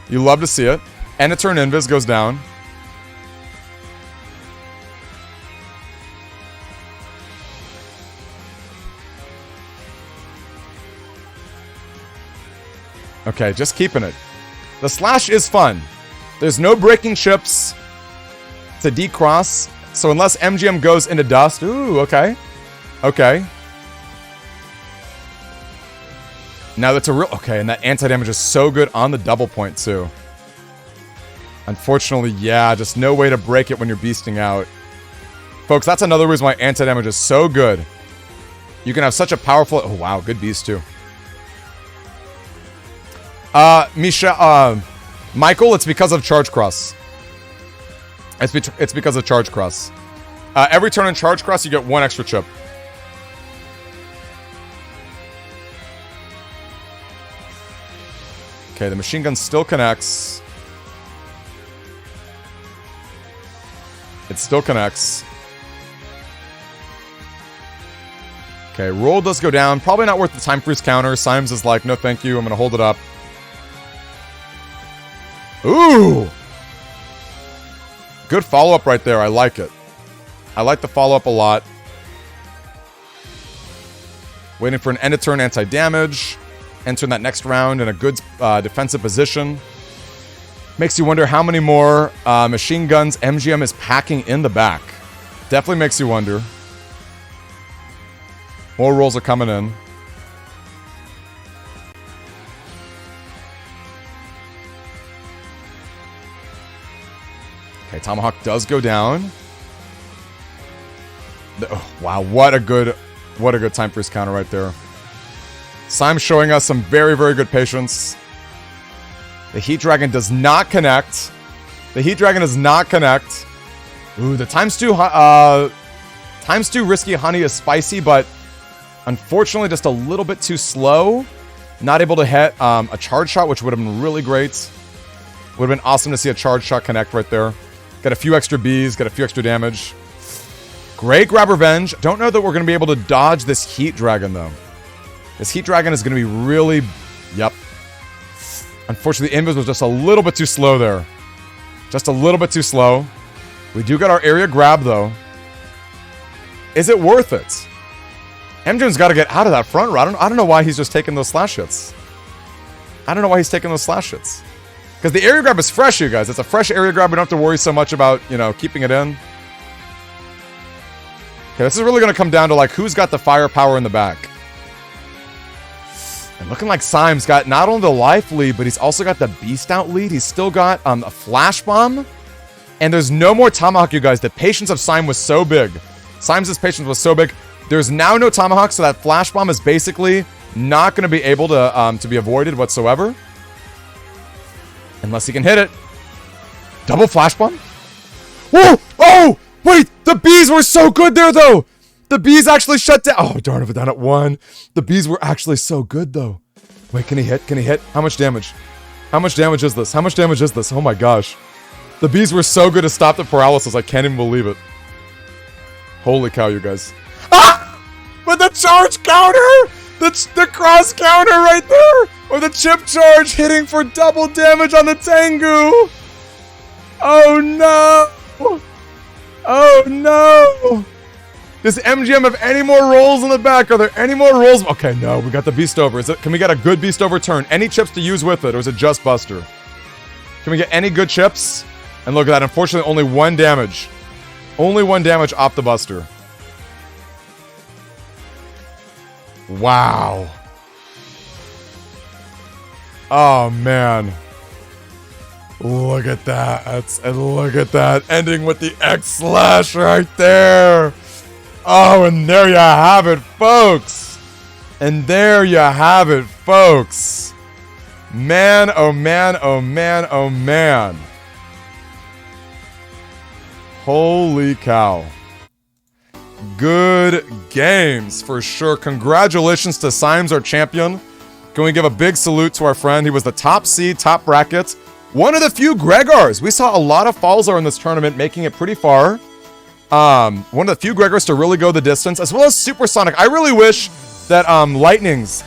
You love to see it. And a turn invis goes down. Okay, just keeping it. The slash is fun. There's no breaking chips to decross. So unless MGM goes into dust. Ooh, okay. Okay. Now that's a real... Okay, and that anti-damage is so good on the double point, too. Unfortunately, yeah, just no way to break it when you're beasting out. Folks, that's another reason why anti-damage is so good. You can have such a powerful... Oh, wow, good beast, too. Michael, it's because of Charge Cross. It's because of Charge Cross. Every turn in Charge Cross, you get 1 extra chip. Okay, the machine gun still connects. It still connects. Okay, roll does go down. Probably not worth the time freeze counter. Symes is like, no thank you, I'm gonna hold it up. Ooh! Good follow-up right there. I like it. I like the follow-up a lot. Waiting for an end-of-turn anti-damage. Entering that next round in a good defensive position. Makes you wonder how many more machine guns MGM is packing in the back. Definitely makes you wonder. More rolls are coming in. Okay, Tomahawk does go down. Oh, wow, what a good time freeze counter right there. Symes showing us some very, very good patience. The Heat Dragon does not connect. The Heat Dragon does not connect. Ooh, the times two risky honey is spicy, but unfortunately just a little bit too slow. Not able to hit a charge shot, which would have been really great. Would have been awesome to see a charge shot connect right there. Got a few extra Bs, got a few extra damage. Great grab revenge. Don't know that we're going to be able to dodge this Heat Dragon, though. This Heat Dragon is going to be really... Yep. Unfortunately, the invis was just a little bit too slow there. Just a little bit too slow. We do get our area grab, though. Is it worth it? MGM's got to get out of that front row. I don't know why he's just taking those slash hits. I don't know why he's taking those slash hits. Because the area grab is fresh, you guys. It's a fresh area grab. We don't have to worry so much about, you know, keeping it in. Okay, this is really going to come down to, like, who's got the firepower in the back. And looking like Symes got not only the life lead, but he's also got the beast out lead. He's still got a flash bomb. And there's no more tomahawk, you guys. The patience of Symes was so big. Symes' patience was so big. There's now no tomahawk, so that flash bomb is basically not going to be able to be avoided whatsoever. Unless he can hit it. Double flash bomb? Whoa! Oh! Wait! The bees were so good there, though! The bees actually shut down. Oh, darn it, we're down at 1. The bees were actually so good, though. Wait, can he hit? Can he hit? How much damage? How much damage is this? How much damage is this? Oh my gosh. The bees were so good to stop the paralysis. I can't even believe it. Holy cow, you guys. Ah! But the charge counter! The cross counter right there! Or the chip charge hitting for double damage on the Tengu! Oh no! Oh no! Does MGM have any more rolls in the back? Are there any more rolls? Okay, no, we got the beast over. Can we get a good beast over turn? Any chips to use with it, or is it just Buster? Can we get any good chips? And look at that, unfortunately, only 1 damage. Only 1 damage off the Buster. Wow. Oh, man. Look at that. Look at that. Ending with the X-Slash right there. Oh, and there you have it, folks. And there you have it, folks. Man, oh man, oh man, oh man. Holy cow. Good games, for sure. Congratulations to Symes, our champion. Can we give a big salute to our friend? He was the top seed, top bracket. One of the few Gregors. We saw a lot of Falzar in this tournament, making it pretty far. One of the few Gregors to really go the distance, as well as Supersonic. I really wish that Lightning's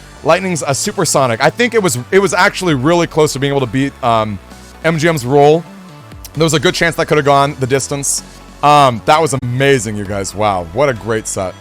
a Supersonic. I think it was actually really close to being able to beat MGM's roll. There was a good chance that could have gone the distance. That was amazing, you guys. Wow, what a great set.